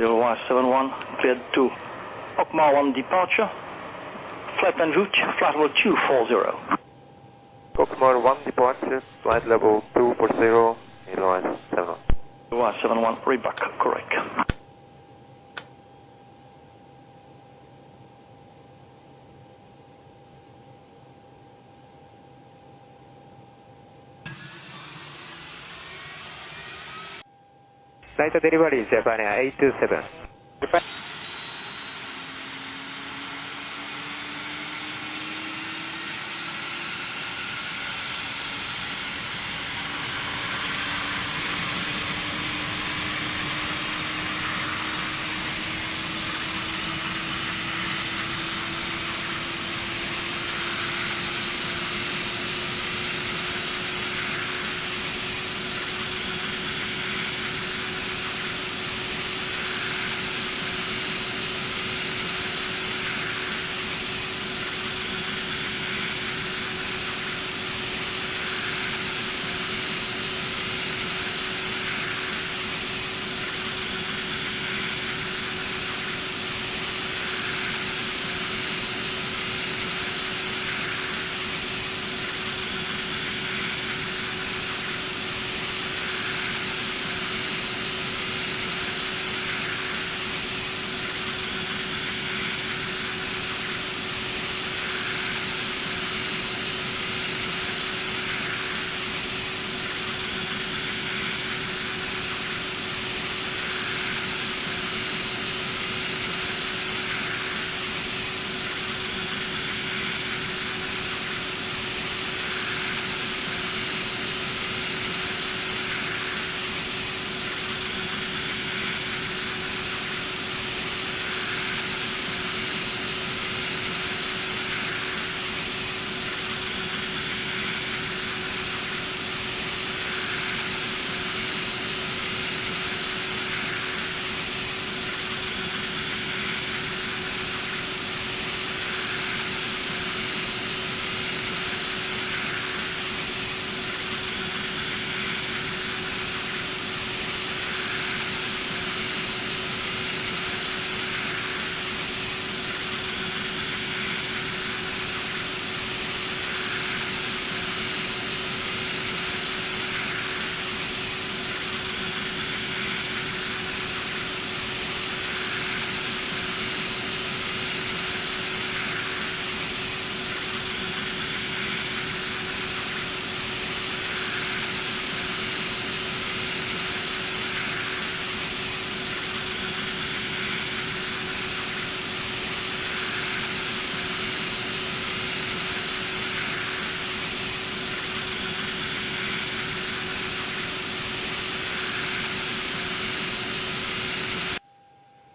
0171, cleared to Okmar 1 departure, flight plan route, flight level 240. Okmar 1 departure, flight level 240, Airlines 71. 0171, reback, correct. Flight delivery, Japan Air 827. Japan.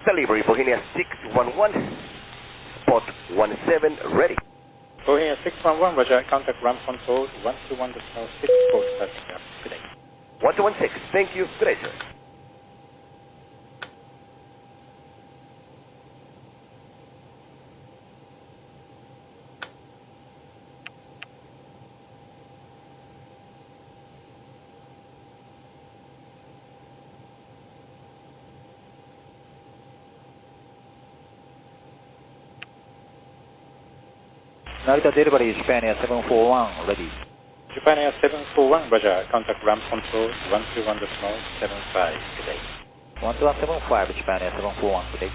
Delivery, Bohemia 611, spot 17, ready. Bohemia 611, Roger, contact ramp control 121.6, port passenger. Good day. 1216, thank you, good day, sir. Narita delivery, Japan Air 741, ready. Japan Air 741, Roger, contact ramp control 121.75. Good day. 12175, Japan Air 741, good day.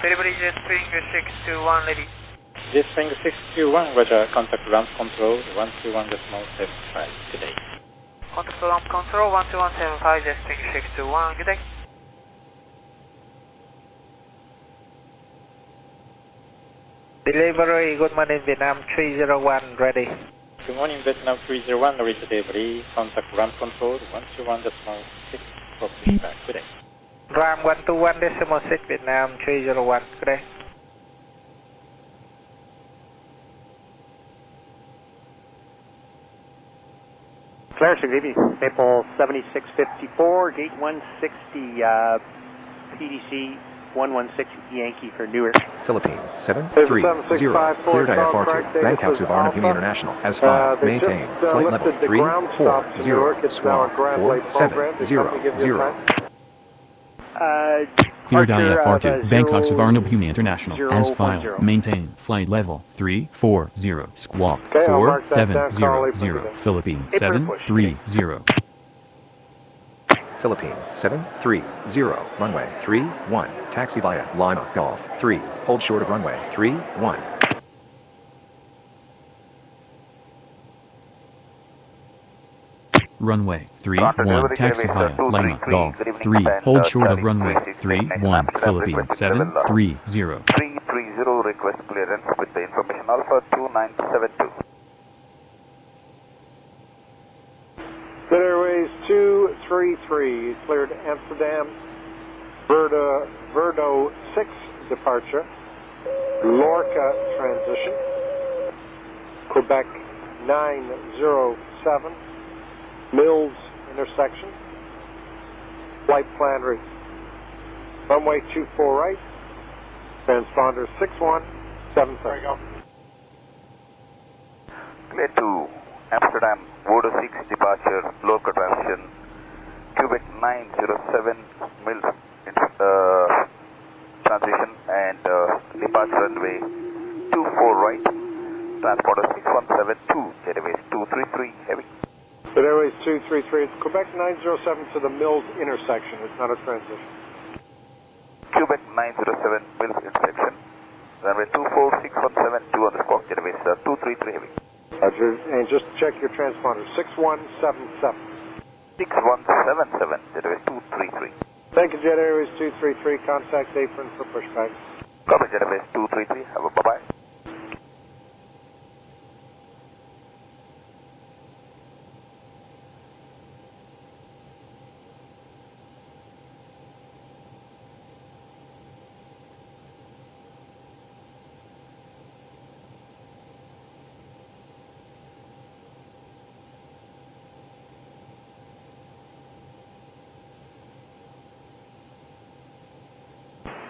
Delivery Jet Springer 621, ready. Jet Springer 621, Roger, contact ramp control 121.75. Good day. Contact ramp control 12175, Jet Springer 621, good day. Delivery, good morning, Vietnam 301, ready. Good morning, Vietnam 301, ready delivery, contact ramp control 121.6. for pushback. Good day. Ram 121.6 Vietnam 301. Good day. Claire Sugivi, Maple 7654, gate 160, PDC 116 Yankee for Newark. Philippine 730, cleared IFR to Bangkok to Varnum International, as filed, maintain, flight level 340, squawk 4700. Cleared IFR to Bangkok Suvarnabhumi International, as filed, maintain, flight level 340, squawk 4700, Philippine 730. Philippine 730, runway 31, taxi via Lima Golf 3, hold short of runway 31. Runway 31, taxi via Lima Golf 3, hold short of runway 31, Philippine 730. 330, request clearance with the information Alpha 2972. Good Airways 233, cleared Amsterdam, Verdo 6 departure, Lorca transition, Quebec 907, Mills intersection, flight plan route, runway 24 right, transponder 6177. Clear to Amsterdam, Verdo 6 departure, Lorca transition, Quebec 907, Mills transition and departure runway 24 right, transponder 6172, Jetways 233 heavy. Good Airways 233, it's Quebec 907 to the Mills intersection, it's not a transition. Quebec 907, Mills intersection, runway 24, 6172 on the squawk, Jetways 233 heavy. Roger, and just check your transponder, 6177. 6177, Jetways 233. Thank you, Jet Airways 233, contact apron for pushback. Copy, Jetways 233, have a bye-bye.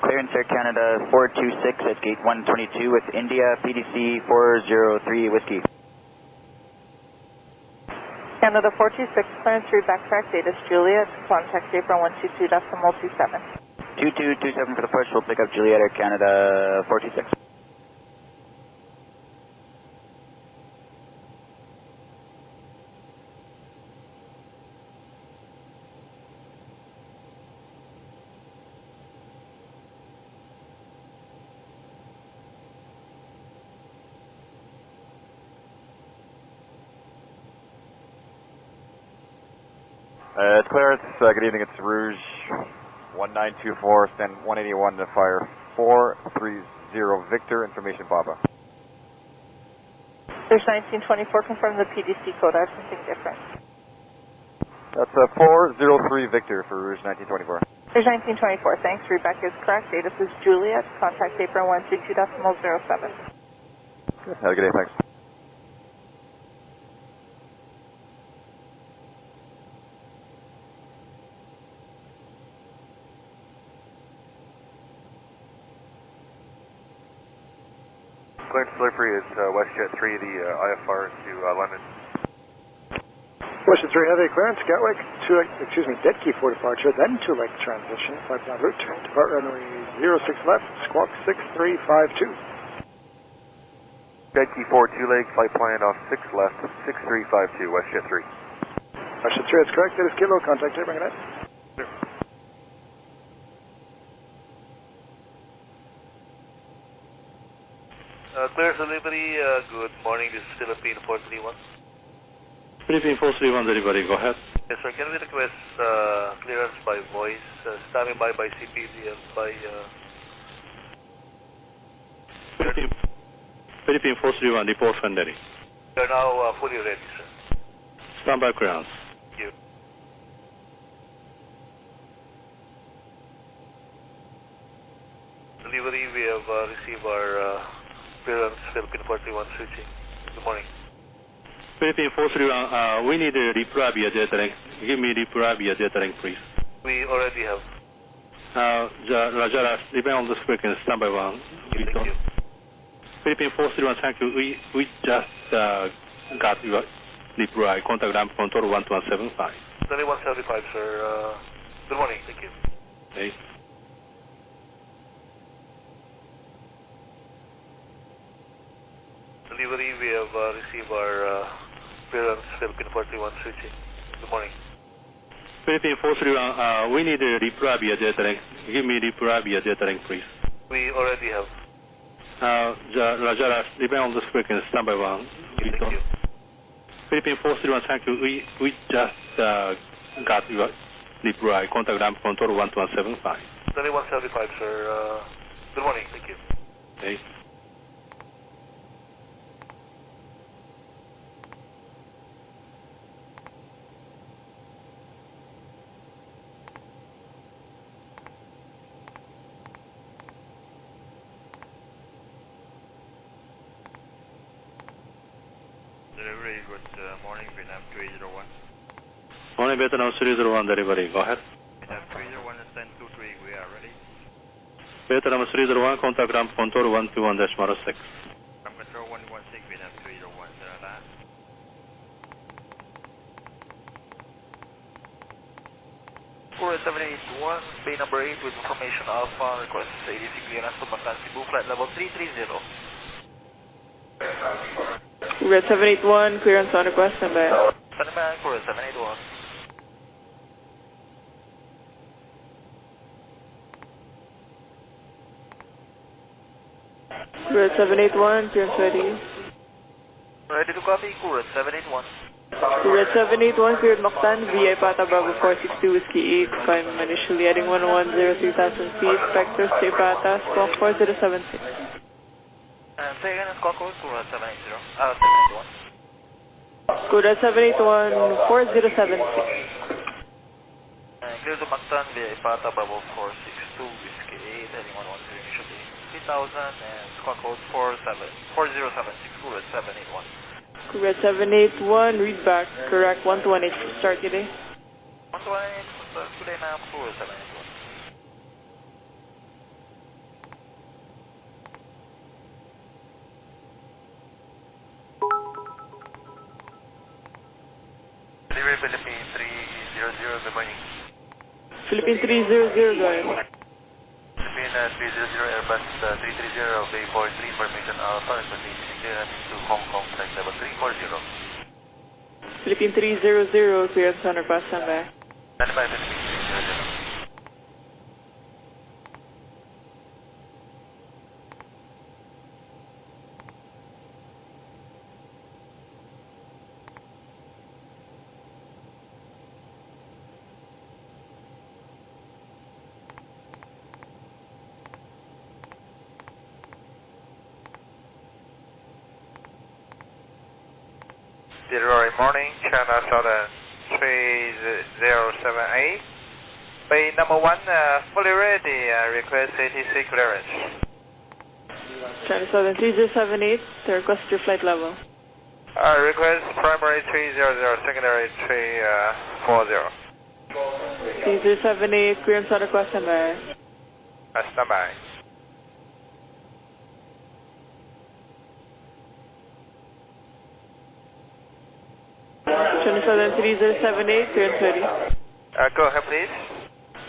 Clearance Air Canada 426 at gate 122 with India, PDC 403 Whiskey. Canada 426, clearance through backtrack, data Juliet, contact apron 122.27. 2227 for the push, we'll pick up Juliet Air Canada 426. Clearance, good evening, it's Rouge 1924, stand 181 to fire 430 Victor, information Papa. There's 1924, confirm the PDC code, I have something different. That's 403 Victor for Rouge 1924. There's 1924, thanks, Rebecca is correct, data is Juliet, contact apron 122.07. Have a good day, thanks. Clearance delivery is WestJet 3, the IFR to London. WestJet 3, have a clearance, Gatwick, dead key for departure, then to leg transition, flight plan route, depart runway 06 left, squawk 6352. Dead key 4, 2 leg, flight plan off 6 left, 6352, WestJet 3. WestJet 3, that's correct, that is Kilo, contact apron, good night. Clear delivery, good morning, this is Philippine 431. Philippine 431 delivery, go ahead. Yes sir, can we request clearance by voice, standing by CPD and by... Philippine 431, report when ready. We are now fully ready, sir. Standby clearance. Thank you. Delivery, we have received our clearance, Philippine 41 switching. Good morning. Philippine 431, we need a reply via data link. Give me reply via data link, please. We already have. Roger, depend on the frequency, standby 1. Thank you. Philippine 431, thank you. We just got your reply. Contact ramp control 12175. 2175, sir. Good morning. Thank you. Okay. Delivery, we have received our clearance, Philippine 41 switching. Good morning. Philippine 431, we need a reply via data link. Give me reply via data link, please. We already have. Roger, depend on the frequency, standby 1. Thank you. Philippine 431, thank you. We just got your reply. Contact ramp control 12175. 2175, sir. Good morning. Thank you. Okay. Delivery, good morning, Vietnam 301. Morning, Vietnam 301 delivery. Go ahead. Vietnam 301 is 1023, we are ready. Vietnam 301, contact ramp control 121-06. Ramp control 116, Vietnam 301, Sarada. For 781, bay number 8 with information Alpha, request ADC clearance to Bangkok, Cebu, flight level 330. Red 781, clearance on request, standby. Standby for 781. Red 781, clearance ready. Ready to copy, Kurat 781. Red 781, cleared Mactan, VI Pata Bravo 462 Whiskey 8, climb initially heading 1103,000 feet, vector stay Pata, squawk 4076. Say again, squawk code, Kurat 780, 781. Kurat 781, 4076. Clear to Mactan, VI Pata Bravo 462 Whiskey 8, heading 110 initially 3,000 and squawk code 4076, Kurat 781. Red 781, read back, correct 118, start today. 118, today ma'am, Kurat 781. Delivery, Philippine 300, good morning. Philippine 300, go ahead. Philippine 300, Airbus 330, Bay 43, formation Alpha, requesting clearance to Hong Kong, flight level 340. Philippine 300, clearance on request, standby. Standby, Philippine 300. Delivery morning, China Southern 3078. Bay number 1, fully ready, request ATC clearance. China Southern 3078, request your flight level. Request primary 300, secondary 340. 3078, clearance on request, standby. Standby. China Southern 3078, clearance ready. Go ahead, please.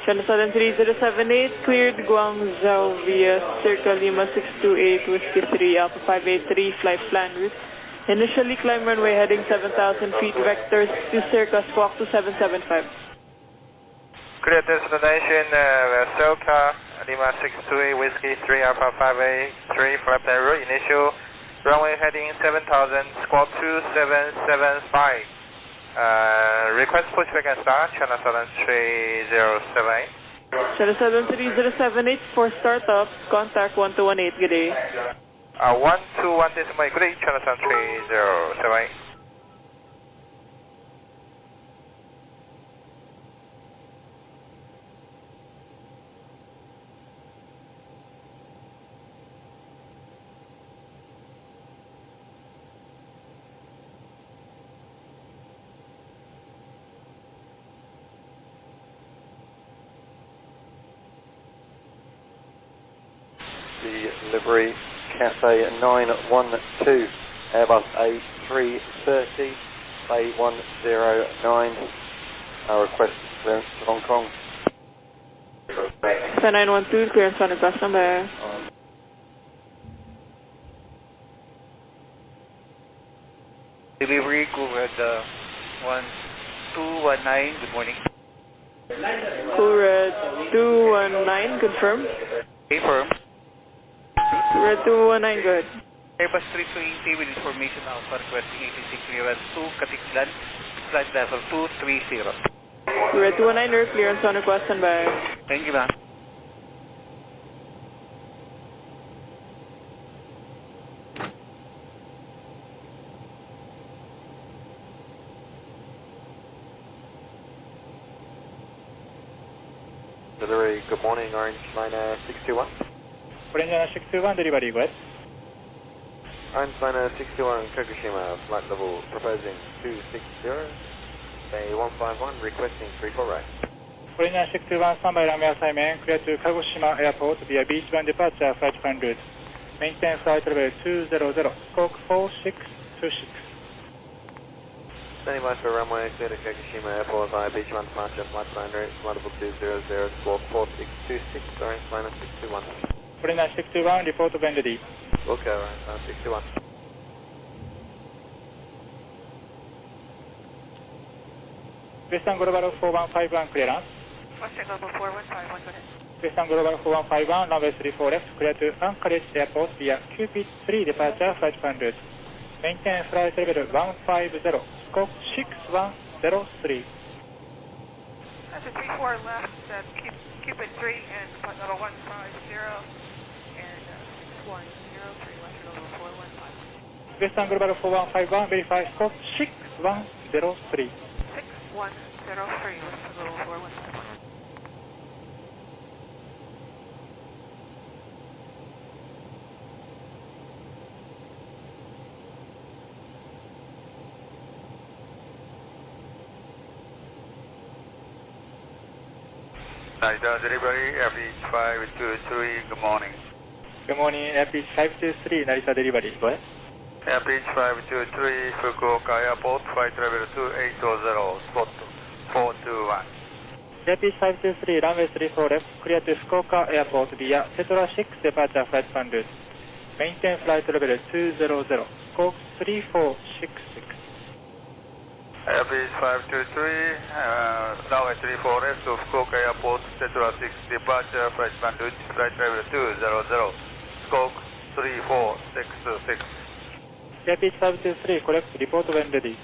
China Southern 3078, cleared Guangzhou via Circle Lima 628, Whiskey 3, Alpha 583, flight plan route. Initially climb runway heading 7,000 feet, vectors to Circa, squawk 2775. Clear destination, Circa Lima 628, Whiskey 3, Alpha 583, flight plan route. Initial runway heading 7,000, squawk 2775. Request pushback and start, China Southern 3078. China Southern 3078 for startup, contact 1218, good day. 121 decimal, good day, China Southern 3078. delivery Cafe 912, Airbus A330, Bay 109, request clearance to Hong Kong. 912, clearance on request number. Delivery Coolred 1219, good morning. Coolred 219, confirm. Confirm. Coolred 219, go ahead. Airbus 320 with information Alpha requesting ATC clearance to Katiklan, flight level 230. Coolred 219, clearance on request number. Thank you, ma'am. Delivery, good morning, Orange Liner 621. Orange Liner 621, delivery, go ahead. Orange Liner 621, Kagoshima, flight level proposing 260, Bay 151, requesting 34 right. Orange Liner 621, standby runway assignment, clear to Kagoshima Airport via beach 1 departure, flight plan route. Maintain flight level 200, squawk 4626. Standing by for runway clear to Kagoshima Airport via beach 1 departure, flight plan route, flight level 200, squawk 4626, Orange Liner 621. Orange Liner 621, report when ready. Okay, Orange Liner 621. Western Global 4151 clearance. Western Global 4151, go ahead. Western Global 4151, runway 34 left, clear to Anchorage Airport via Cupid 3 departure, flight plan route. Maintain flight level 150, squawk 6103. That's a 34 left, Cupid 3 and flight level 150 and 6103, Western Global 415. Western Global 4151, verify squawk 6103. 6103, Western Global 4151. Narita delivery, Airbeach 523, good morning. Good morning, Airbeach 523, Narita delivery, go ahead. Airbeach 523, Fukuoka Airport, flight level 2800, spot 421. Airbeach 523, runway 34 left, clear to Fukuoka Airport via Tetra 6 departure flight plan route. Maintain flight level 200, squawk 3466. Airbeach 523, runway 34 left to Fukuoka Airport, Tetra 6 departure, flight plan route, flight level 200, squawk 3466. Airbeach 523, correct, report when ready.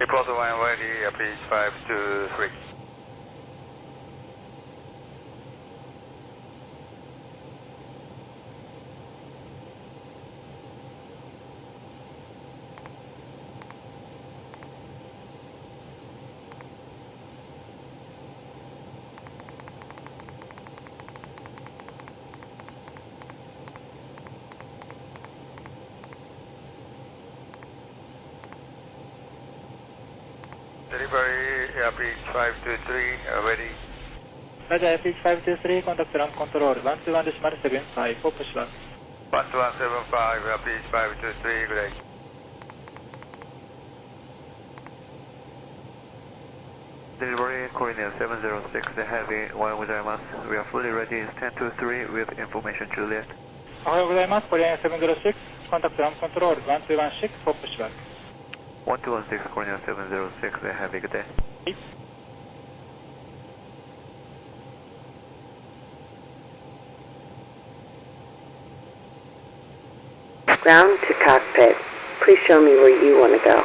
Report when ready, Airbeach 523. Delivery, Airbeach 523, ready. Roger, Airbeach 523, contact ground control, 121.75, for pushback. 12175, Airbeach 523, good day. Delivery, Korean 706, the heavy, one with IMAS. We are fully ready, 1023 with information Juliet. おはようございます、コリアン706、contact ground control, 1216, for pushback. 1216, Korean 706, the heavy, good day. Ground to cockpit. Please show me where you want to go.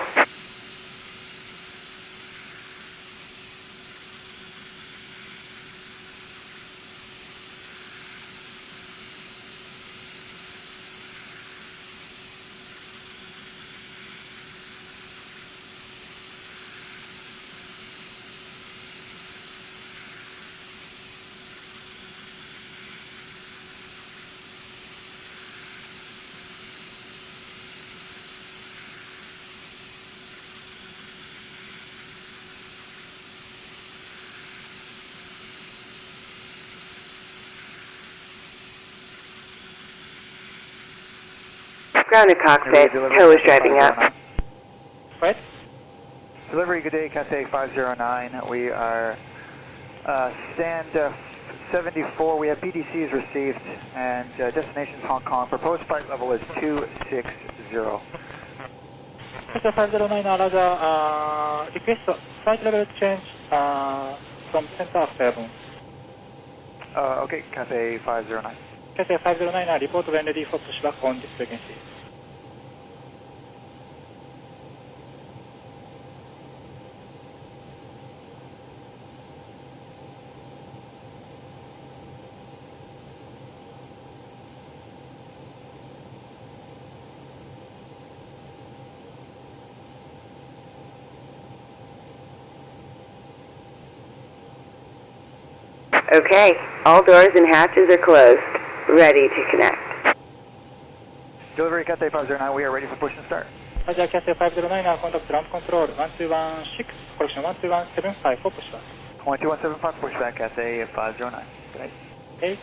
Ground to cockpit. Tow is driving up. What? Delivery, good day, Cathay 509. We are stand 74. We have PDCs received and destination is Hong Kong. Proposed flight level is 260. Cathay 509, request flight level change from center of 7. Okay, Cathay 509. Cathay 509, report when ready for pushback on this frequency. Okay, all doors and hatches are closed. Ready to connect. Delivery, Cathay 509, we are ready for push and start. Roger, Cathay 509, contact ground control 1216, correction 1275 for pushback. 12175 pushback, Cathay 509. Good night. Okay.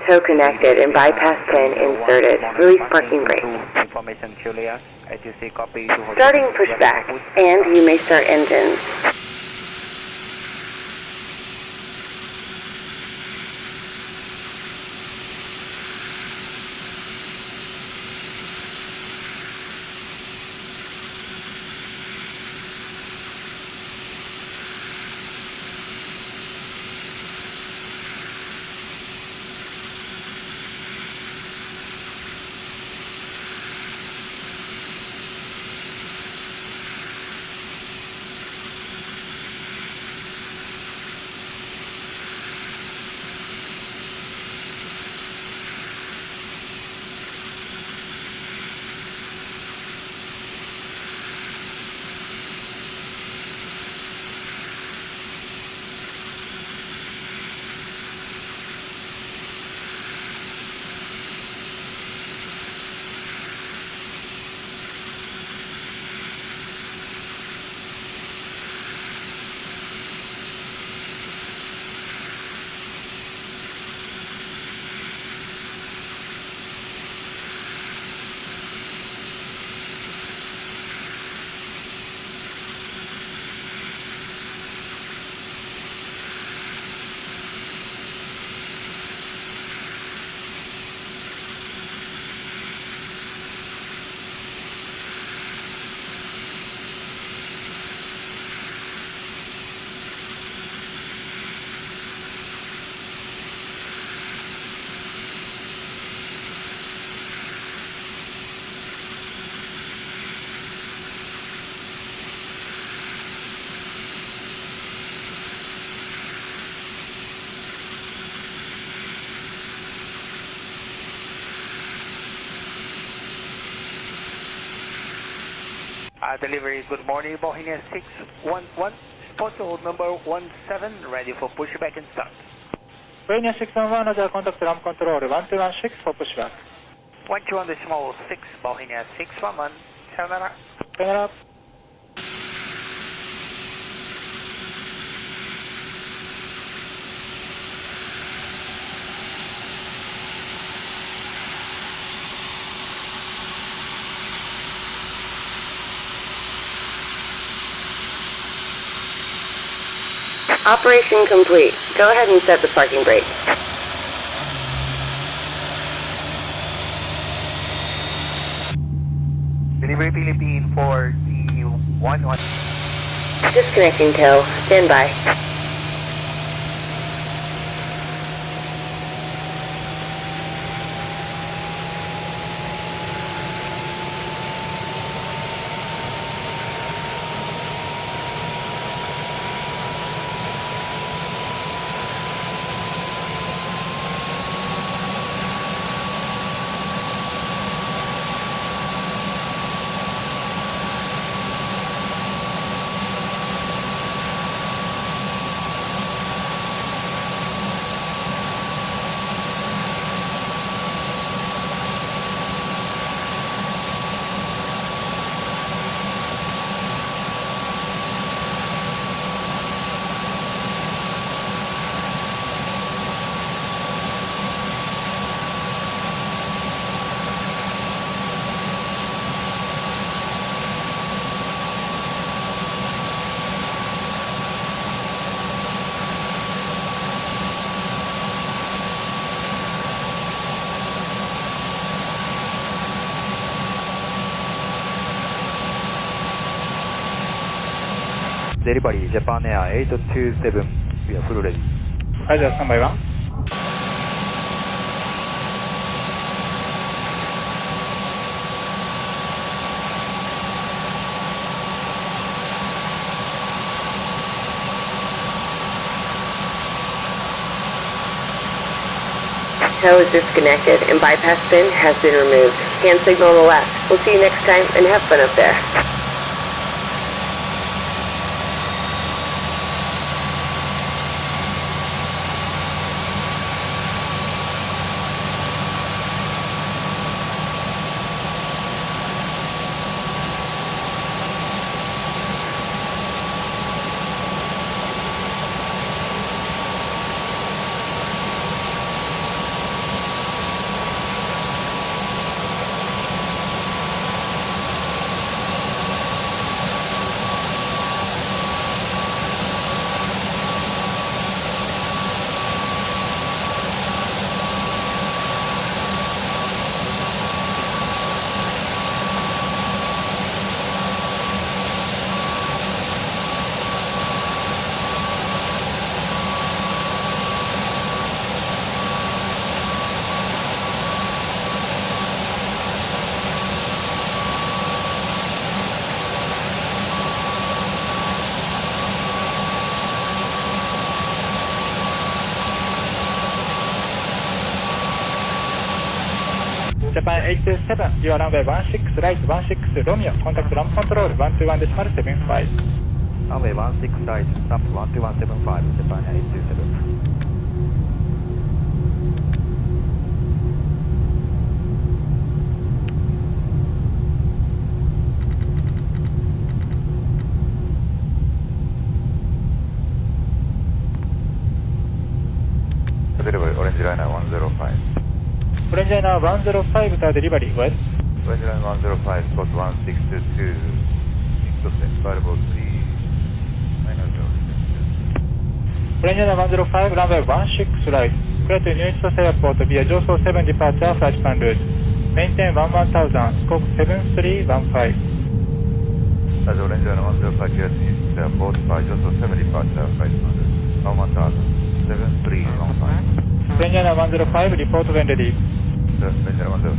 Tow connected and bypass pin inserted. Release parking brake. Information Julia, ATC copy. Starting pushback, and you may start engines. Delivery, good morning, Boeing 611, spot hold number 17, ready for pushback and start. Boeing 611, Roger, contact ground control 1216 for pushback. 21.6, Boeing 611, turn up. Turn up. Operation complete. Go ahead and set the parking brake. Delivery Philippine for the 11. Disconnecting tow. Stand by. Delivery Japan Air 827, we are full ready. はい、じゃあスタンバイはTow is disconnected and bypass pin has been removed. Hand signal on the left. We'll see you next time and have fun up there. Japan 827, you are runway 16 right 16 Romeo, contact ramp control 121.75. Runway 16 right, ramp 12175, Japan 827. Delivery Orange Liner 105. Orange Liner 105 to delivery, west. Orange Liner 105, spot 1622, Incoset, variable 3900. Orange Liner 105, runway 16 right, clear to New East Airport via Joso 7 departure, flight plan route. Maintain 11000, scope 7315. As Orange Liner 105, clear to New East Airport via Joso 7 departure, flight plan route. 11000, 7315. Orange Liner 105, report when ready. Orange Liner 105.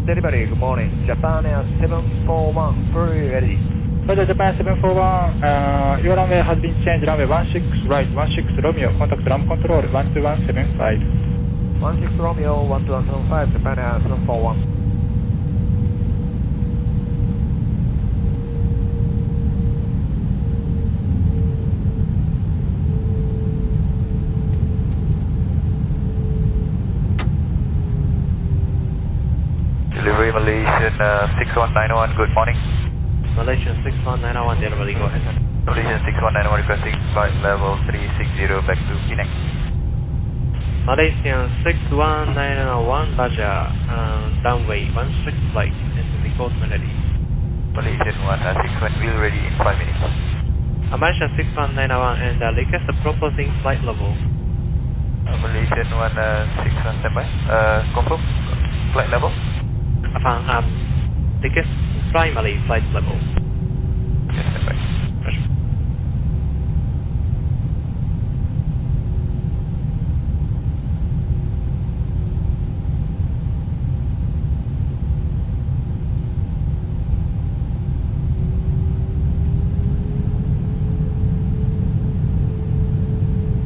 Delivery, good morning. Japan Air 741, fully ready. Roger, Japan 741, your runway has been changed, runway 16 right, 16 Romeo, contact ramp control 12175. 16 Romeo, 12175, Japan Air 741. Delivery Malaysian 61901, good morning. Malaysian 61901, delivery, go ahead. Malaysian 61901 requesting flight level 360 back to Penang. Malaysian 61901, Roger, runway 16 flight, and report when ready. Malaysian 161 will ready in 5 minutes. Malaysian 61901 and request the proposing flight level. Malaysian 161 standby, confirm flight level? Request primary flight level. Yes, standby. Roger.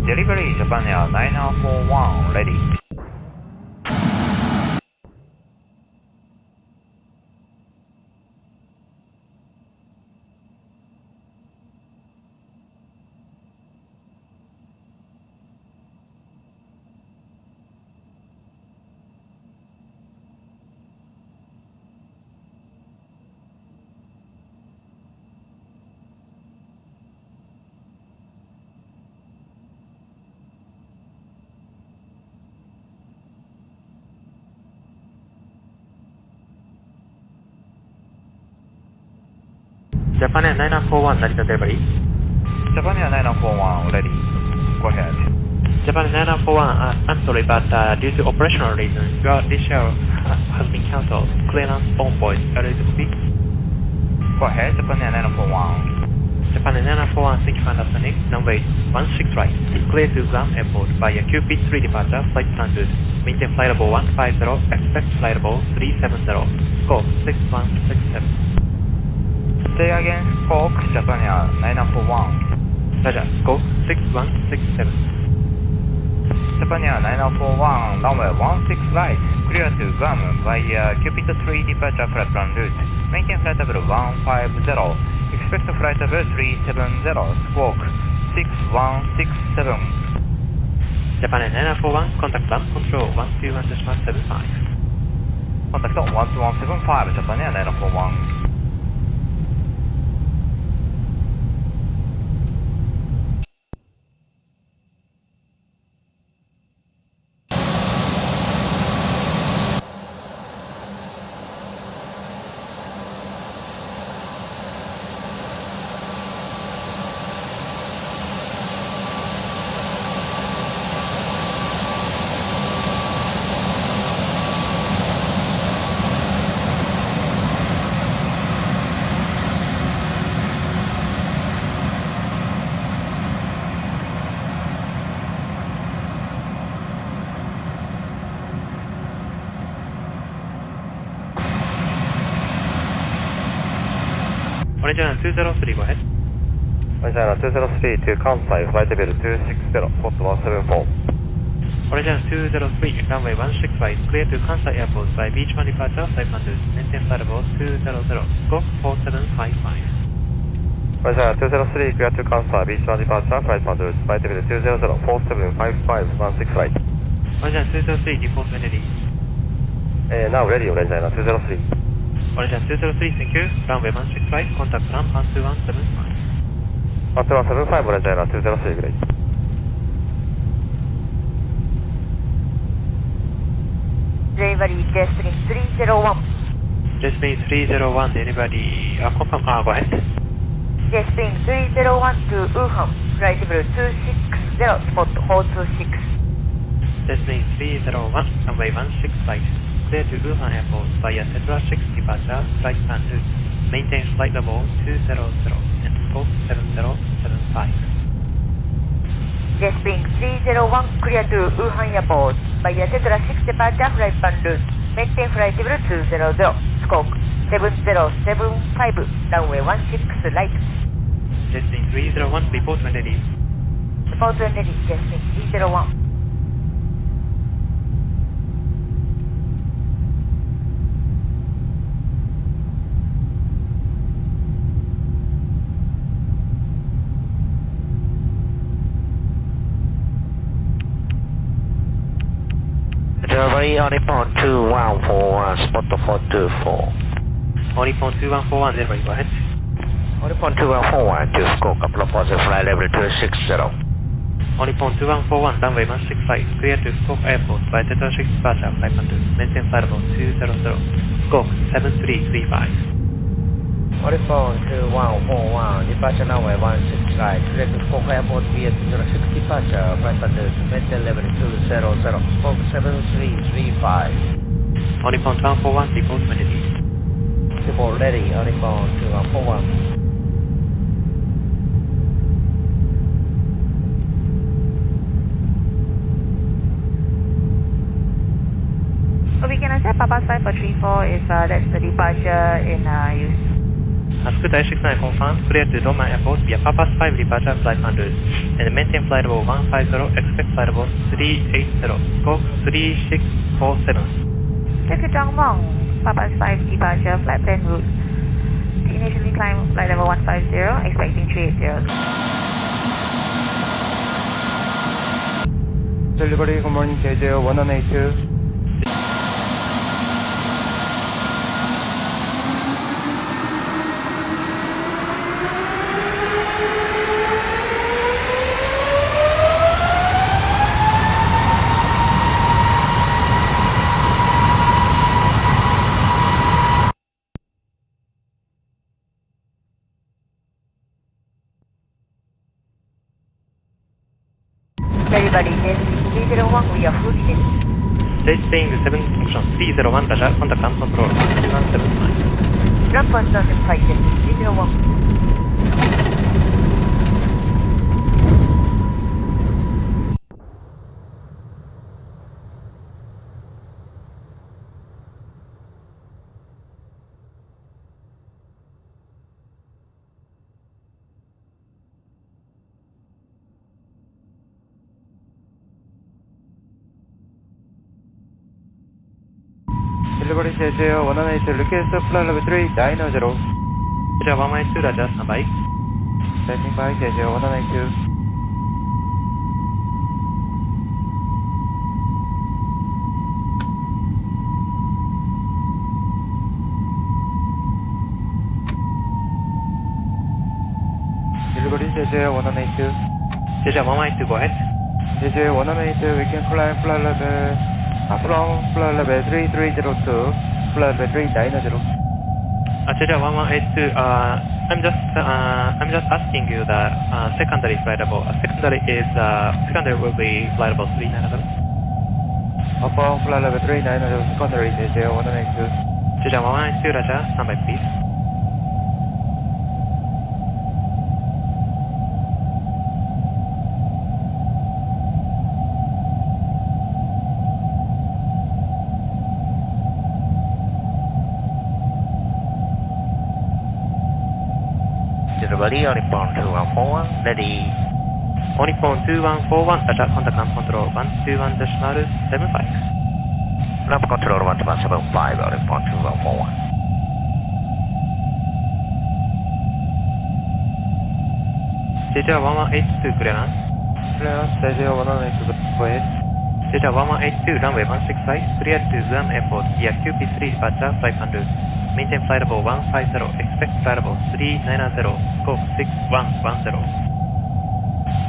Delivery Japan Air 9041, ready. Japan Air 941, Narita delivery. Japan Air 9041, ready. Go ahead. Japan 941, I'm sorry, but due to operational reasons, this show has been cancelled. Clearance on board. Are you to speak? Go ahead, Japan 941. Japan 941, thank you for understanding. Runway 16 right. Clear to Guam Airport via QP3 departure, flight plan route. Maintain flight level 150, expect flight level 370. Scope 6167. Say again, Squawk, Japan 941. Roger, scope 6167. Japan 941, runway 16 right, clear to Guam via Cupid 3 departure flight plan route. Maintain flight level 150, expect flight level 370, squawk 6167. Japan 941, contact land control 121.75. Contact 12175, Japan 941. Original 203, go ahead. Original 203 to Kansai, flight level 260, port 174. Original 203, runway 16 right, clear to Kansai Airport by Beach 1 departure, flight plan route. Maintain flight level 200, scope 4755. Original 203, clear to Kansai, Beach 1 departure, flight plan route, flight level 200, 4755, 16 right. Original 203, default when ready. Now ready, Original 203. Original 203, thank you. Runway 16 right, contact ramp 12175. 12175, Original 203, great. Delivery Destiny 301. Destiny 301, anybody, confirm, go ahead. Destiny 301 to Wuhan, flight level 260, spot 426. Destiny 301, runway 16 right, clear to Wuhan Airport via Tetra 6 departure, flight plan route. Maintain flight level 200 and scope 7075. Destiny 301, clear to Wuhan Airport via Tetra 6 departure, flight plan route. Maintain flight level 200, scope 7075, runway 16 right. Destiny 301, report when ready. Report when ready, Destiny 301. Delivery on Nippon 2141, spot 424. On Nippon 2141, delivery, go ahead. On Nippon 2141 to Fukuoka, propose flight level 260. On Nippon 2141, runway 16 right, clear to Fukuoka Airport by Tetra 6 departure, flight plan route. Maintain flight level 200, scope 7335. On Nippon 2141, departure runway 16 right, clear to Fukuoka Airport via Tetra 6 departure, flight plan route, maintain level 200, scope 7335. On Nippon 2141, report when ready. Report ready, on Nippon 2141. We can accept Papa 5434 if that's the departure in use. Scoot I69 confirmed, clear to Roma Airport via Papa 5 departure, flight plan route. And maintain flight level 150, expect flight level 380, scope 3647. Take a Dongmong, Papa 5 departure, flight plan route. Initially climb flight level 150, expecting 380. Delivery, good morning, KJ 1182. Delivery JST301, we are fully ready. Staying 7 option 301, Roger, contact ground control 2175. Ramp 175, JST301. Delivery JJ 118, request flight level 390. JJ 182, Roger, standby. Standing by JJ 182. Delivery JJ 182. JJ 182, go ahead. JJ 182, we can climb flight level from flight level 3302, flight level 390. JJ 1182, I'm just asking you the secondary flight level. Secondary will be flight level 390. Upon flight level 390, secondary JJ 182. JJ 182, Roger, standby please. Delivery on Nippon 2141, ready. On Nippon 2141, Roger, contact ground control 121.75. Ramp control 12175 on Nippon 2141. JJ 1182, clearance. Clearance, JJ 182, go ahead. JJ 1182, runway 16 right, clear to Guam Airport via QP3 departure, flight conduit. Maintain flight level 150, expect flight level 390, scope 6110.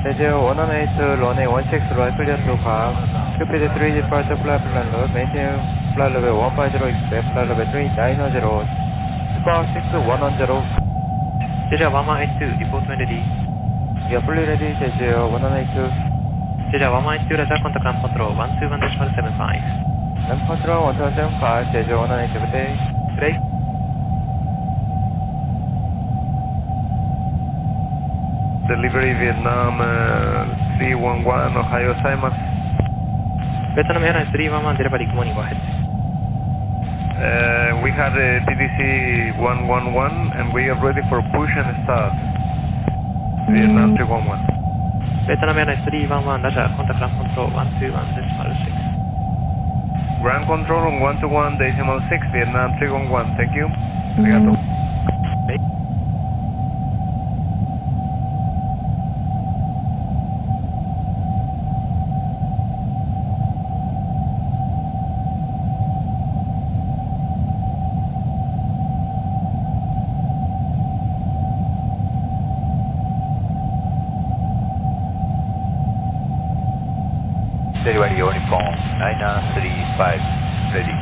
JJ 118, runway 16 right, clear to Guam. QPD3 departure flight plan route, maintain flight level 150, expect flight level 390, squawk 6110. JJ 1182, report when ready. We are fully ready, JJ 182. JJ 182, Roger, contact ground control 121.75. Ramp control 12175, JJ 182, good day. Great. Delivery Vietnam 311, Ohio Simon. Vietnam Airlines 311, delivery, good morning, go ahead. We have the TDC 111 and we are ready for push and start. Vietnam 311. Vietnam Airlines 311, Roger, contact ground control 121.6. Ground control on 121.6, Vietnam 311, thank you. Arigato. Delivery on Nippon 9935, ready.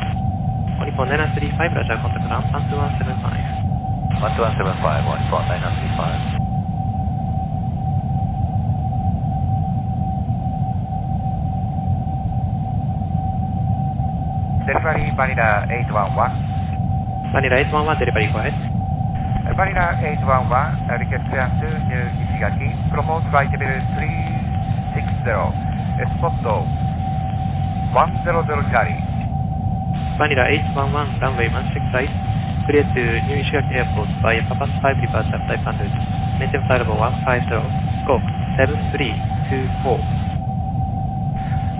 On Nippon 9935, Roger, contact ground 121.75. 12175 on Nippon 9935. Delivery Manila 811. Manila 811, delivery, go ahead. Manila 811, request clearance to New Ishigaki, promote flight level 360, spot 100 Charlie. Manila 811, runway 16 right, clear to New Ishigaki Airport via Papa 5 departure, flight conduit. Maintain flight level 150, scope 7324.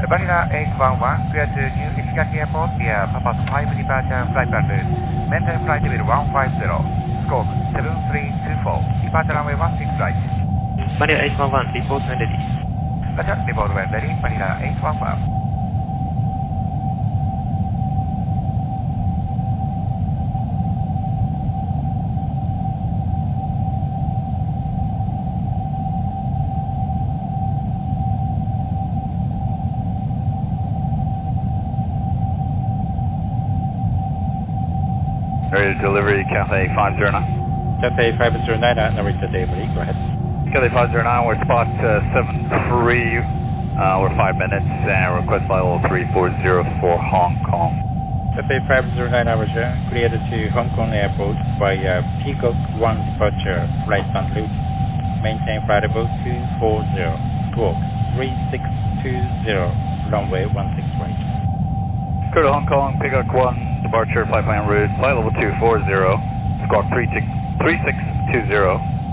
Manila 811, clear to New Ishigaki Airport via Papa 5 departure, flight conduit. Maintain flight level 150, scope 7324. Departure runway 16 right. Manila 811, report when ready. Roger, report when ready, Manila 811. Ready to delivery, Cathay 509. Cathay 509 at Narita Delivery, go ahead. Cathay 509, we're spot 73, We're 5 minutes and request flight level 340 for Hong Kong. FA509 Roger, cleared to Hong Kong Airport via Peacock 1 departure flight plan route. Maintain flight level 240, squawk 3620, runway 16 right. Clear to Hong Kong, Peacock 1 departure flight plan route, flight level 240, squawk 3620,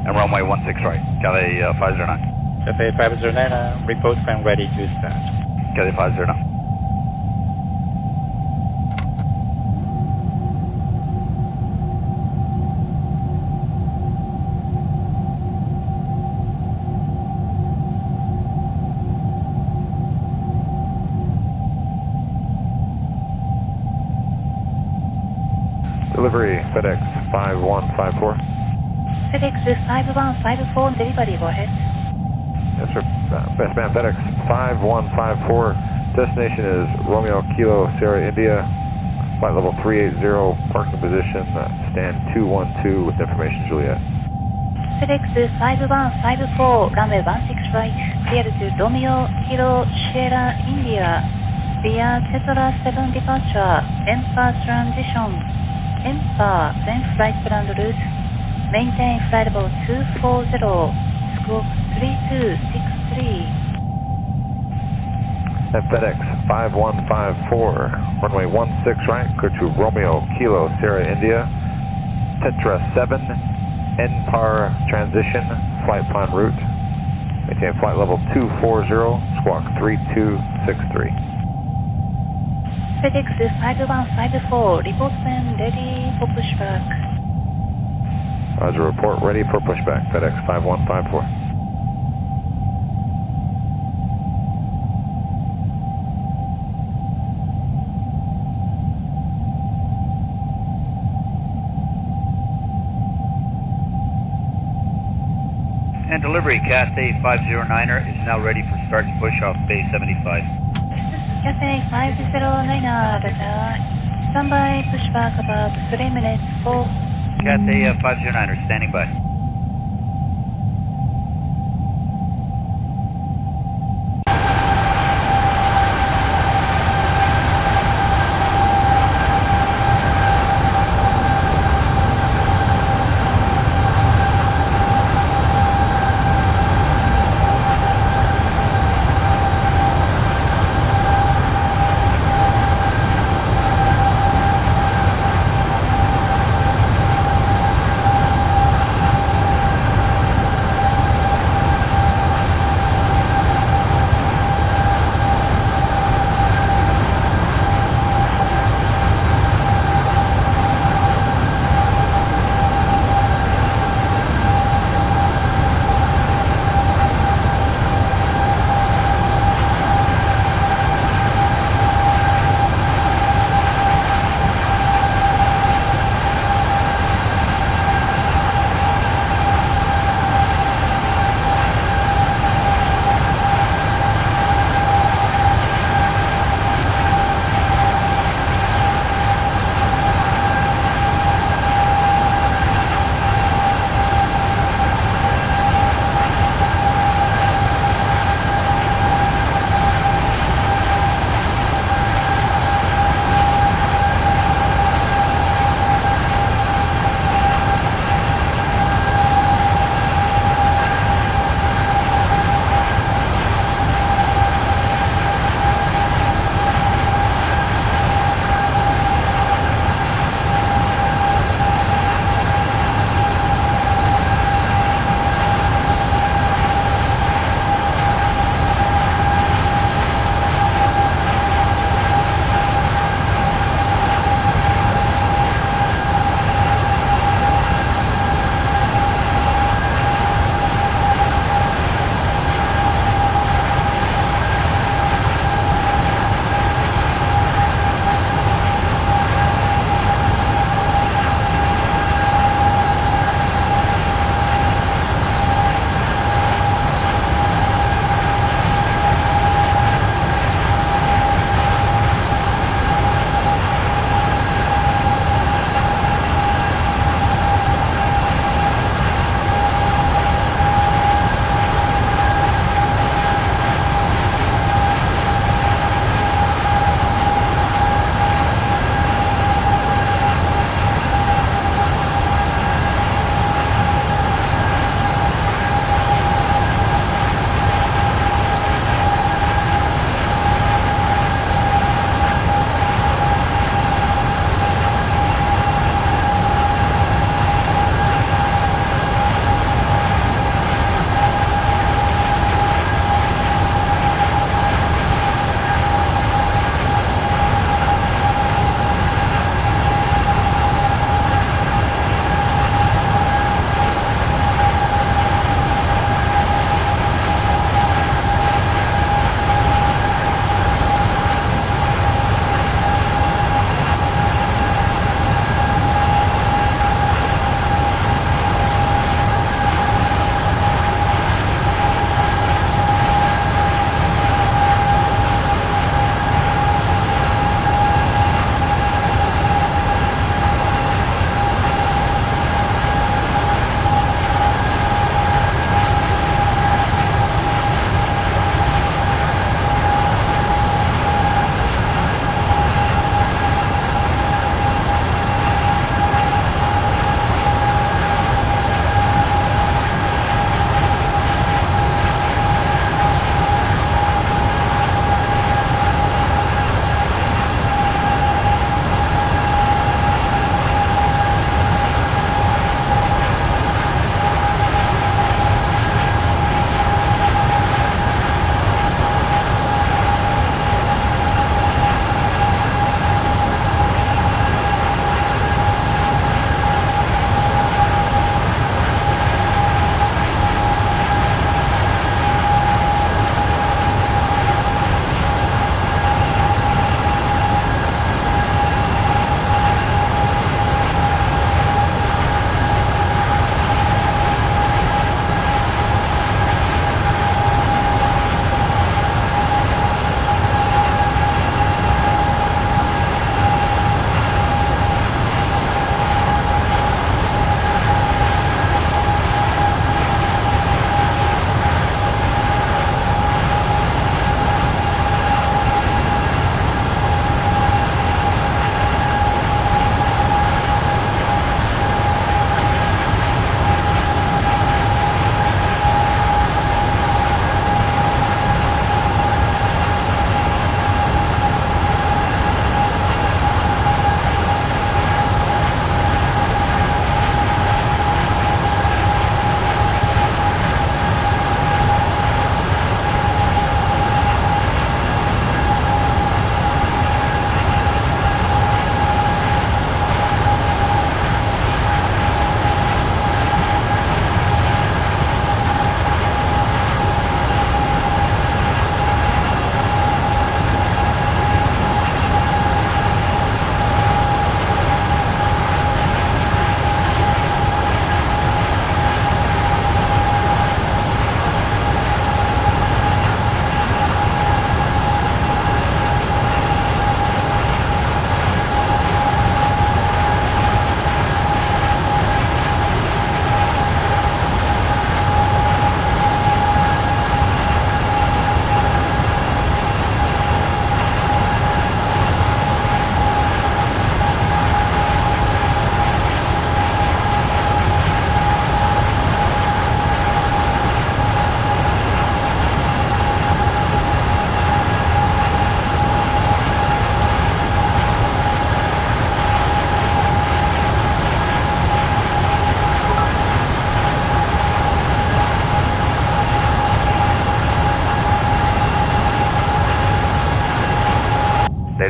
and runway 16 right. Cathay 509. FA509, report plan ready to start. Cathay 509. Delivery, FedEx 5154. FedEx 5154, delivery, go ahead. Yes, sir. Best man, FedEx 5154. Destination is Romeo Kilo Sierra India. Flight level 380, parking position, stand 212 with information, Juliet. FedEx 5154, runway 16 right, clear to Romeo Kilo Sierra India via Tetra 7 departure, Emperor transition, Emperor then flight plan route, maintain flight level 240, squawk 3263. And FedEx 5154, runway 16 right, clear to Romeo Kilo Sierra India, Tetra 7, NPAR transition, flight plan route, maintain flight level 240, squawk 3263. FedEx 5154, report plan ready for pushback. Roger, report ready for pushback, FedEx 5154. And delivery, Cathay 509er is now ready for start and push off Bay 75. Cathay 509er, standby pushback about 3 minutes for Cathay 509er standing by.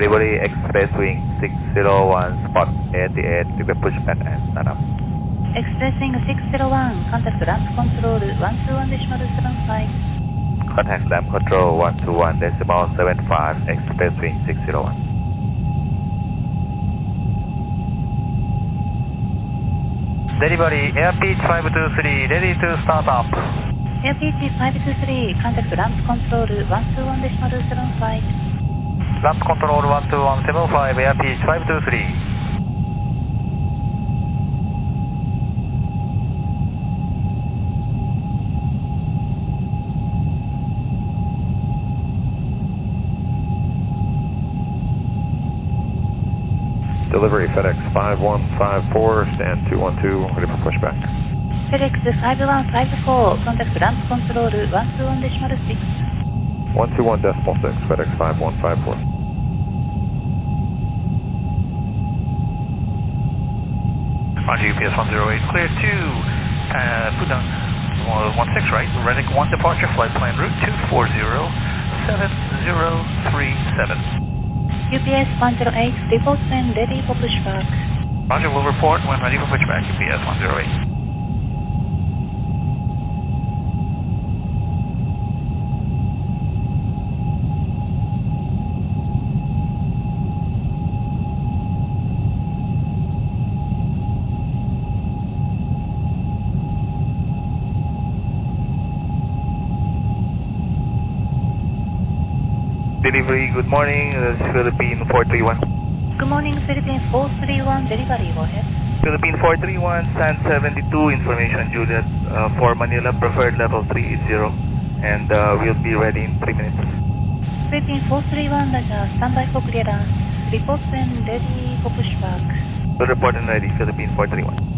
Delivery Express Wing 601 spot 88, request pushback and stand up. Express Wing 601, contact ramp control 121.75. Contact ramp control 121.75, Express Wing 601. Delivery Airpeach 523, ready to start up. Airpeach 523, contact ramp control 121.75. Ramp control 121.75, Airpeach 523. Delivery FedEx 5154, stand 212, ready for pushback. FedEx 5154, contact ramp control 121.6. 121.6, FedEx 5154. Roger, UPS 108, clear to Pudong 16 right, Reddick 1 departure, flight plan route 2407037. UPS 108, report when ready for pushback. Roger, will report when ready for pushback, UPS 108. Delivery, good morning, Philippine 431. Good morning, Philippine 431, delivery, go ahead. Philippine 431, stand 72, information Juliet for Manila, preferred level 380, and we'll be ready in 3 minutes. Philippine 431, Roger, standby for clearance. Report when ready for pushback. We'll report and ready, Philippine 431.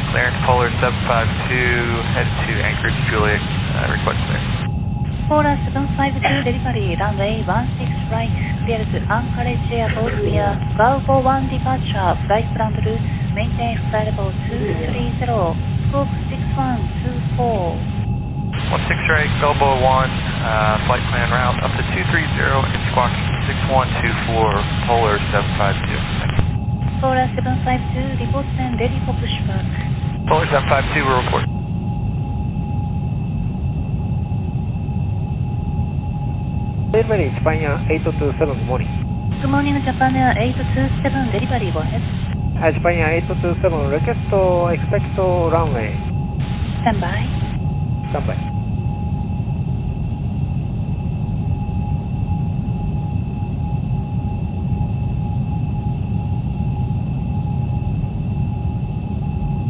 Clearance Polar 752, head to Anchorage, Juliet, request clear. Polar 752, delivery, runway 16 right, clear to Anchorage Airport via Gulf 1 departure, flight plan route, maintain flight level 230, scope 6124. 16 right, Gulf 1, flight plan route up to 230 and squawking 6124, Polar 752. Polar 752, report when ready for pushback. Polar 752 will report. Delivery Japan Air 827, good morning. Good morning, Japan Air 827, delivery, go ahead. Japan Air 827, request expect runway. Standby. Standby.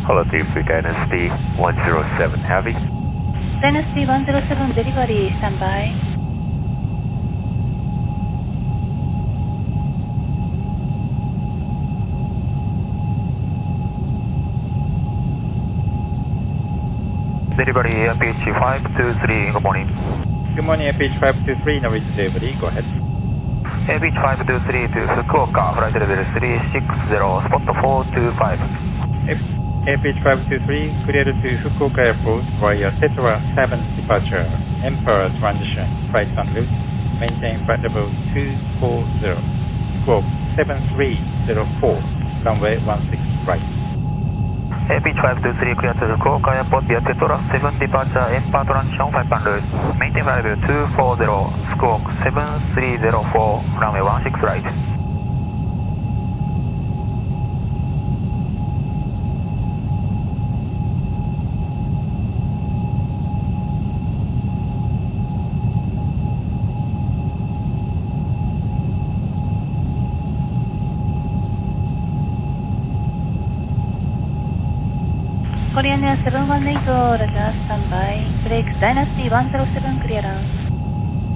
Hello, T3 Dynasty 107, heavy. Dynasty 107, delivery, standby. Delivery Airpeach 523, good morning. Good morning, Airpeach 523, now reach delivery, go ahead. Airpeach 523 to Fukuoka, flight level 360, spot 425. Airpeach 523, clear to Fukuoka Airport via Tetra 7 departure, Emperor transition, flight en route, maintain flight level 240, scope 7304, runway 16 right. Airpeach 523, clear to Fukuoka Airport via Tetra 7 departure, Emperor transition, flight en route, maintain flight level 240, scope 7304, runway 16 right. Korean Air 718, Roger, standby. Break Dynasty 107, clearance.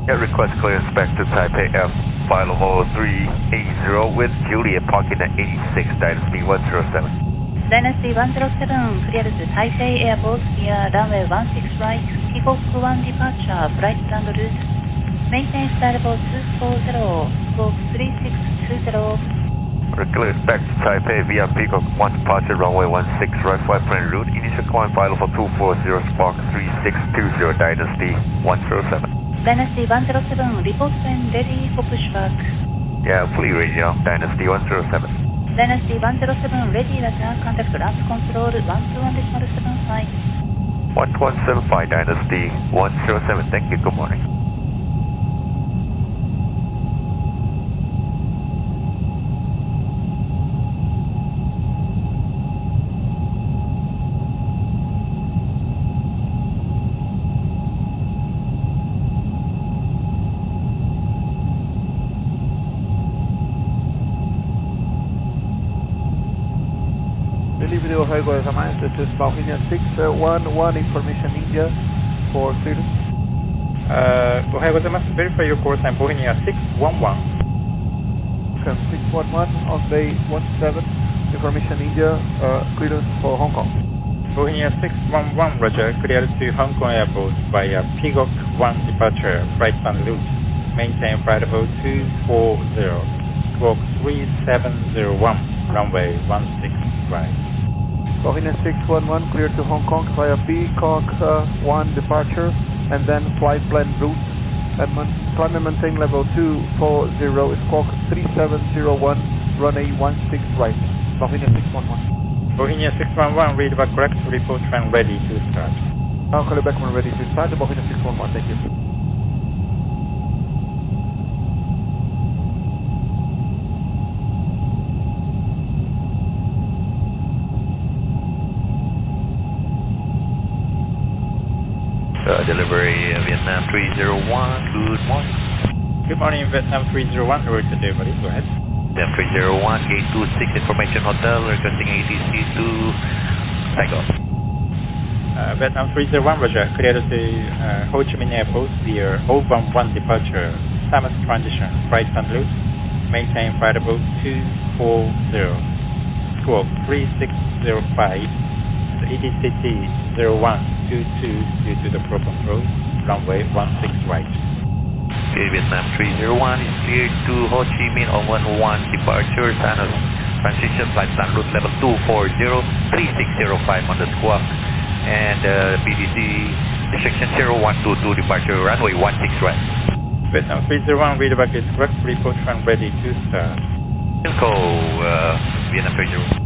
Yeah, request clearance back to Taipei F, file level 380 with Juliet parking at 86, Dynasty 107. Dynasty 107, clear to Taipei Airport via runway 16 right, Peacock 1 departure, flight plan route. Maintain flight level 240, scope 3620. We're cleared back to Taipei via Peacock 1 departure runway 16 right flight plan route. Initial climb flight level 240 spark 3620 Dynasty 107. Dynasty 107, report when ready for pushback. Yeah, fully ready now, Dynasty 107. Dynasty 107, ready, Roger, contact ramp control 121.75. 1175 Dynasty 107, thank you, good morning. Delivery Ohio Sama, this is Bohemia 611, information India for clearance. Ohio gozaimasu. Verify your course time, Bohemia 611. 611 on day 17, information India, clearance for Hong Kong. Bohemia 611, Roger, cleared to Hong Kong Airport via Peacock 1 departure, flight plan route. Maintain flight level 240, squawk 3701, runway 16 right. Bohemia 611 cleared to Hong Kong via Peacock 1 departure and then flight plan route and climb and maintain level 240, squawk 3701, runway 16 right. Bohemia 611. Bohemia 611, read back correct, report when ready to start. I'll call you back when ready to start. Bohemia 611, thank you. Delivery Vietnam 301, good morning. Good morning, Vietnam 301, route to delivery, go ahead. Vietnam 301, gate 26, information hotel, requesting ATC to takeoff. Vietnam 301, Roger, cleared to Ho Chi Minh Airport via 011 departure, Summit transition, flight plan route, maintain flight level 240, squawk 3605, the EDCT 0122 due to the problem road, runway 16 right. Okay, Vietnam 301 is cleared to Ho Chi Minh on 11 departure, Summit transition, flight plan route level 240, 3605 on the squawk, and BDC section 0122 departure, runway 16 right. Vietnam 301, readback is correct, report when ready to start. Go, Vietnam 301.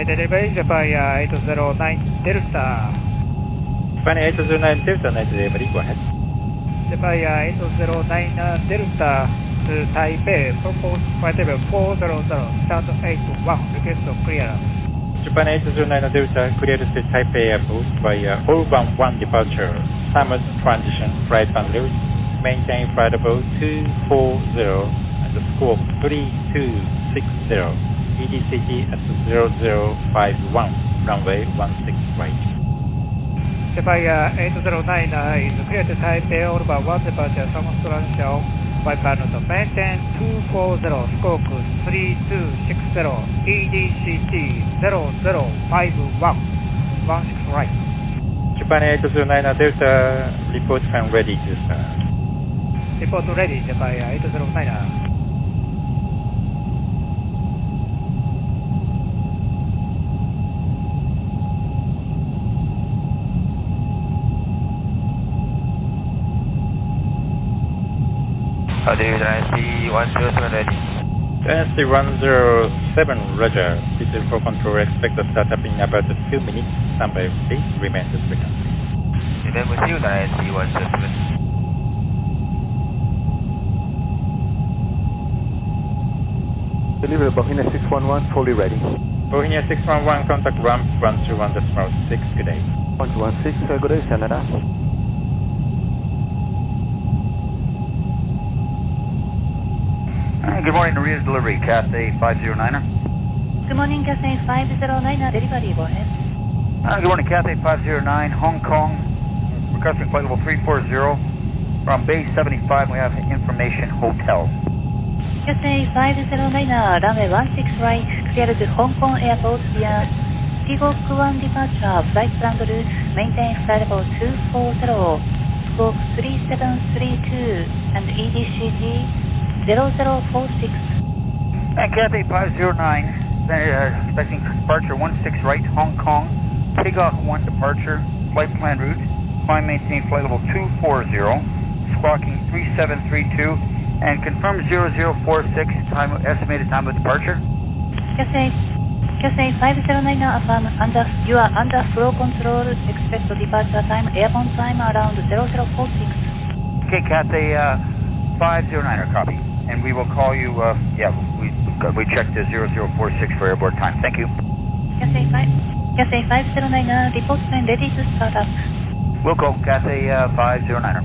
Delivery Japan 809 Delta. Japan 809 Delta, night delivery, go ahead. Japan 809 Delta to Taipei, propose flight level 400, start 81, request clearance. Japan 809 Delta, cleared to Taipei Airport via 011 departure, Summit transition, flight plan route, maintain flight level 240, and the squawk 3260. EDCT at 0051, runway 16 right. Japan 809 is cleared to Taipei, over 1 departure, Summit transition, flight plan route, maintain 240, squawk 3260, EDCT 0051, 16 right. Japan 809 Delta, report when ready to start. Report ready, Japan 809. Dynasty 107 ready. Dynasty 107, Roger. This for control, expect the startup in about 2 minutes. Standby please, remain the frequency. Then with you, Dynasty 107. Delivery Bohemia 611, fully ready. Bohemia 611, contact ramp 121.6, good day. 116, good day, Canada. Good morning, Narita delivery, Cathay 509er. Good morning, Cathay 509, delivery, go ahead. Good morning, Cathay 509, Hong Kong. requesting flight level 340 from Bay 75. We have information hotel. Cathay 509er, runway 16 right, clear to Hong Kong Airport via Peacock 1 departure, flight plan route, maintain flight level 240, squawk 3732, and EDCG 0046. And Cathay 509, expecting departure 16 right, Hong Kong, Peacock 1 departure, flight plan route, climb maintain flight level 240, squawking 3732, and confirm 0046, estimated time of departure. Cathay 509er, affirm, you are under flow control, expect departure time, airborne time around 0046. Okay, Cathay 509er, copy. And we will call you, we checked the 0046 for airborne time. Thank you. Cathay 509er, report when ready to start up. We'll go, Cathay 509er.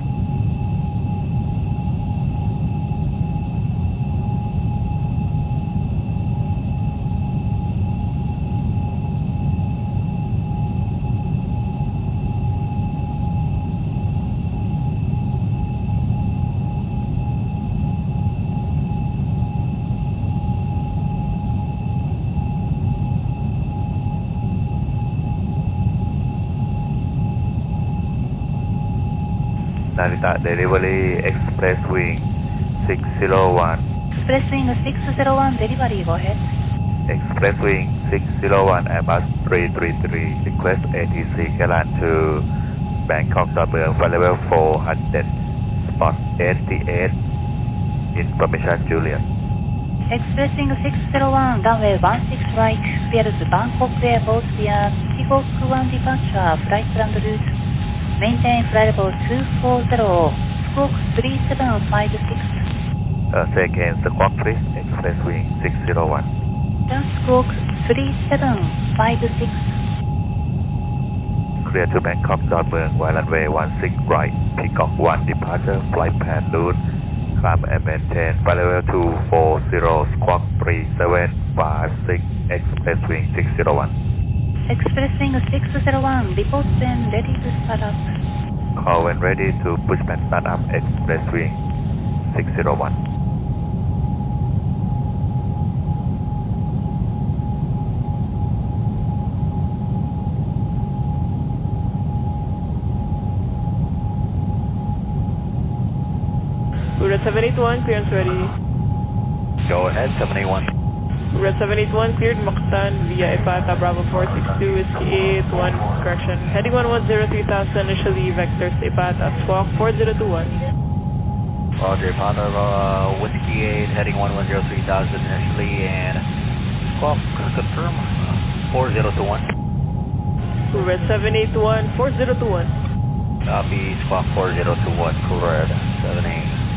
Narita Delivery Express Wing 601. Express Wing 601, delivery, go ahead. Express Wing 601, Airbus 333, request ATC Kailan to Bangkok, flight level 400, spot 88, information Juliet. Express Wing 601, runway 16 right, clear to Bangkok Airport via Peacock 1 departure, flight plan route, maintain flight level 240, squawk 3756. Say again, squawk please, Express Wing 601. Squawk 3756. Clear to Bangkok, via runway 16 right, Peacock 1 departure, flight plan route, climb and maintain flight level 240, squawk 3756, Express Wing 601. Express Wing 601, report when ready to start up. Call when ready to push back start up, Express Wing 601. Red 781, clearance ready. Go ahead, 781. Red 781, cleared Mactan via Ipata Bravo 462, Whiskey 81, correction. Heading 1103,000, initially vectors Ipata, squawk 4021. Roger, Ipata Whiskey 8, heading 1103,000 initially, and squawk confirm 4021. Red 781, 4021. Copy, squawk 4021, correct, 78.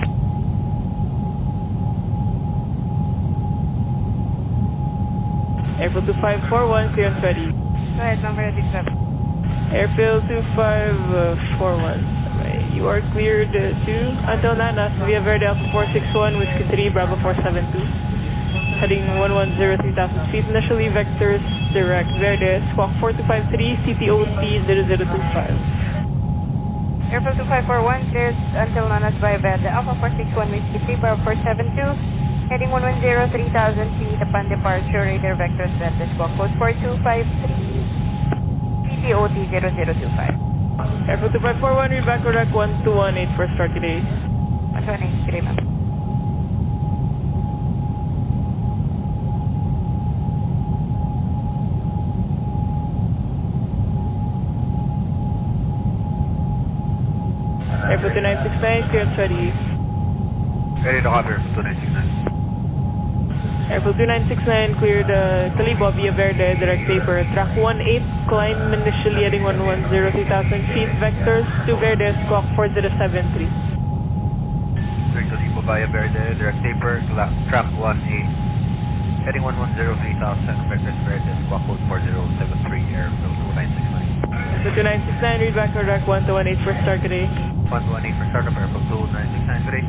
Airfield 2541, clearance ready. Go ahead, number 87. Airfield 2541. You are cleared to until Nanas via Verde Alpha 461, Whiskey 3, Bravo 472. Heading 1103,000 feet, initially vectors direct Verde, squawk 4253, CTOT 0025. Airfield 2541, cleared until Nanas via Verde Alpha 461, Whiskey 3, Bravo 472. Heading 1103,000 feet upon departure, radar vectors Verde, squawk code 4253, CTOT 0025. Airfield 2541, read back correct 1218 for start today. 1218, today, ma'am. Airfield 2969, clearance ready. Ready to hop Airfield 2969. Airfield 2969, cleared Talibo via Verde, direct taper, track 18, climb initially heading 1103,000 feet, vectors to Verde, squawk 4073. Direct Talibo via Verde, direct taper, track 18, heading 1103,000, vectors Verde, squawk code 4073, Airfield 2969. Airfield 2969, read back correct 1218 for start today. 1218 for startup, Airfield 2969 today.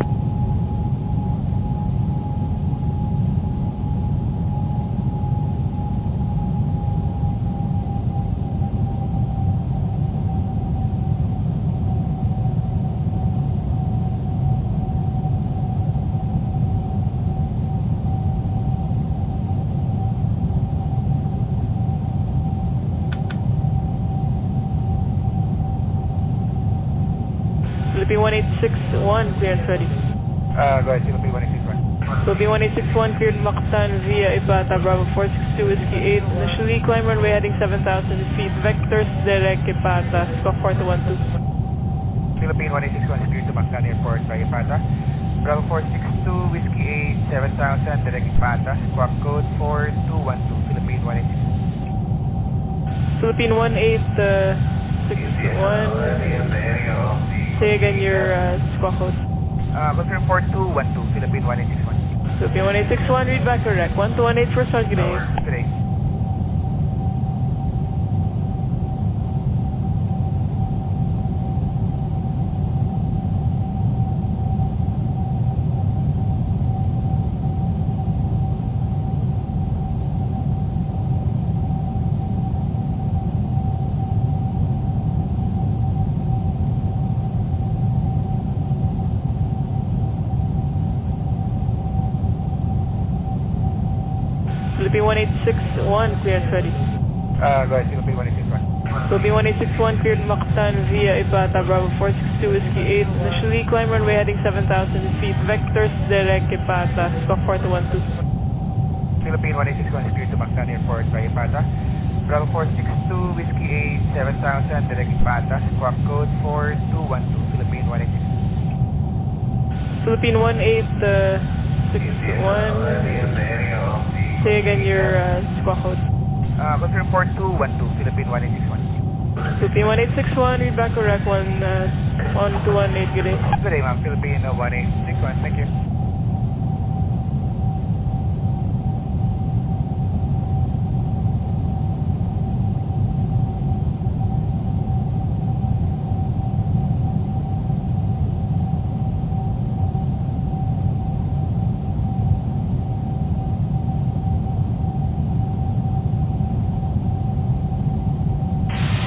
Philippine 1861, clearance ready. Go ahead, Philippine 1861. Philippine 1861, cleared Mactan via Ipata, Bravo 462, Whiskey 8. Initially, climb runway heading 7,000 feet. Vectors, direct Ipata, squawk 4212. Philippine 1861 is cleared to Mactan Airport by Ipata. Bravo 462, Whiskey 8, 7,000, direct Ipata, squawk code 4212, Philippine 1861. Philippine 1861. Say again your squawk code. Confirm 4212, Philippine 1861. Philippine 1861, read back correct. 1218 for start, good day. Good day. Philippine 1861, clearance ready. Go ahead, Philippine 1861. Philippine 1861, cleared Mactan via Ipata, Bravo 462, Whiskey 8. Initially, climb runway heading 7,000 feet. Vectors, direct Ipata, squawk 4212. Philippine 1861 is cleared to Mactan Airport by Ipata. Bravo 462, Whiskey 8, 7,000, direct Ipata, squawk code 4212, Philippine 1861. Philippine 1861. Say again your squawk code. Confirm 4212, Philippine 1861. Philippine 1861, read back correct. 1218, good day. Good day, ma'am. Philippine 1861, thank you.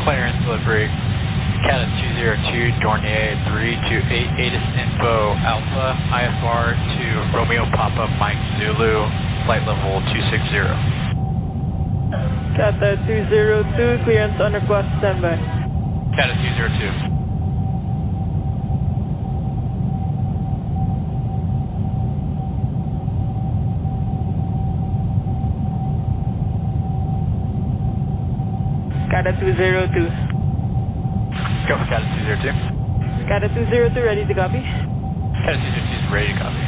Clearance delivery, Cata 202, Dornier 3288 is info Alpha, IFR to Romeo Papa Mike Zulu, flight level 260. Cata 202, clearance on request, standby. Cata 202. Cata 202. Go for Cata 202. Cata 202, ready to copy? Cata 202 is ready to copy.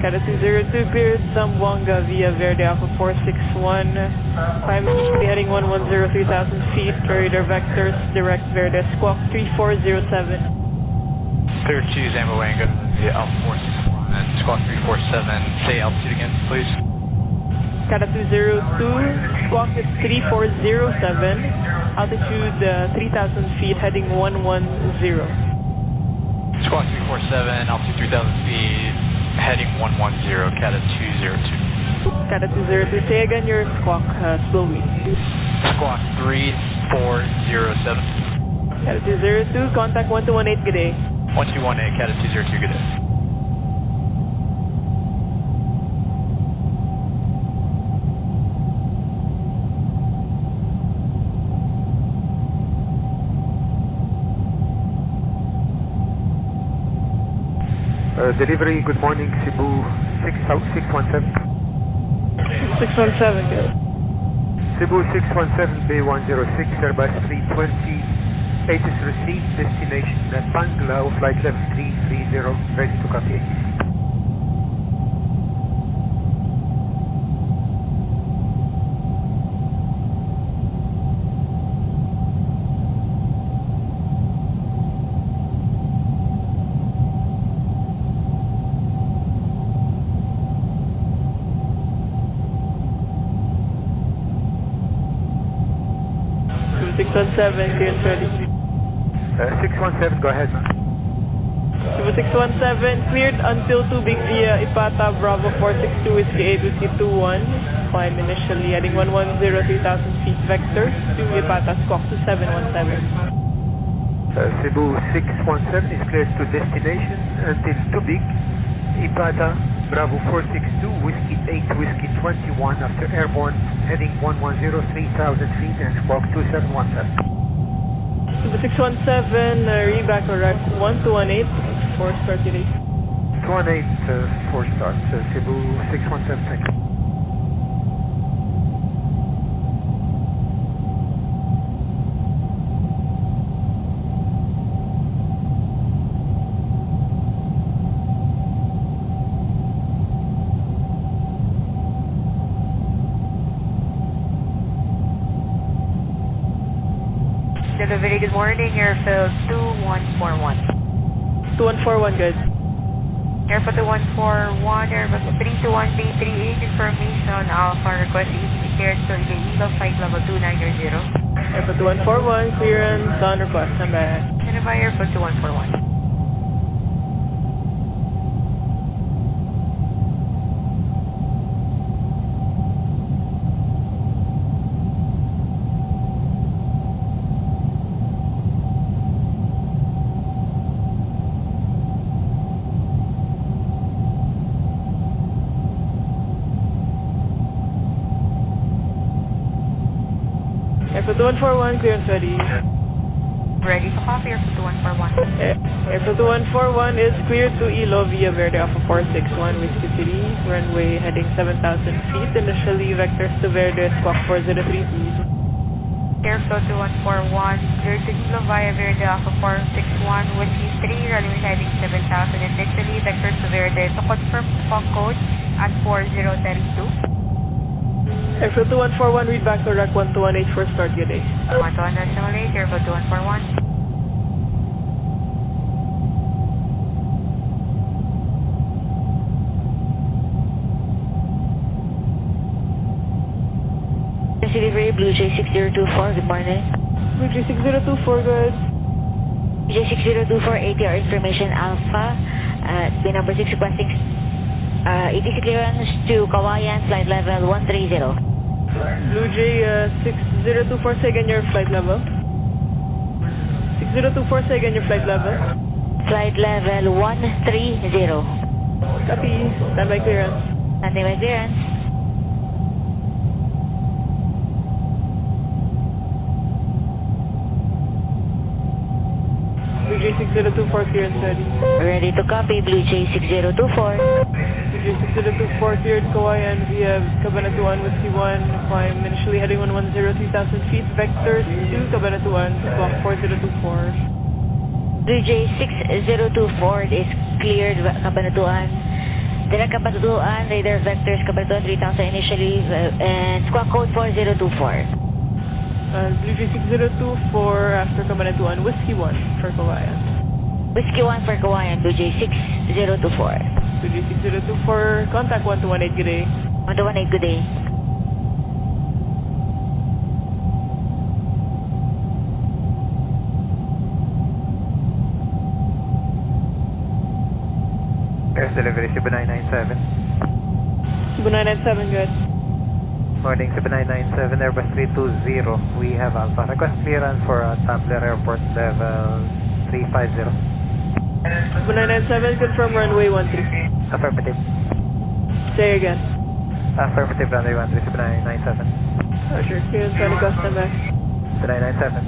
Cata 202, cleared Zamboanga via Verde Alpha 461. Climb heading 110, 3,000 feet. Radar vectors, direct Verde, squawk 3407. Clear to Zamboanga via Alpha 461 and squawk 347. Say altitude again, please. Cata 202, squawk is 3407, altitude 3,000 feet, heading 110. Squawk 347, altitude 3,000 feet, heading 110, Cata 202. Cata 202, say again your squawk slowly. Squawk 3407. Cata 202, contact 1218, good day. 1218, Cata 202, good day. Delivery, good morning, Cebu 617. 617, good. Cebu 617, Bay 106, Airbus 320. Status received, destination Bangla, flight level 330, ready to copy. Two 617, clearance ready. 617, go ahead, man. Cebu 617, cleared until Tubig via Ipata, Bravo 462, Whiskey 8, Whiskey 21. Climb initially heading 110, 3,000 feet, vectors to Ipata, squawk 2717. Cebu 617 is cleared to destination until Tubig, Ipata, Bravo 462, Whiskey 8, Whiskey 21 after airborne, heading 110, 3,000 feet and squawk 2717. Cebu 617, read back correct 1218 for start today. 218 for start, Cebu 617, thank you. Delivery, good morning, airfield 2141. 2141, good. Airfield 2141, Airbus 321B38, information Alpha, request ETC cleared to Ilo, flight level 2900. Airfield 2141, clearance on request, stand by. Stand by, Airfield 2141. Airfield 2141, clearance ready. Ready to copy, Airfield 2141. Airfield 2141 is cleared to Ilo via Verde Alpha 461, Whiskey City, runway heading 7,000 feet, initially vectors to Verde, squawk 4032. Airfield 2141, cleared to Ilo via Verde Alpha 461, Whiskey 3, runway heading 7,000, initially vectors to Verde, to confirm squawk code at 4032. Airfield 2141, read back to RAC 1218 for start, good day. 1218, Airfield 2141. Delivery, Blue J 6024, good morning. Blue J 6024, good. J 6024, ATR information Alpha, bin number 6 requesting ETC clearance to Kawayan, flight level 130. Blue J 6024, say again your flight level. 6024, say again your flight level. Flight level 130. Copy, standby clearance. Standby clearance. Blue J 6024, clearance ready. Ready to copy, Blue J 6024. Blue J 6024, cleared Kawayan via Cabanatuan, Whiskey 1, climb initially heading 110, 3,000 feet, vectors to Cabanatuan, squawk 4024. Blue J 6024 is cleared Cabanatuan. Direct Cabanatuan, radar vectors Cabanatuan 3,000 initially, and squawk code 4024. Blue J 6024 after Cabanatuan, Whiskey 1 for Kawayan. Whiskey 1 for Kawayan, Blue J 6024. Blue J 6024, contact 1218, good day. 1218, good day. Air delivery, Cebu 997. Cebu 997, good. Morning, Cebu 997, Airbus 320. We have Alpha. Request clearance for Tambler Airport level 350. Cebu 997, confirm runway 13. Affirmative. Say again. Affirmative, runway 13, Cebu 997. Roger, clearance on the custom back. Cebu 997.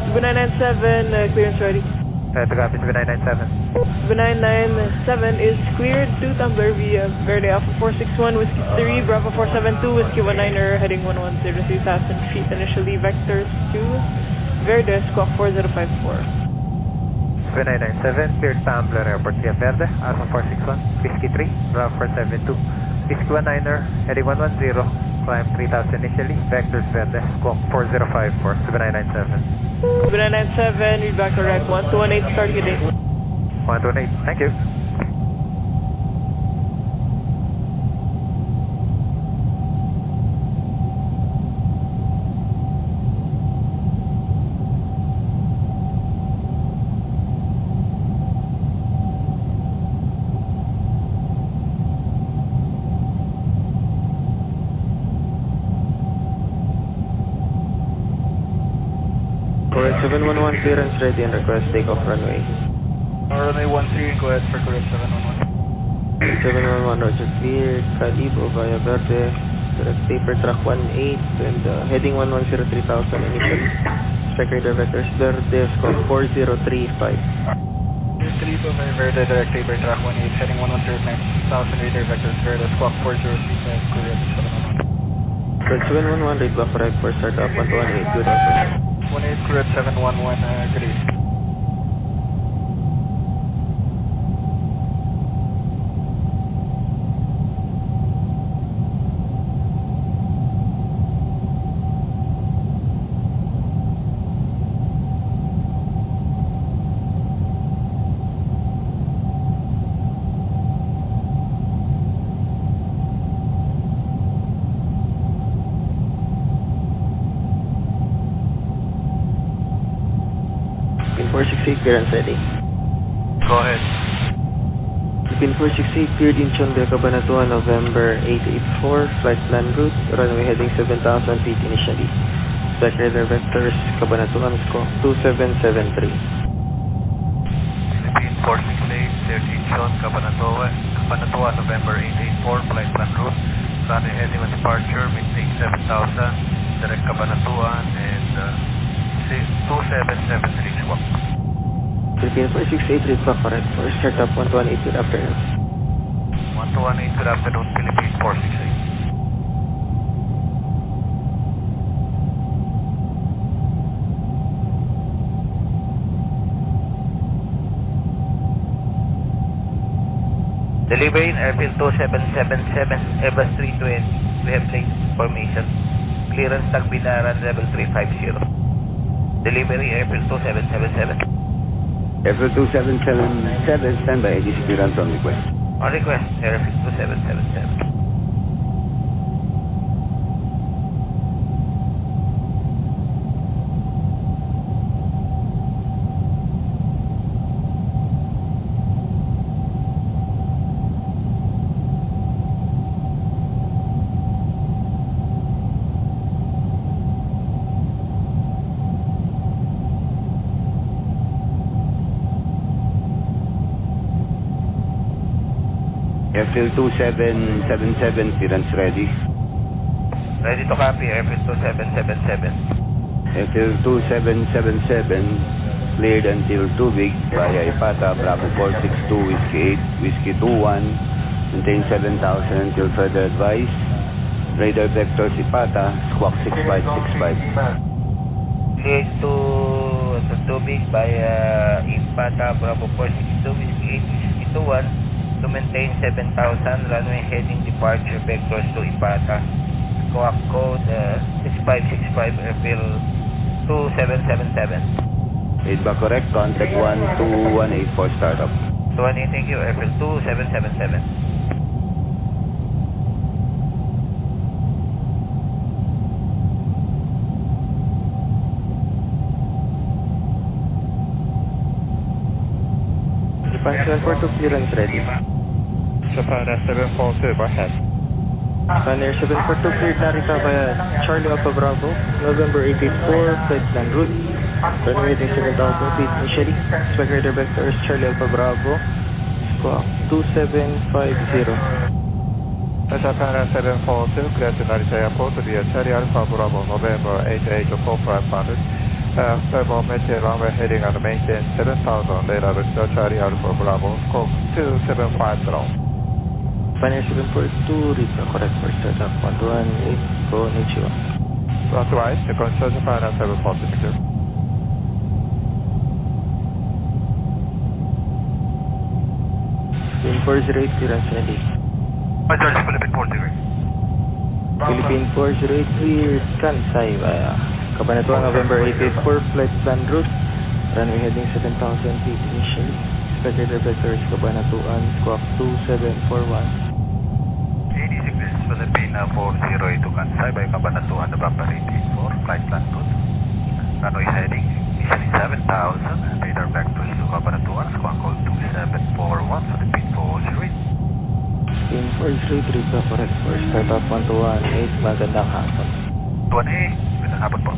Cebu 997, clearance ready. To copy, Cebu 997. Cebu 997 is cleared to Tumbler via Verde Alpha 461, Whiskey 3, Bravo 472, Whiskey 19er, heading 110, 3,000 feet, initially vectors to Verde, squawk 4054. Cebu 997, cleared Tumbler Airport via Verde, Alpha 461, Whiskey 3, Bravo 472, Whiskey 19er, heading 110, climb 3,000 initially, vectors Verde, squawk 4054, Cebu 997. Cebu 997, read back correct, 1218, start good day. 118, thank you. Correct 711 clearance ready and request takeoff runway. Runway 13, go ahead for correct 711. 711, Roger, cleared, Calibo via Verde, direct taper track 18, and heading 1103,000 initially. Strike radar vectors Verde, squawk 4035. Calibo via Verde, direct taper track 18, heading 1109,000 radar vectors Verde, squawk 4035, correct 711. Correct 711, rate block correct for start up 1218, good afternoon. 18, correct 711, good evening. Pin 468, clearance ready. Go ahead. Pin 468, cleared Incheon, Cabanatuan, November 884, flight plan route, runway heading 7,000 feet initially. Strike radar vectors, Cabanatuan, squawk 2773. Philippine 468, 13 Incheon, Cabanatuan, November 884, flight plan route, runway heading on departure, maintain 7,000, direct Cabanatuan, and 2773 squawk. Philippine 468, rate block correct for start up 1218, good afternoon. 1218, good afternoon, Philippine 468. Delivery in airfield 2777, Airbus 320. We have placed formation. Clearance Tagbidaran level 350. Delivery airfield 2777. Airfield 2777, stand by ADC clearance on request. On request, airfield 2777. Airfield 2777, clearance ready. Ready to copy, airfield 2777. Airfield 2777, cleared until Tubig via Ipata, Bravo 462, Whiskey 8, Whiskey 21, maintain 7,000 until further advice. Radar vectors Ipata, squawk 6565. Cleared to Tubig via Ipata, Bravo 462, Whiskey 8, Whiskey 21. To maintain 7,000, runway heading departure vectors to Ipata. Squawk code 6565, airfield 2777. Feedback correct, contact 12184 startup. 218, thank you, airfield 2777. Japan 742, clearance ready. Japan 742, go ahead. Japan Air 742, cleared Narita via Charlie Alpha Bravo, November 884, flight plan route, runway heading 7,000 feet initially. Strike radar vectors Charlie Alpha Bravo, squawk 2750. Japan 742, clear to Narita Airport via Charlie Alpha Bravo, November 884, flight plan route. Thermal maintain runway heading and maintain 7,000, radar vector Charlie Alpha Bravo, squawk 2750. Japan Air 742, read the correct for startup 118, konnichiwa. That's right, the control Japan 742. Pin 408, clearance ready. Philippine 408. Philippine 408, cleared Kansai via Cabanatuan, November 884, flight plan route, runway heading 7,000 feet initially. Strike radar vectors Cabanatuan, squawk 2741. Philippine 408 to Kansai by Cabanatuan, November 884, flight plan route. Runway heading initially 7,000 and radar vectors to Cabanatuan, squawk code 2741, Philippine 408. Pin 408, read the correct for startup 118, magandang hapon. 118, magandang hapon po.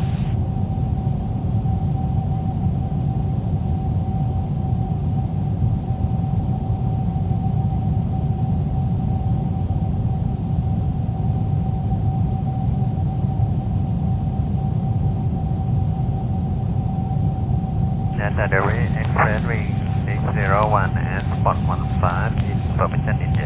Delivery Express Wing 601 and Spot 15 information India.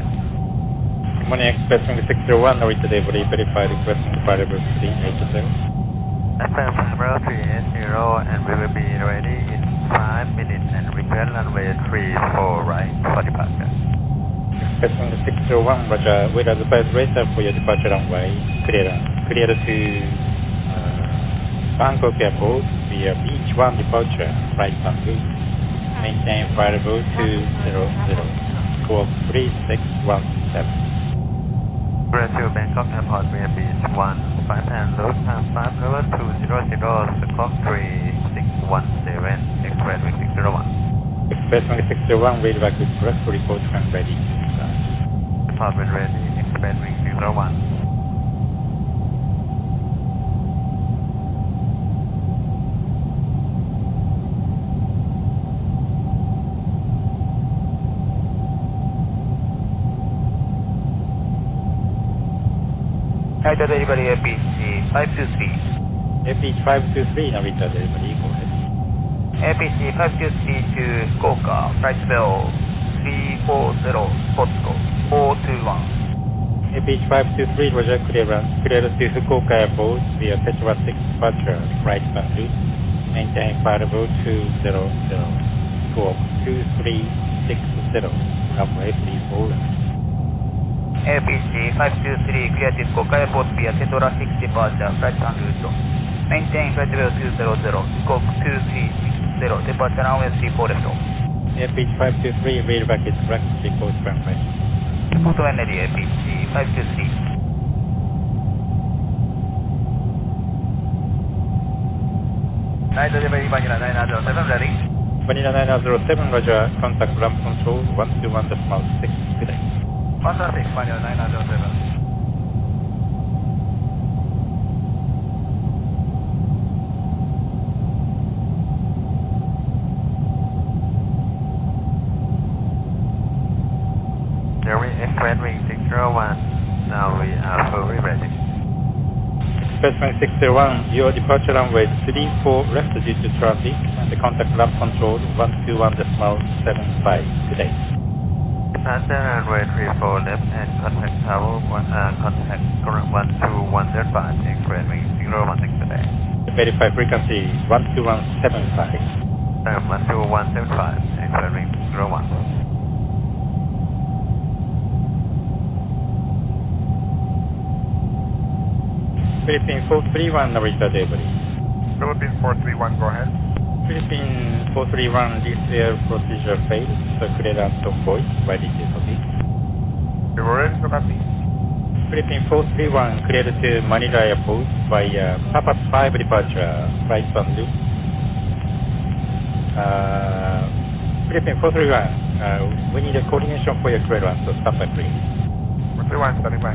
Good morning, Express Wing 601, Narita delivery, verified request from the variable 380. Express Number 380 and we will be ready in 5 minutes and return runway 34 right for departure. Express Wing 601, Roger, wait as the flight racer for your departure runway, clear to Bangkok Airport via Beach 1 departure, flight on route, maintain variable 200, squawk 3617. Clear to Bangkok Airport via Beach 1, 5 and load time 5 level 200, squawk 3617, Express Wing 601. Express Wing 601, read back with correct report when ready. Report when ready, Express Wing 601. Narita delivery APC 523. APC 523, Narita delivery, go ahead. APC 523 to Fukuoka, flight level 340, spot code 421. APC 523, Roger, clear to Fukuoka Airport via Tetra 6 departure, right on route, maintain variable 200, squawk 2360, runway 34. APC 523, clear to Fukuoka Airport via Tetra 6 departure, flight en route. Maintain flight level 200, scope 2360, departure runway 34 left. APC 523, read back is correct, report when ready. Report when ready, APC 523. Narita delivery Manila 907 ready. Manila 907, Roger, contact ramp control 121.6 today. 116, Manila 907. Delivery Express Wing 601, now we are fully ready. Express Wing 601, your departure runway 34 left due to traffic and the contact ramp control 121.75 today. Departure runway 34 left and contact tower contact current 121.5 Express Wing 016 today. Verify frequency 121.75. 121.75 Express Wing 01. Philippine 431, Narita delivery. Philippine 431, go ahead. Philippine 431, this air procedure failed, so clearance on voice, ready to proceed. We were ready to copy. Philippine 431, cleared to Manila Airport via Papa 5 departure, flight on loop. Philippine 431, we need a coordination for your clearance, so stop by please. 431, standing by.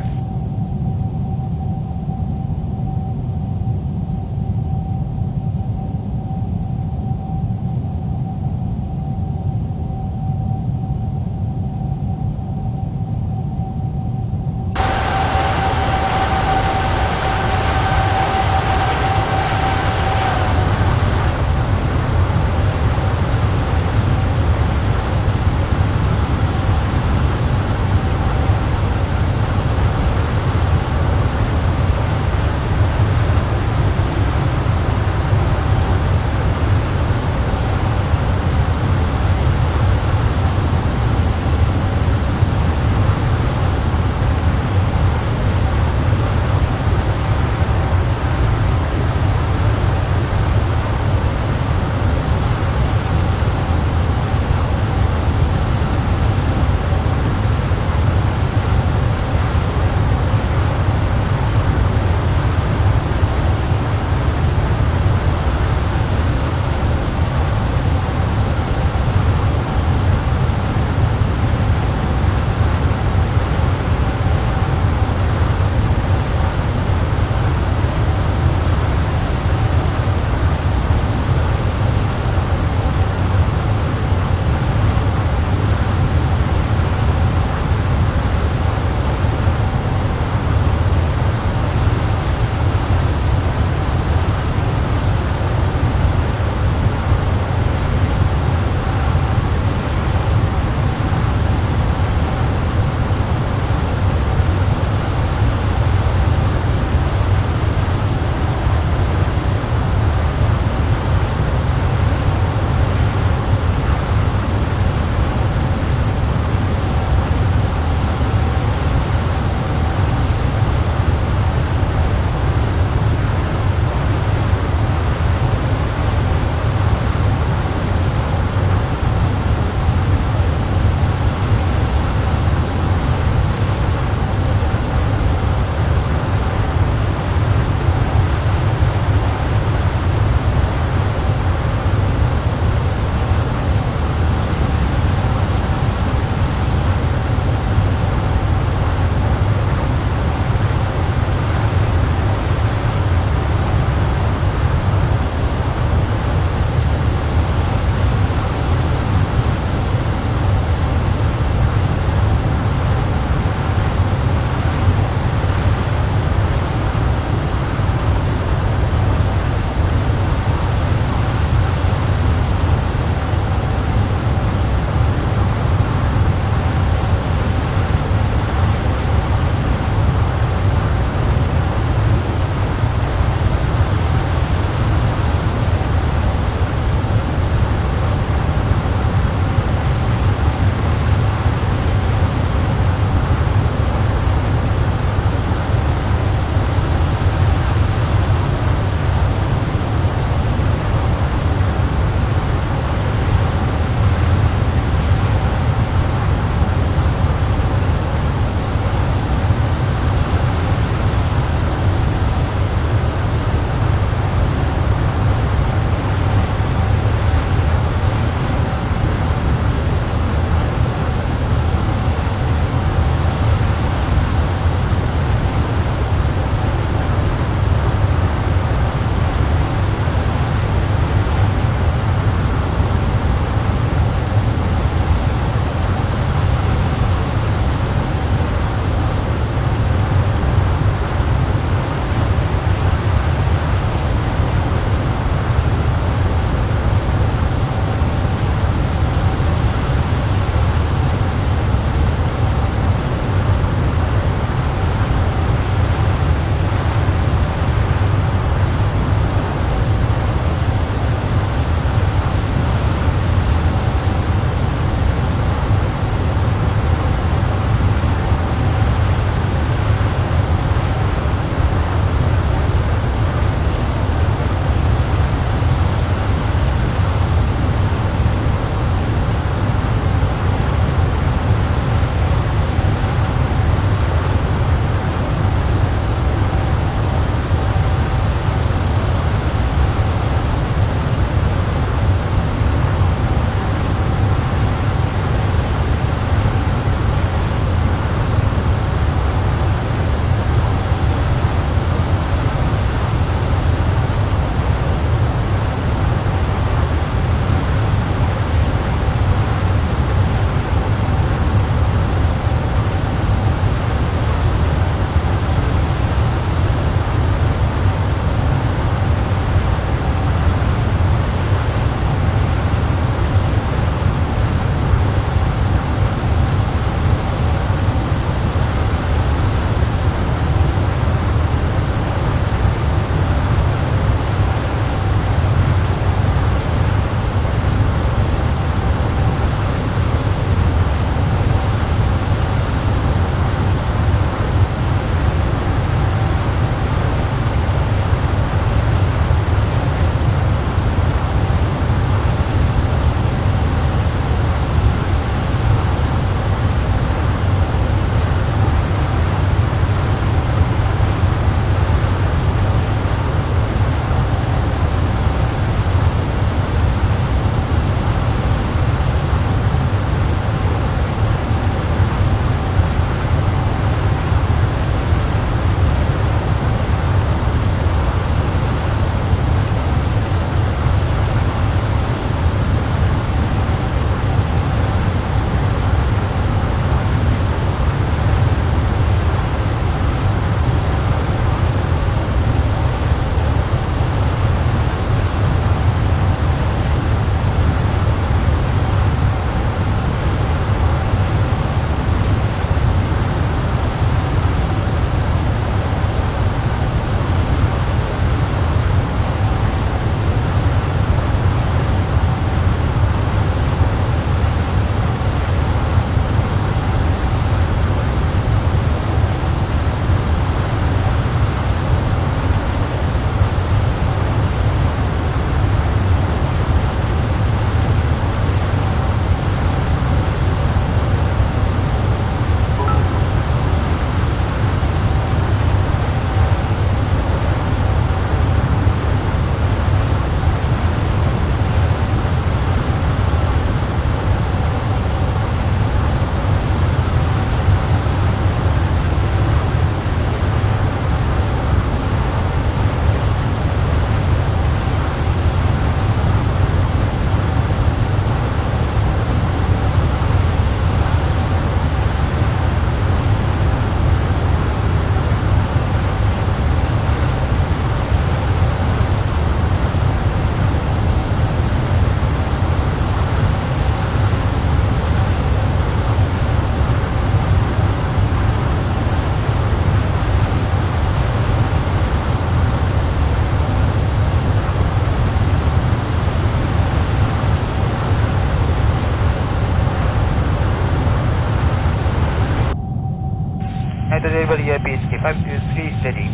Night delivery APHK 523 steady.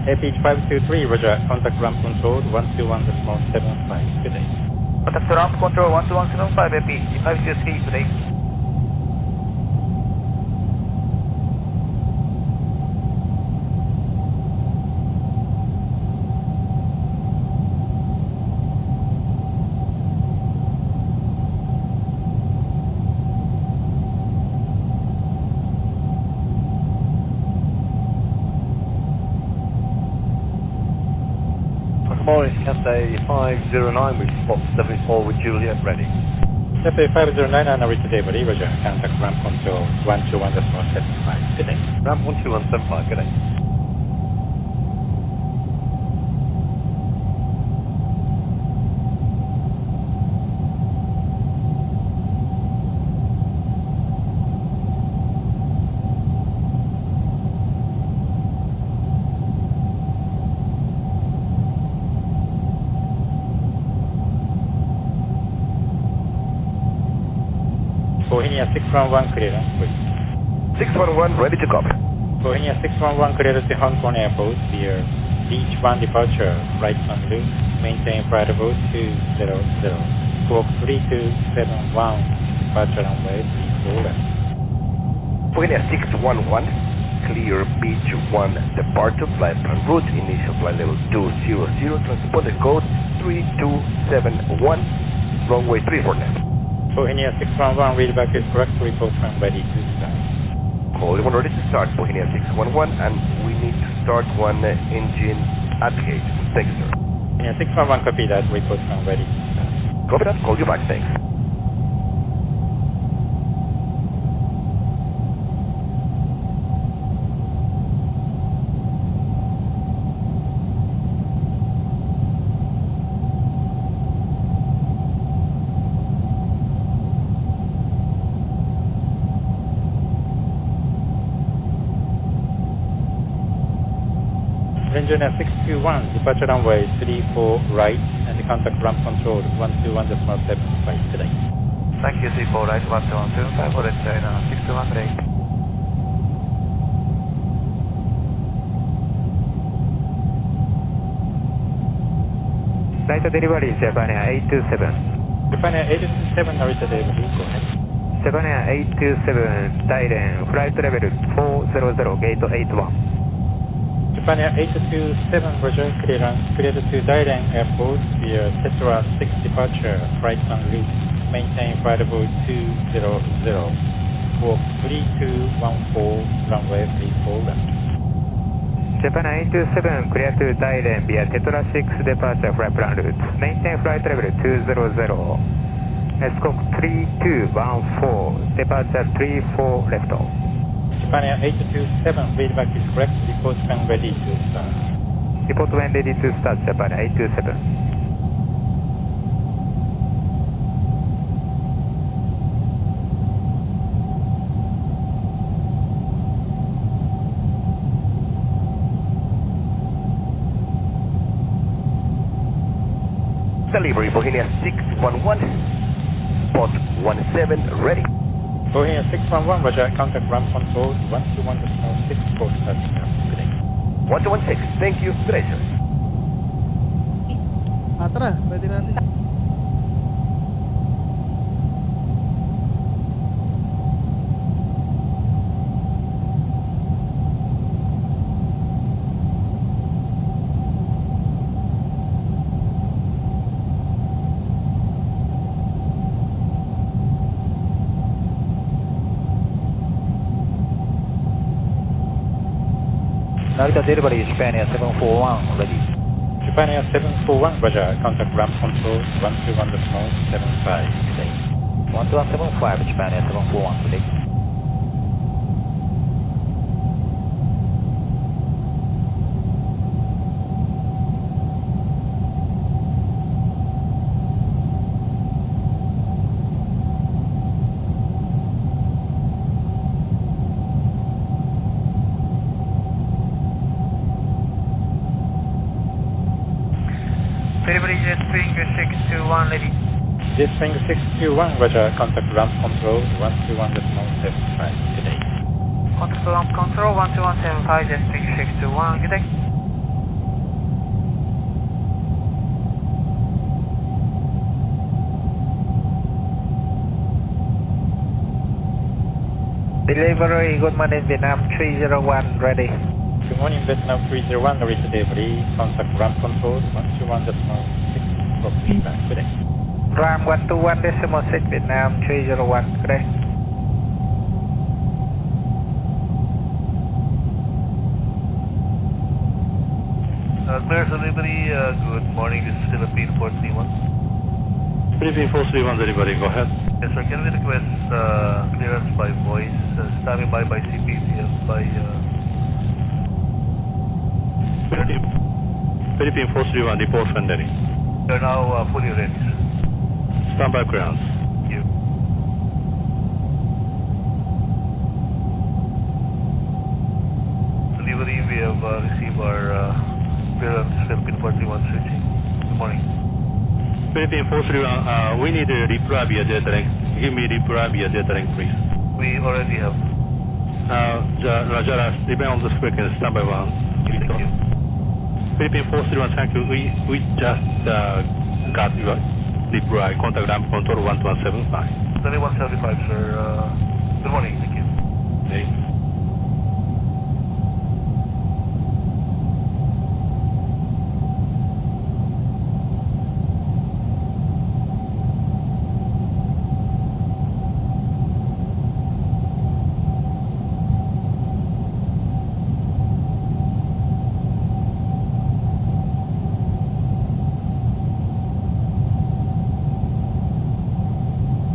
APH 523, roger, contact ramp control 121.75 today. Contact ramp control 12175 APHK 523 today. Morris, Cathay 509 with spot 74 with Juliet ready. Cathay 509 and reach delivery, roger, contact ramp control 121.75 today. Ramp 12175, good day. Bohemia 611 clearance, please. 611, ready to copy. Bohemia 611 clearance to Hong Kong Airport via Beach 1 departure, right on route, maintain flight level 200, squawk 3271, departure runway 34 left. Bohemia 611, clear Beach 1 departure, flight plan route, initial flight level 200, transponder code 3271, runway 34 left. Bohemia 611, readback is correct, report when ready to start. Call one ready to start, Bohemia 611, and we need to start one engine at gate. Thank you, sir. Bohemia 611, copy that, report when ready to start. Copy that, call you back, thanks. Engineer 621, departure runway 34 right, and contact ramp control 121.75 today. Thank you, 34 right, 12175, for China 621 today. Night delivery, Japan Air 827. Japan Air 827, narrator delivery, go ahead. Japan Air 827, Thailand, flight level 400, gate 81. Japan Air 827, roger, clearance, cleared to Dairen Airport via Tetra 6 departure, right on route, maintain flight level 200, squawk 3214, runway 34 left. Japan Air 827, clear to Dairen via Tetra 6 departure, flight plan route, maintain flight level 200, squawk 3214, departure 34 left. Japan Air 827, readback is correct, report when ready to start. Report when ready to start, Japan Air 827. Delivery, Bohemia 611, spot 17, ready. Bohemia 611, roger, contact ramp control 121.6 for starting today. 121.6, thank you, good day, sir. Tara, pwede natin. Narita delivery, Japan Air 741, ready. Japan Air 741, roger, contact ramp control 121.75 today. 12175, Japan Air 741 today. Delivery Jet Spring 621, ready. Jet Spring 621, roger, contact ramp control 121.75 today. Control 12175, jet 3621, good day. Delivery, good morning, Vietnam 301, ready. Good morning, Vietnam 301, ready to delivery. Contact ground control 121.6, feedback, good day. Ram 121.6, Vietnam 301, good day. Clear delivery, good morning, this is Philippine 431. Philippine 431 delivery, go ahead. Yes, sir, can we request clearance by voice, standing by CPCF by... Philippine 431, report friendly. We are now fully ready, sir. Standby clearance. Thank you. Delivery, we have received our clearance, Philippine 431 switching. Good morning. Philippine 431, we need a reply via data link. Give me reply via data link, please. We already have. Roger, remain on the frequency, standby 1. Thank you. Philippine 431, thank you. We just got your reply. Contact ramp control 12175. 2175, sir. Good morning, thank you. Okay.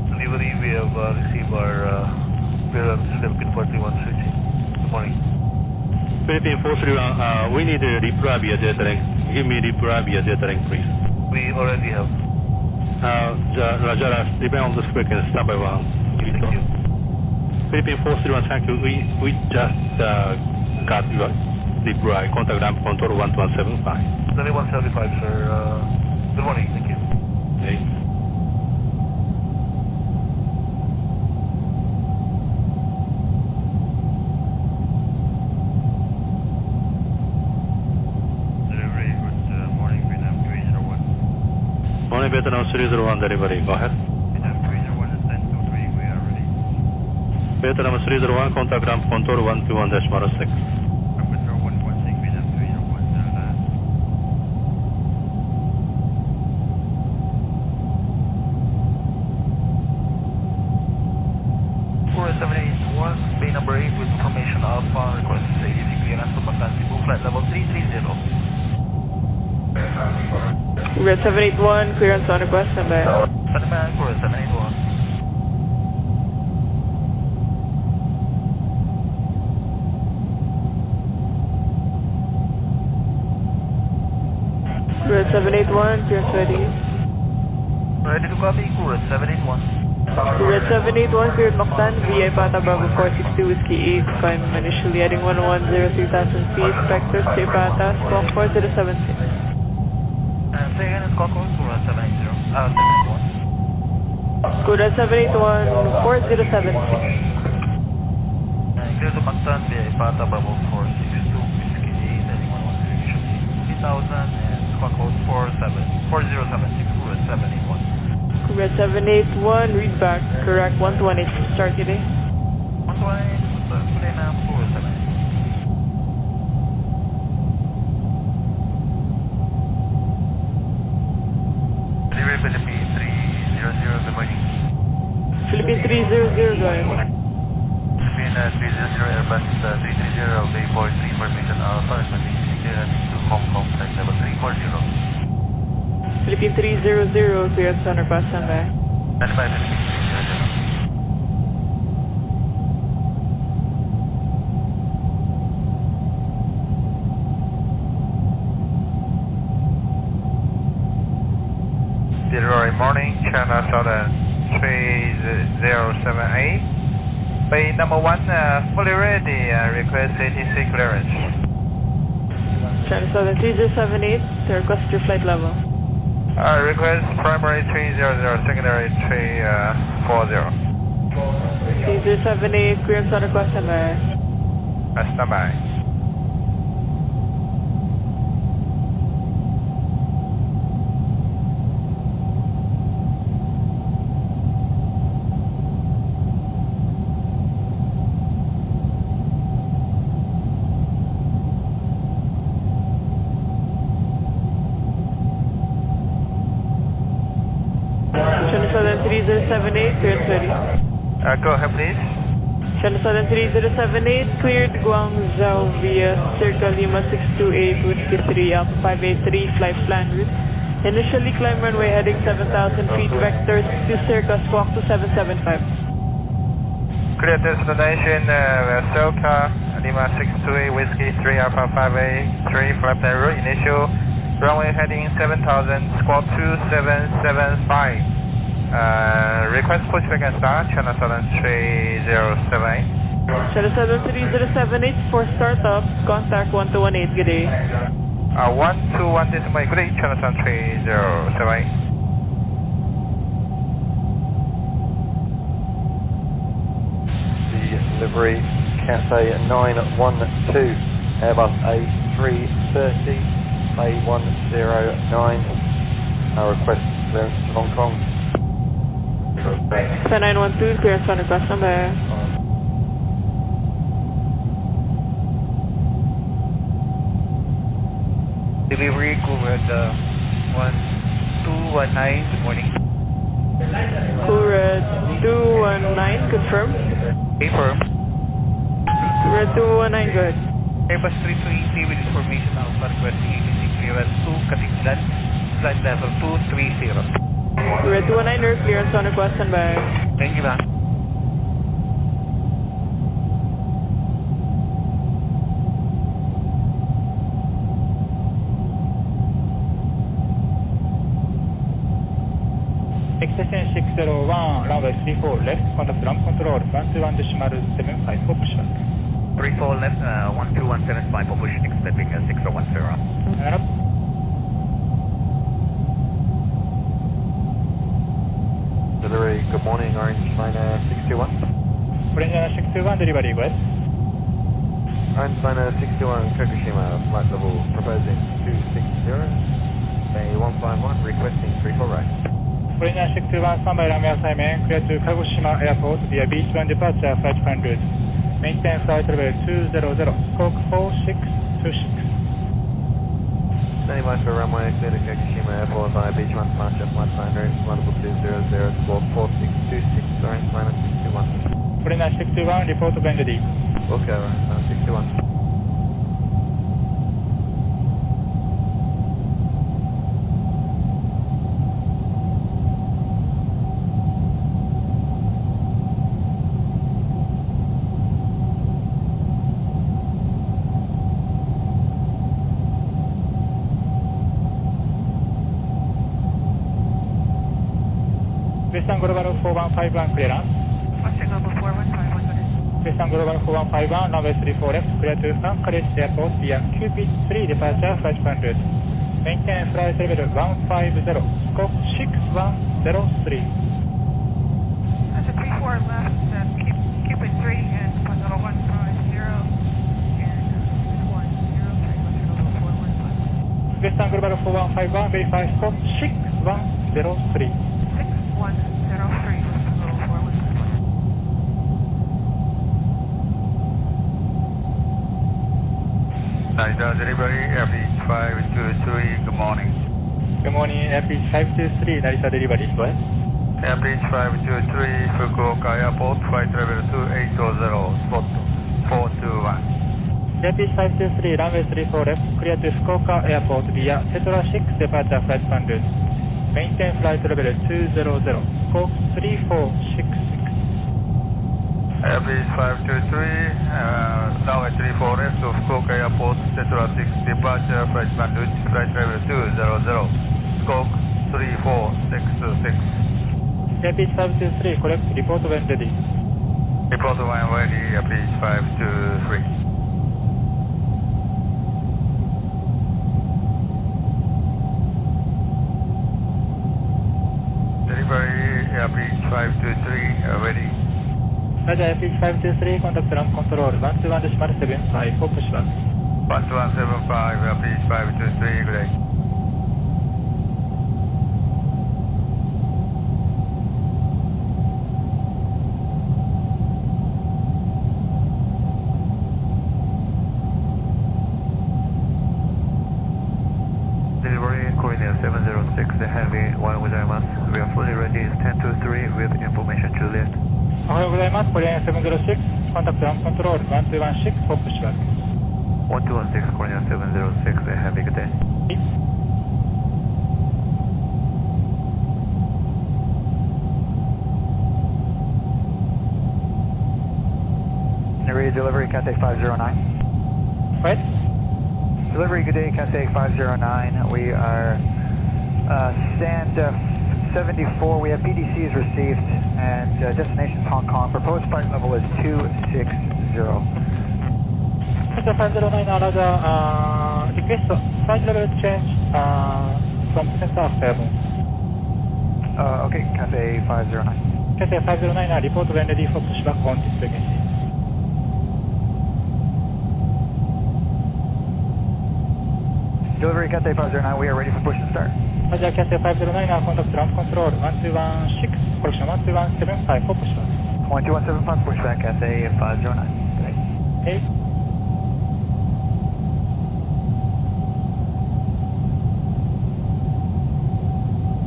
Delivery, we have received our clearance, Philippine 431 switching. Good morning. Philippine 431, we need a reply via data link. Give me reply via data link, please. We already have. Roger, remain on the frequency, standby 1. Thank you. Philippine 431, thank you. We just got your reply. Contact ramp control 12175. 2175, sir. Good morning, thank you. Okay. Delivery, good morning, Vietnam 301. Morning, Vietnam 301 delivery. Go ahead. Vietnam 301 is 1023, we are ready. Vietnam 301, contact ramp control 121.6. Ramp control 116, Vietnam 301, Bay number 8 with formation Alpha, request ADC clearance to Bacan, Cebu, flight level 330. We're at 781, clearance on request, standby. Standby for 781. We're at 781, clearance ready. Ready to copy, Kurat 781. We're at 781, cleared Mactan, VI Pata Bravo 462, Whiskey 8, climb initially heading 1103,000 feet, vectors to Ipata, squawk 4076. Say again, it's call code Kurat 780, 781. Kurat 781, 4076. Clear to Mactan, VI Pata Bravo 462, Whiskey 8, heading 1103,000 and squawk code 4076, Kurat 781. We're at 781, read back, correct 120, start today. 120, today now, 478. Delivery Philippine 300, good morning. Philippine 300, go ahead. Philippine 300, Airbus 330, Bay 43, formation Alpha, recommendation clearance to Hong Kong, flight level 340. Philippine 300, clearance on request, standby. Standby, Philippine 300. Delivery morning, China Southern 3078. Bay number 1, fully ready, request ATC clearance. China Southern 3078, to request your flight level. Request primary 300, secondary 340. 3078, clearance on request, standby. Stand by. Southern 3078, cleared 30. Go ahead, please. Southern 3078, cleared Guangzhou via Circle Lima 628, Whiskey 3, Alpha 583, flight plan route. Initially climb runway heading 7,000 feet, vectors to Circa Squawk 2775. Clear destination, Circa Lima 628, Whiskey 3, Alpha 583, flight plan route. Initial runway heading 7,000, squawk 2775. Request pushback and start, Channel Southern 3078. Channel Southern 3078 for startup, contact 1218, good day. 121 good day, Channel Southern 3078. The delivery Cathay 912, Airbus A330, A109, request clearance to Hong Kong. 912, clearance on request number. Delivery Coolred 1219, good morning. Coolred 219, confirm. Confirm. Coolred 219, go ahead. Airbus 320 with information Alpha requesting ATC clearance to Cathedral, flight level 230. Coolred 219, clearance on request standby. Thank you, ma'am. Extension 601, runway 34 left, contact ramp control, 121.75 for push back. 34 left, 12175 for push, expecting 6010. And up. Delivery, good morning, Orange Liner 621. Orange Liner 621, delivery request. Orange Liner 621, Fukushima, flight level proposing 260, Bay 151, requesting 34 right. Orange Liner 621, standby runway assignment, clear to Kagoshima Airport via beach 1 departure, flight plan route. Maintain flight level 200, squawk 4626. Standing by for runway clear to Kagoshima Airport via beach 1 departure, flight plan route, flight level 200, squawk 4626, Orange Liner 621. Orange Liner 621, report when ready. Okay, Orange Liner 621. Western Global 4151 clearance. Western Global 4151. Western Global 4151, runway 34 left, clear to Anchorage Airport via Cupid 3 departure, flight plan route. Maintain flight level 150, squawk 6103. That's a 34 left, Cupid 3 and point level 150 and 103, Western Global 4151, verify squawk 6103. 6103, Western Global 4151. Narita delivery, Airbeach 523, good morning. Good morning, Airbeach 523, Narita delivery, go ahead. Airbeach 523, Fukuoka Airport, flight level 2800, spot 421. Airbeach 523, runway 34 left, clear to Fukuoka Airport via Tetra 6 departure, flight plan route. Maintain flight level 200, squawk 3466. Airbeach 523, runway 34 left to Fukuoka Airport, Tetra 6 departure, flight plan route, flight level 200, squawk 34626. Airbeach 523, correct, report when ready. Report when ready, Airbeach 523. Delivery, Airbeach 523, ready. Roger, PR730, contact ground control, 121.75 for pushback. 12175, PR523, good day. Delivery coordinate 706, the heavy 1 with IMAS. We are fully ready, 1023 with information Juliet. おはようございます。コリアン706、コンタクトランコントロール、121.6 for pushback. 1216, coordinate 706, the heavy, good day. Delivery, Cathay 509. Right? Delivery, good day, Cathay 509. We are stand 74. We have PDCs received and destination Hong Kong. Proposed flight level is 260. Cathay 509, Roger, request flight level change from center of 7. Okay, Cathay 509. Cathay 509, report when ready for pushback on this frequency. Delivery, Cathay 509, we are ready for push and start. Roger, Cathay 509, contact ground control, 121.6, correction, 121.75 for pushback. 12175, pushback, Cathay 509. Hey.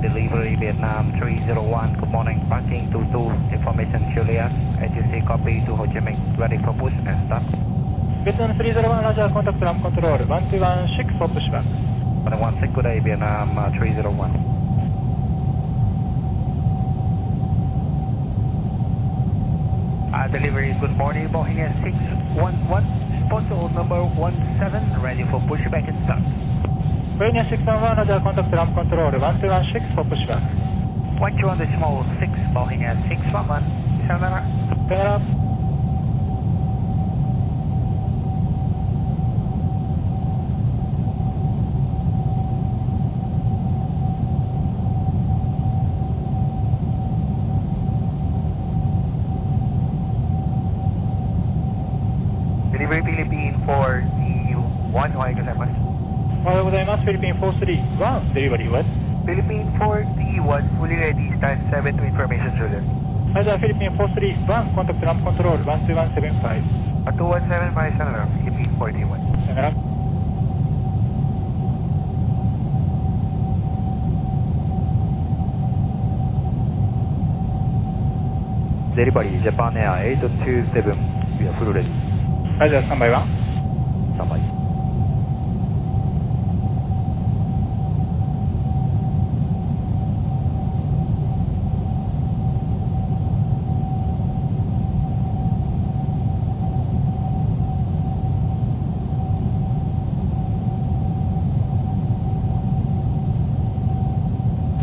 Delivery Vietnam 301, good morning, parking 22, information Juliet, ATC copy to Ho Chi Minh, ready for push and start. Vietnam 301, Roger, contact ground control, 121.6 for pushback. 116, good day, Vietnam 301. Delivery, good morning, Boeing 611, sponsor number 17, ready for pushback and start. Boeing 611, Roger, contact ground control, 121.6 for pushback. 121.6, Boeing 611, sayonara. Sayonara. Delivery Philippine 4D1,おはようございます。おはようございます。Philippine 431, delivery what? Philippine 4D1, fully ready, stand 7 to information Juliet. Roger, Philippine 431, contact ground control, 121.75. 2175, sayonara, Philippine 4D1. Sayonara. Delivery, Japan Air 827, we are full ready. Roger, standby 1. Standby.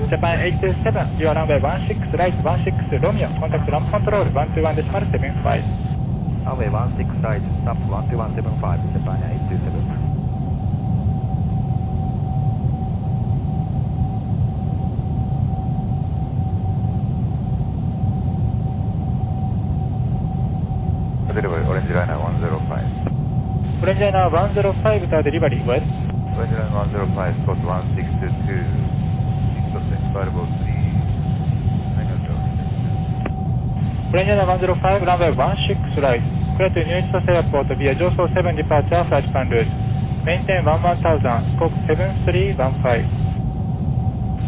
Japan 827, you are runway 16 right, 16 Romeo, contact ground control, 121.75. Runway 16 right, stop 12175, Japan 827. Delivery, Orange Liner 105. Orange Liner 105 to delivery, what? Orange Liner 105, spot 1622, variable 3, Orange Liner 105, runway 16 right, clear to New East Airport via Joso 7 departure, flight plan route. Maintain 11000, scope 7315.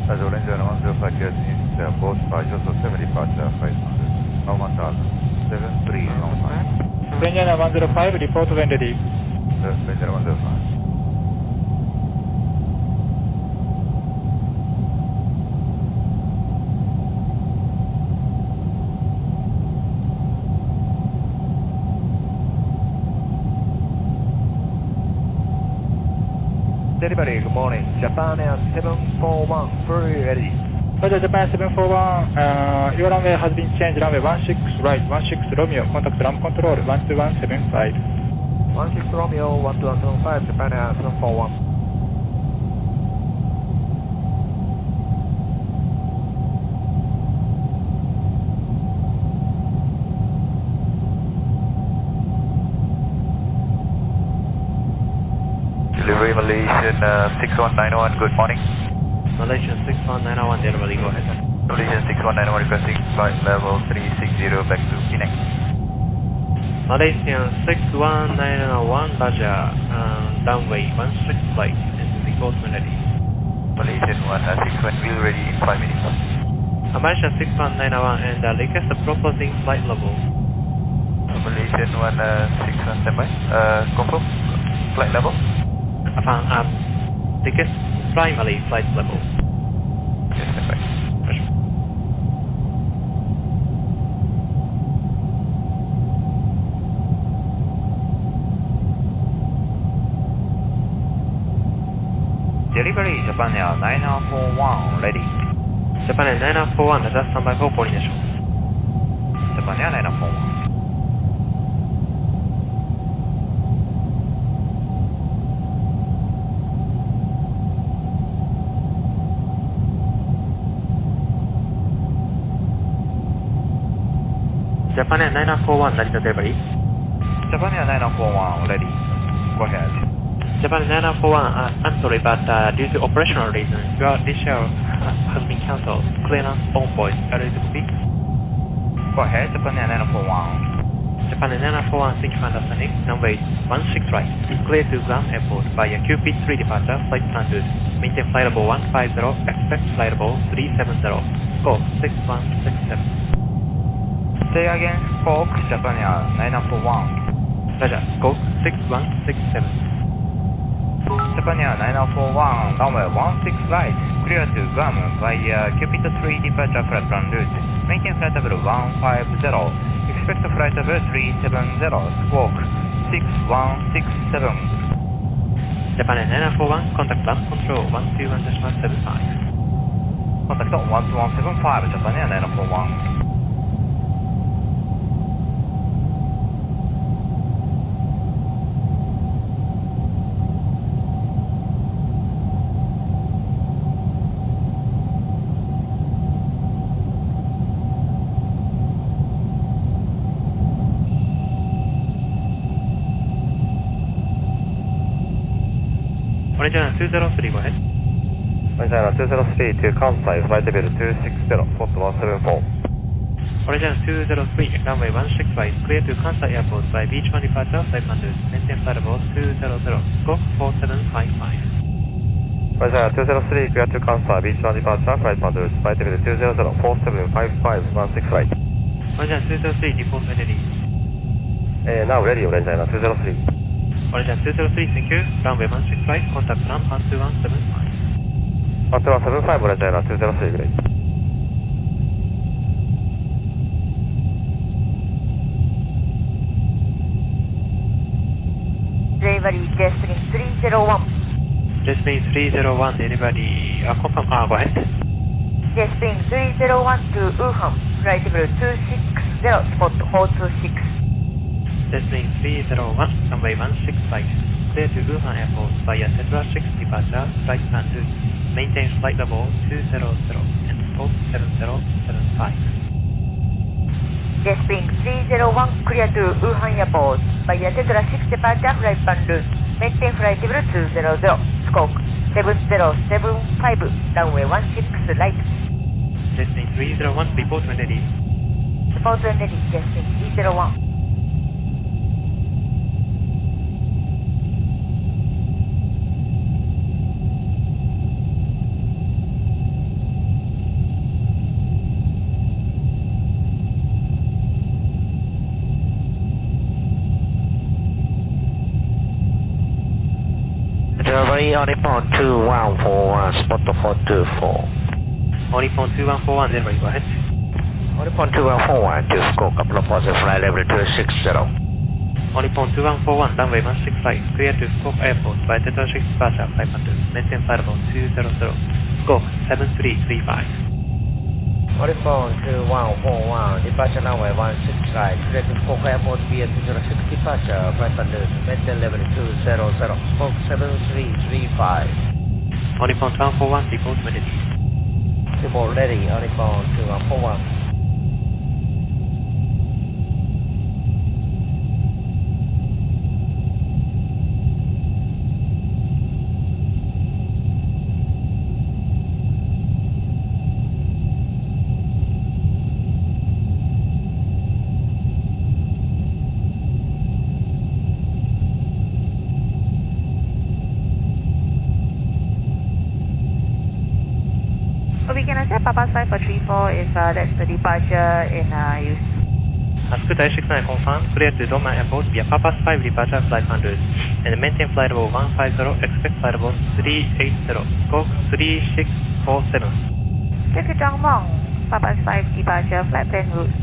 As Orange Liner 105, clear to New East Airport by Joso 7 departure, flight plan route. 11000. 7315. Orange Liner 105, report when ready. Orange Liner 105. Delivery, good morning. Japan Air 741, fully ready. Roger, Japan 741, your runway has been changed, runway 16 right, 16 Romeo, contact ground control, 12175. 16 Romeo, 12175, Japan Air 741. Delivery Malaysian 61901, good morning. Malaysian 61901 delivery, go ahead. Malaysian 61901 requesting flight level 360 back to Penang. Malaysian 61901 Roger, runway 16 right, and report when ready. Malaysian 161 will ready in 5 minutes. Malaysian 61901 and request the proposing flight level. Malaysian 161 standby. Confirm flight level? Request primary flight level. Yes, standby. Delivery Japan Air 9041 ready. Japan Air 9041, adjust standby for coordination. Japan Air 9041. Japan Air 9041, Narita delivery. Japan Air 9041 ready. Go ahead. Japan Air 9041, I'm sorry, but due to operational reasons, your discharge has been cancelled. Clearance on board. Are you ready to speak? Go ahead, Japan Air 9041. Japan Air 9041, thank you for understanding. Runway 16 right. Clear to Guam Airport via QP3 departure, flight plan route. Maintain flight level 150, expect flight level 370. Scope 6167. Say again, Scope Japan Air 9041. Roger, scope 6167. Japan Air 9041, runway 16 right, clear to Guam via QP3 departure flight plan route. Maintain flight level 150, expect flight level 370, squawk 6167. Japan Air 941, contact ground control 121.75. Contact 12175, Japan Air 941. Original 203, go ahead. Original 203 to Kansai, flight level 260, port 174. Original 203, runway 16 right, clear to Kansai Airport by Beach 1 departure, flight plan route. Maintain flight level 200, scope 4755. Original 203, clear to Kansai, Beach 1 departure, flight plan route. Flight level 200, 4755, 16 right. Original 203, report when ready. Now ready, Original 203. Original 203, thank you. Runway 16 right, contact ground 12175. 12175, Original 203, great. Delivery Jasmine 301. Jasmine 301, delivery, confirm, go ahead. Jasmine 301 to Wuhan, flight level 260, spot 426. Jasmine 301, runway 16 right, clear to Wuhan Airport via Tetra 6 departure, flight plan route. Maintain flight level 200 and scope 7075. Jasmine 301, clear to Wuhan Airport via Tetra 6 departure, flight plan route. Maintain flight level 200, scope 7075, runway 16 right. Jasmine 301, report when ready. Report when ready, Jasmine 301. Delivery Oripon 2141, spot 424. Oripon 2141, delivery, go ahead. Oripon 2141 to scope, couple of positive flight level 260. Oripon 2141, runway 16 right, clear to Scope Airport by Tetra 6 departure, 500. Maintain flight level 200, scope 7335. Oripon 2141, departure runway 16 right, clear to Scope Airport via Tetra 6 departure, 500. Maintain level 200, scope 7335. Oripon 2141, report when ready. Report ready, Oripon 2141. Papa 5434 is that's the departure in use. Scoot I69 confirmed, clear to Doma Airport via Papa 5 departure flight 100 and maintain flight level 150, expect flight level 380, scope 3647. Clear to Dongmong, Papa 5 departure flight plan route.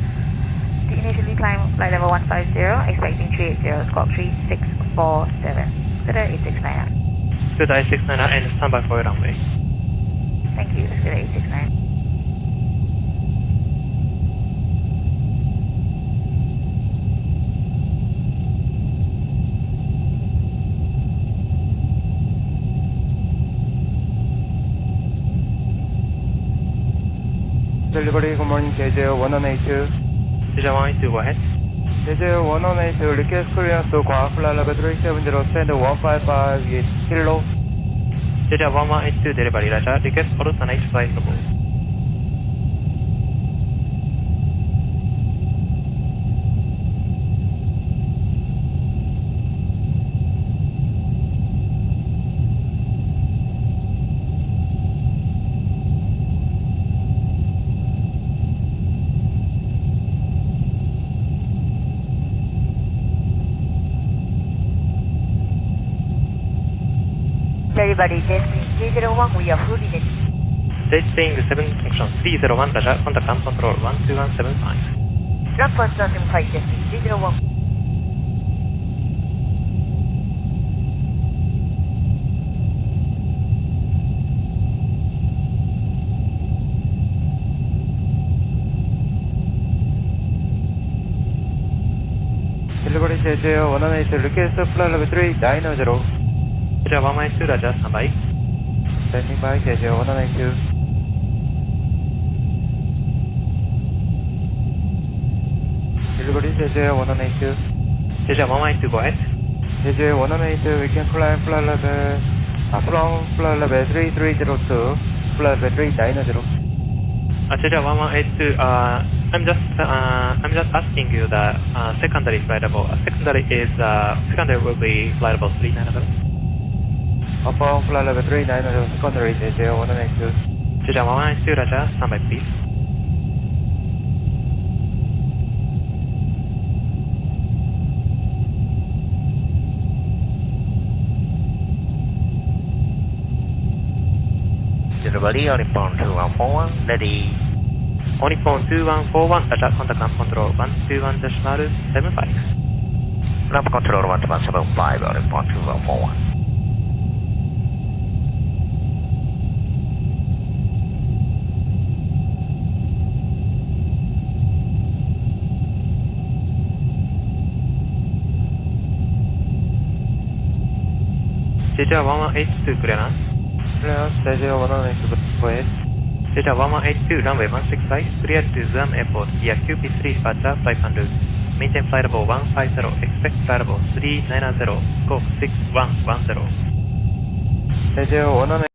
Initially climb flight level 150, expecting 380, squawk 3647. Scooter 869. Scooter 869 and standby for your runway. Thank you, Scooter 869. Delivery, good morning, JJ1182. JJ182, go ahead. JJ1182, request clearance to Guam, flight level 370, send 155 with kilo. JJ1182, delivery, Roger, request alternate flight level. Everybody, testing 301, we are fully ready. Testing 7 function 301, Roger, contact ground control 12175. Ground control 175, testing 301. Delivery, JJ1182, request flight level 390. JJ182, Roger, standby. Standing by, JJ1182. Delivery, JJ1182. JJ182, go ahead. JJ1182, we can climb flight level, from flight level 3302, flight level 390. JJ1182, I'm just asking you the secondary flight level. Secondary will be flight level 390. Upon flight level 390, secondary JJ1182. JJ182, Roger, standby please. Delivery on inbound 2141, ready. On phone 2141, Roger, contact ground control 121.75. Ground control 12175 on inbound 2141. JJ1182, clearance. Clearance, JJ1182, go ahead. JJ1182, runway 16 right, clear to Guam Airport via QP3 departure 500. Maintain flight level 150, expect flight level 390, scope 6110. JJ1182.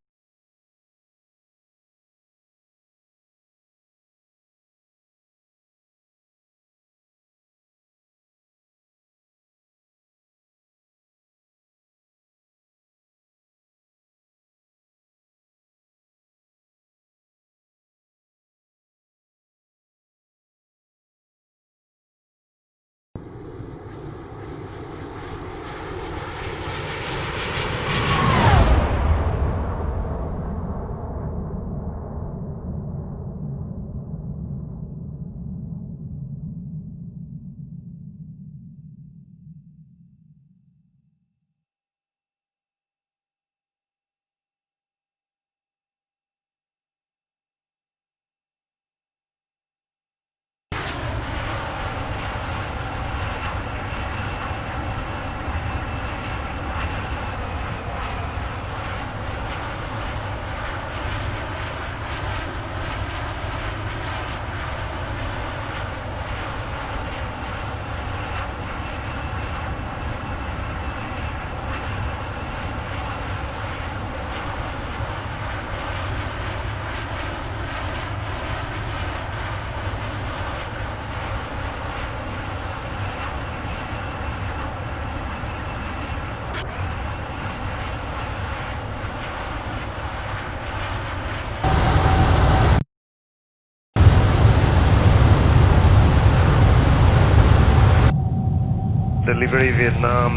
Delivery Vietnam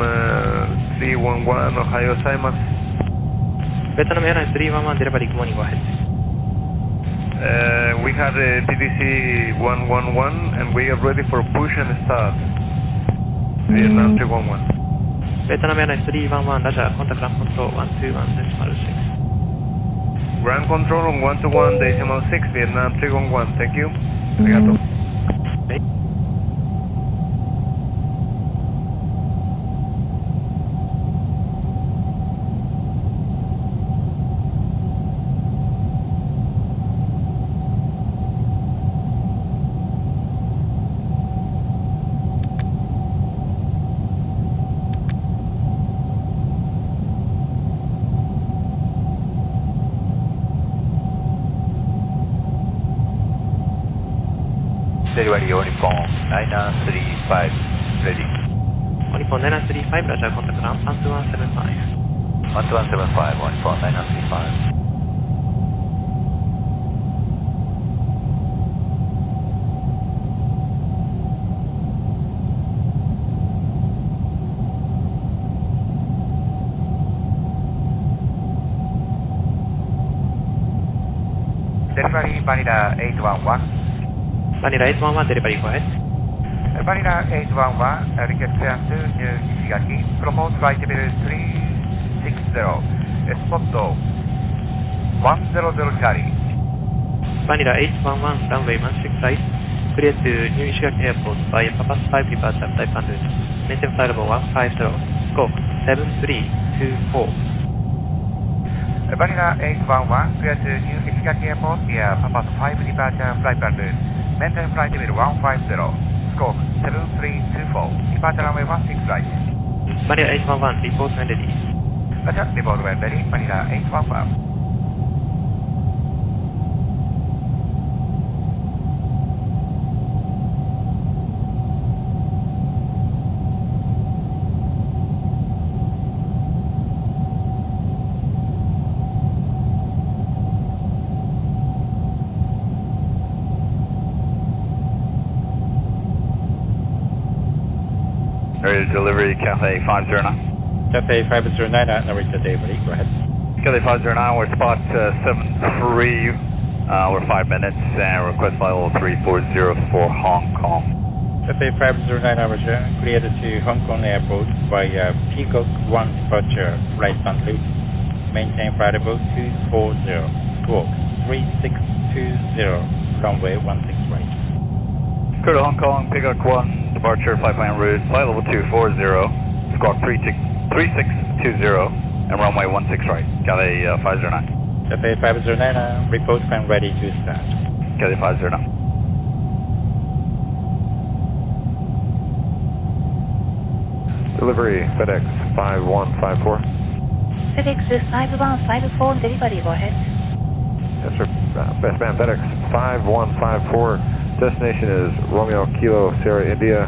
311 Ohio gozaimasu. Vietnam Airlines 311 delivery, good morning, go ahead. We have the TDC 111 and we are ready for push and start. Vietnam 311. Vietnam Airlines 311, Roger, contact ground control 121.6. Ground control on 121.6, Vietnam 311, thank you. Arigato. Delivery uniform 935, ready. Uniform 935, Roger, contact ground 12175. 12175, uniform 935. Delivery Manila 811. Manila 811, delivery, go ahead. Manila 811, request clearance to New Ishigaki. Propose flight level 360. Spot 100 Charlie. Manila 811, runway 16 right, clear to New Ishigaki Airport via Papa 5 departure, flight plan route. Maintain flight level 150, scope 7324. Manila 811, clear to New Ishigaki Airport via Papa 5 departure, flight plan route. Maintain flight level 150, scope 7324. Departure runway 16 right. Manila 811, report when ready. Roger, report when ready, Manila 811. Ready to delivery, Cathay 509. Cathay 509 at Narita delivery, go ahead. Cathay 509, we're spot 73, we're 5 minutes, and request flight level 340 for Hong Kong. Cathay 509, Roger, cleared to Hong Kong Airport via Peacock 1 departure, flight plan route. Maintain flight level 240, squawk 3620, runway 16 right. Clear to Hong Kong, Peacock 1 departure, flight plan route, flight level 240, squawk 3620, and runway 16 right. Cathay 509. Cathay 509, report when ready to start. Cathay 509. Delivery, FedEx 5154. FedEx 5154, delivery, go ahead. Yes, sir. Bestman FedEx 5154. Destination is Romeo Kilo Sierra India.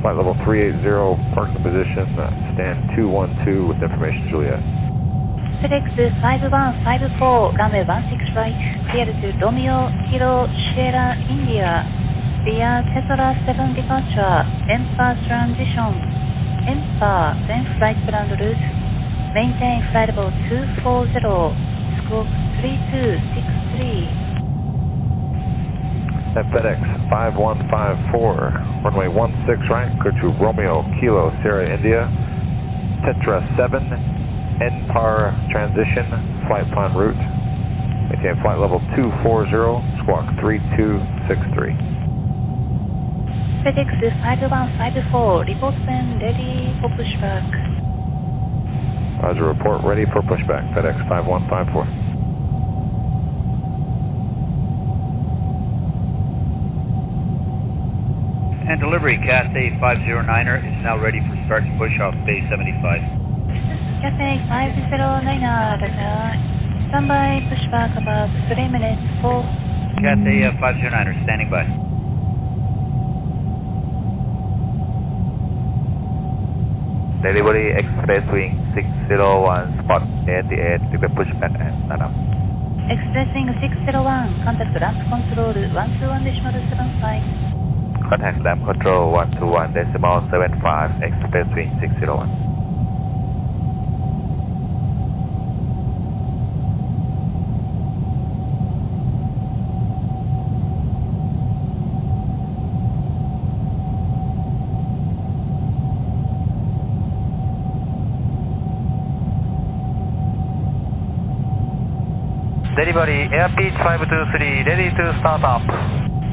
Flight level 380, parking position, stand 212 with information, Juliet. FedEx 5154, runway 16 right, clear to Romeo Kilo Sierra India via Tesla 7 departure, Emperor transition, Emperor, then flight plan route, maintain flight level 240, scope 3263. At FedEx 5154, runway 16 right, clear to Romeo Kilo Sierra India, Tetra 7, NPAR transition, flight plan route, maintain flight level 240, squawk 3263. FedEx 5154, report when ready for pushback. Roger, report ready for pushback, FedEx 5154. And delivery, Cathay 509er is now ready for start and push off Bay 75. Cathay 509er, standby pushback about 3 minutes for Cathay 509er standing by. Delivery Express Wing 601, spot 88, request pushback and stand up. Express Wing 601, contact ramp control 121.75. Contact lab control 121.75, expect between 601. Delivery, Airpeach 523, ready to start up.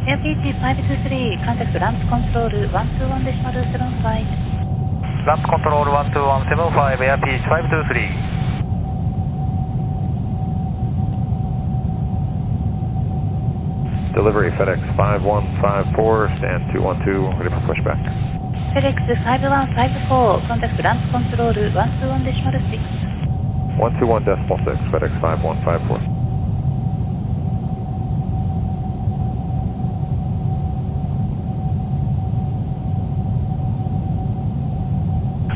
Airpeach 523, contact ramp control 121.75. Ramp control 121.75, Airpeach 523. Delivery FedEx 5154, stand 212, ready for pushback. FedEx 5154, contact ramp control 121.6. 121.6, FedEx 5154.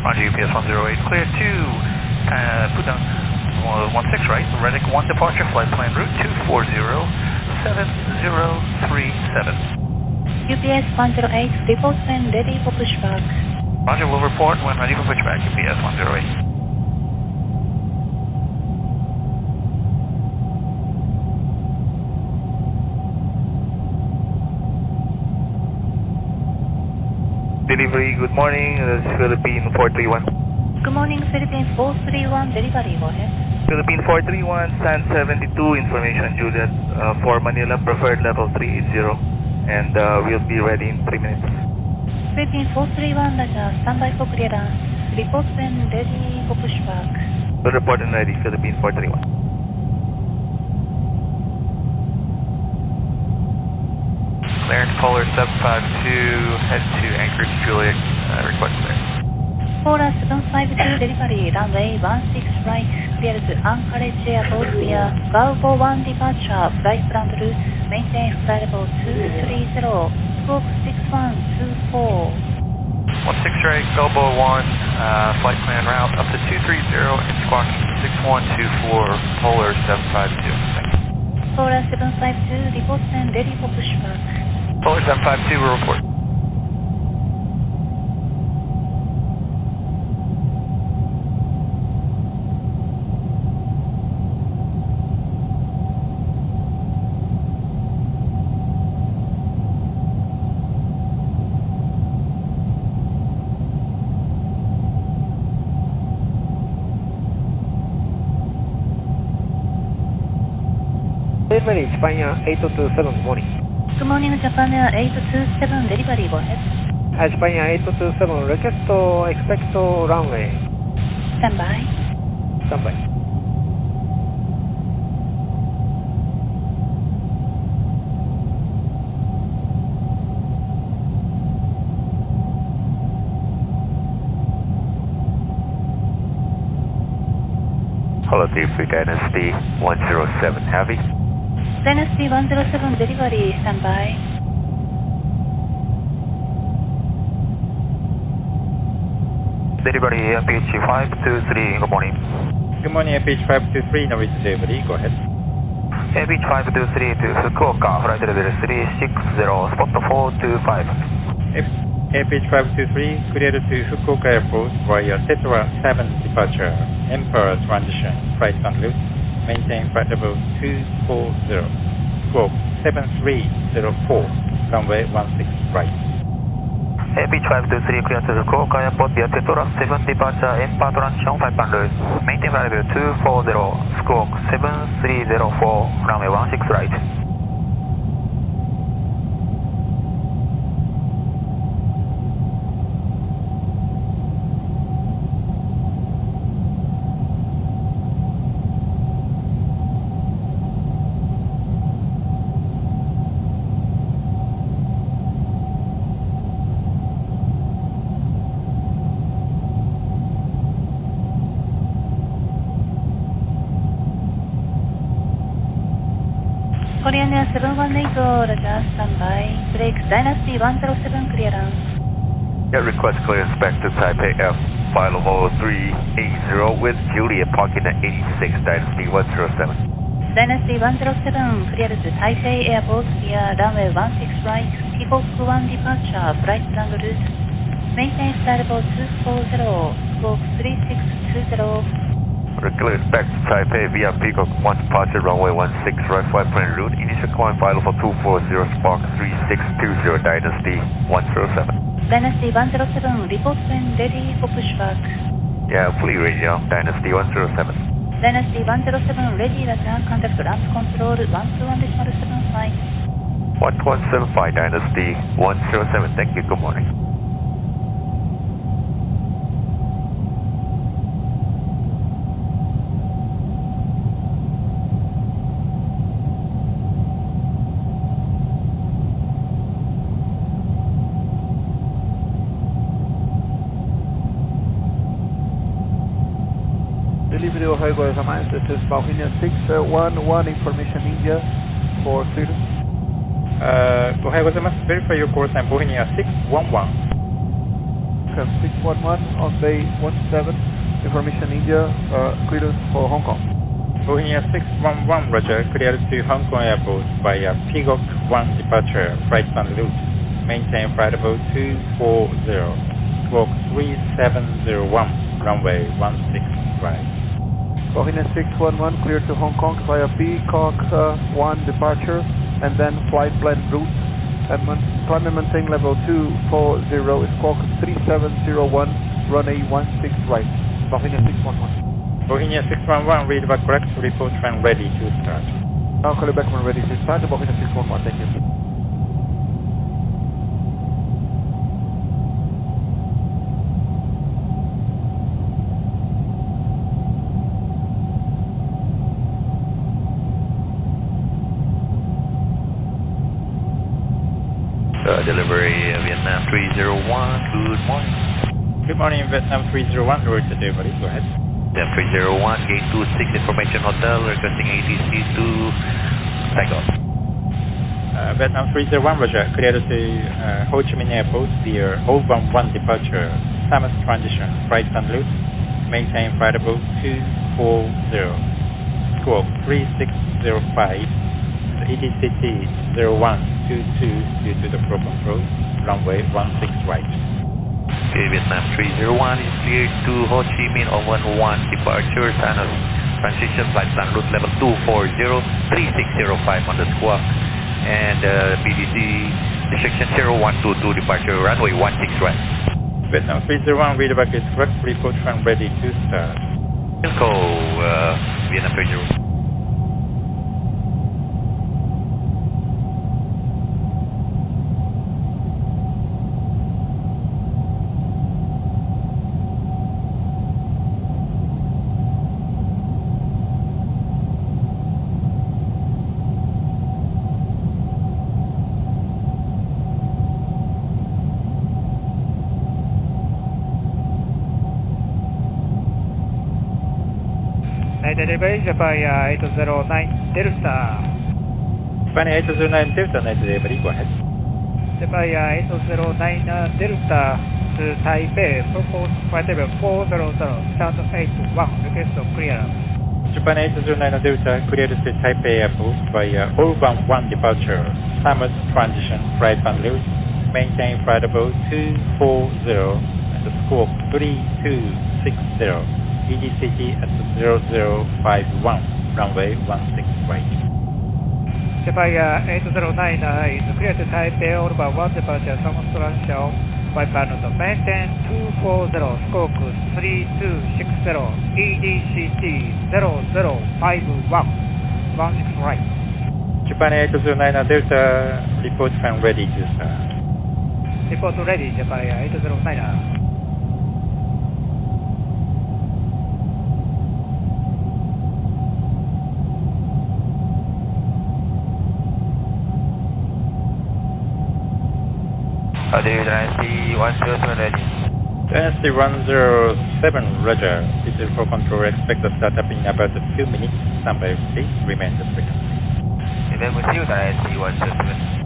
Roger, UPS 108, clear to put down 16 right, Reddick 1 departure, flight plan route 2407037. UPS 108, report when ready for pushback. Roger, we'll report when ready for pushback, UPS 108. Delivery, good morning, this is Philippine 431. Good morning, Philippine 431, delivery, go ahead. Philippine 431, stand 72, information Juliet, for Manila, preferred level 380, and we'll be ready in 3 minutes. Philippine 431, Roger, standby for clearance. Report when ready for pushback. We'll report and ready, Philippine 431. Clearance caller 752, head to Anchorage, Juliet, request clear. Caller 752, delivery, runway 16 right, clear to Anchorage Airport via Gulf 1 departure, flight plan route, maintain flight level 230, scope 6124. 16 right, Gulf 1, flight plan route up to 230 and squawk 6124, Polar 752. Caller 752, report and ready for pushback. Polar 752 will report. Delivery, Japan 827, morning. Good morning, Japan 827, delivery, go ahead. Japan 827, request expect runway. Standby. Standby. Hello, Free Dynasty 107 Heavy. Dynasty 107, delivery, standby. Delivery, Airpeach 523, good morning. Good morning, Airpeach 523, now reach delivery, go ahead. Airpeach 523 to Fukuoka, flight level 360, spot 425. Airpeach 523, cleared to Fukuoka Airport via Tetra 7 departure, Emperor transition, flight plan route, maintain flight level 240, scope 7304, runway 16 right. Airpeach 523, clear to Fukuoka Airport via Tetra 7 departure, Emperor transition, flight plan route, maintain flight level 240, scope 7304, runway 16 right. Korean Air 718, Roger, standby. Break Dynasty 107, clearance. Yeah, request clearance back to Taipei F, flight level 380 with Juliet parking at 86, Dynasty 107. Dynasty 107, clear to Taipei Airport via runway 16 right, Peacock 1 departure, flight plan route. Maintain flight level 240, squawk 3620. Clear back to Taipei via Peacock 1 departure, runway 16 right, flight plan route. Initial climb flight level 240, spark 3620, Dynasty 107. Dynasty 107, report when ready for pushback. Yeah, fully ready now, Dynasty 107. Dynasty 107, ready, Roger, contact ground control 121.75. 1175, Dynasty 107, thank you, good morning. Delivery Ohio Airlines, this is Bauhinia 611, information India for clearance. Ohio gozaimasu. Verify your course time, Bauhinia 611. Okay, 611 on day 17, information India, clearance for Hong Kong. Bauhinia 611, Roger, cleared to Hong Kong Airport via Peacock 1 departure, flight plan route. Maintain flight level 240, squawk 3701, runway 16 right. Bauhinia 611, clear to Hong Kong via Peacock 1 departure, and then flight plan route, and climb and maintain level 240, squawk 3701, runway 16 right. Bauhinia 611. Bauhinia 611, read back correct, report when ready to start. I'll call you back when ready to start, Bauhinia 611, thank you. Delivery Vietnam 301, good morning. Good morning, Vietnam 301, route to delivery, go ahead. Vietnam 301, gate 26, information hotel, requesting ATC to takeoff. Vietnam 301, Roger, cleared to Ho Chi Minh Airport via 011 departure, Samos transition, flight plan route, maintain flight level 240, squawk 3605. EDCT 0122 due to the problem road, runway 16 right. Okay, Vietnam 301 is cleared to Ho Chi Minh on 11 departure, Sanos transition, flight plan route level 240, 3605 on the squawk, and PDC section 0122 departure, runway 16 right. Vietnam 301, readback is correct, report when ready to start. Go, Vietnam 301. Delivery Japan 809 Delta. Japan 809 Delta, night delivery, go ahead. Japan 809 Delta to Taipei, propose flight level 400, stand 81, request of clearance. Japan 809 Delta, cleared to Taipei Airport via 011 departure, Samos transition, flight plan route, maintain flight level 240, and the squawk 3260. EDCT at 0051, runway 16 right. Japan 809 is clear to Taipei, over 1 departure, Samos transition, flight plan route, maintain 240, squawk 3260, EDCT 0051, 16 right. Japan 809 Delta, report when ready to start. Report ready, Japan 809. Dynasty 107 ready. Dynasty 107, Roger. This is for control. Expect the startup in about 2 minutes. Standby please. Remain the frequency. And then with you, Dynasty 107.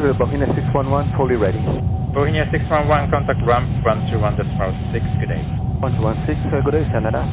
with Bohemia 611, fully ready. Bohemia 611, contact ramp 121.6, good day. 116, good day, Canada.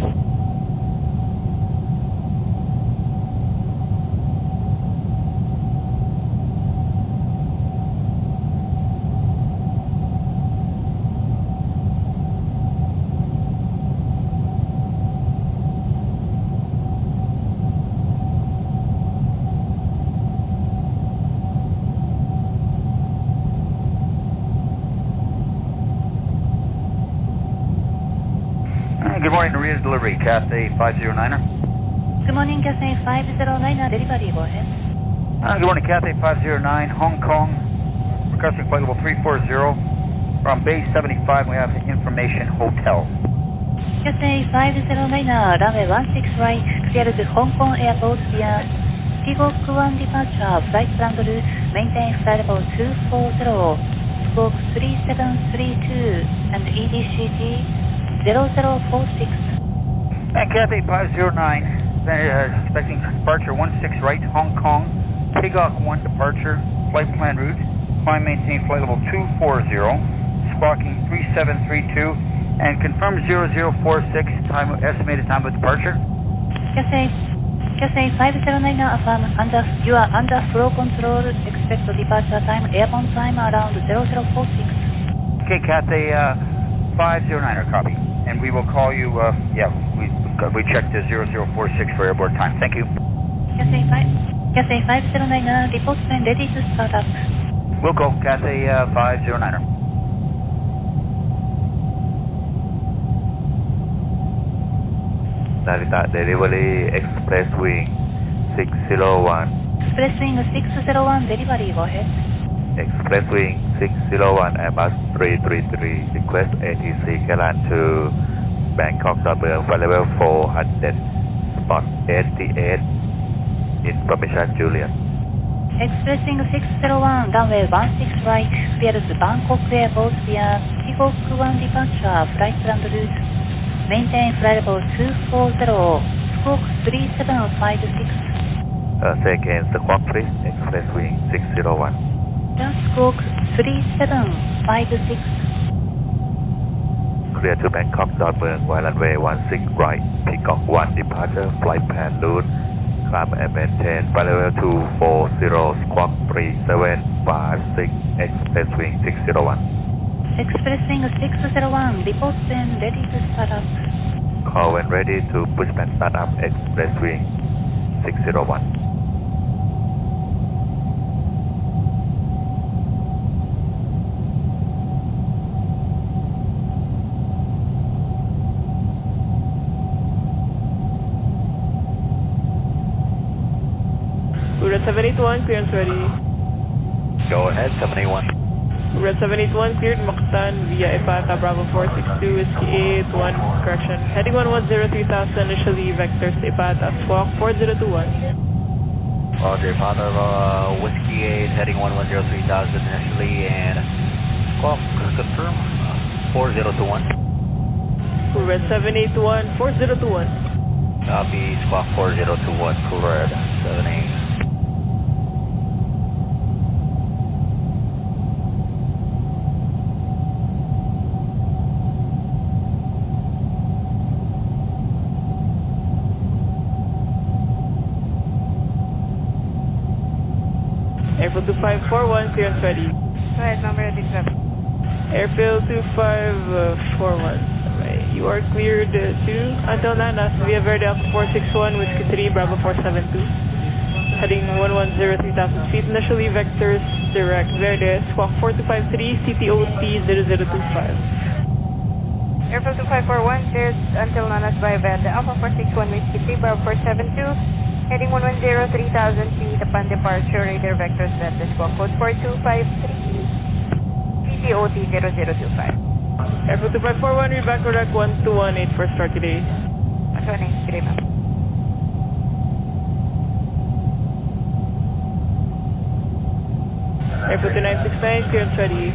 Good morning, Narita Delivery, Cathay 509er. Good morning, Cathay 509er, delivery, go ahead. Good morning, Cathay 509, Hong Kong, requesting flight level 340. We're on base 75, we have information hotel. Cathay 509er, runway 16 right, clear to Hong Kong Airport via Peacock 1 departure, flight plan route, maintain flight level 240, squawk 3732, and EDCG 0046. And Cathay 509, expecting departure 16 right, Hong Kong, Peacock 1 departure, flight plan route, climb maintain flight level 240, squawking 3732, and confirm 0046, time, estimated time of departure. Cathay 509er, affirm, you are under flow control, expect departure time, airborne time around 0046. Okay, Cathay 509er, copy. And we will call you, we checked the 0046 for airborne time. Thank you. Cathay 509er, report when ready to start up. We'll go, Cathay 509er. Narita Delivery Express Wing 601. Express Wing 601, delivery, go ahead. Express Wing 601, Airbus 333, request ATC Calan to Bangkok, flight level 400, spot 88, information Julian. Express Wing 601, runway 16 right, clear to Bangkok Airport via Peacock 1 departure, flight plan route, maintain flight level 240, squawk 3756. Second squawk please, Express Wing 601. Squawk 3756. Clear to Bangkok, Moving via runway 16 right, Peacock 1 departure, flight plan route, climb and maintain flight level 240, squawk 3756, Express Wing 601. Express Wing 601, report when ready to start up. Call when ready to pushback start up, Express Wing 601. Red 781, clearance ready. Go ahead, 781. Red 781, cleared Mactan via Ipata, Bravo 462, Whiskey 81, correction. Heading 1103,000, initially vectors to Ipata, squawk 4021. Roger, Ipata, Whiskey 8, heading 1103,000 initially, and squawk, confirm, 4021. Red 781, 4021. Copy, squawk 4021, Red 78. Airfield 2541, clearance ready. Right, number ready, sir. Airfield 2541. Right. You are cleared to until Nanas via Verde Alpha 461, Whiskey 3, Bravo 472. Heading 1103,000 feet. Initially vectors direct Verde, squawk 4253, CTOT 0025. Airfield 2541, cleared until Nanas by Verde Alpha 461, Whiskey 3, Bravo 472. Heading 1103,000 feet upon departure, radar vectors set the squawk code 4253, CTOT 0025. Airfield 2541, we're back correct 1218 for start today. 118, today, ma'am. Airfield 2969, clearance ready.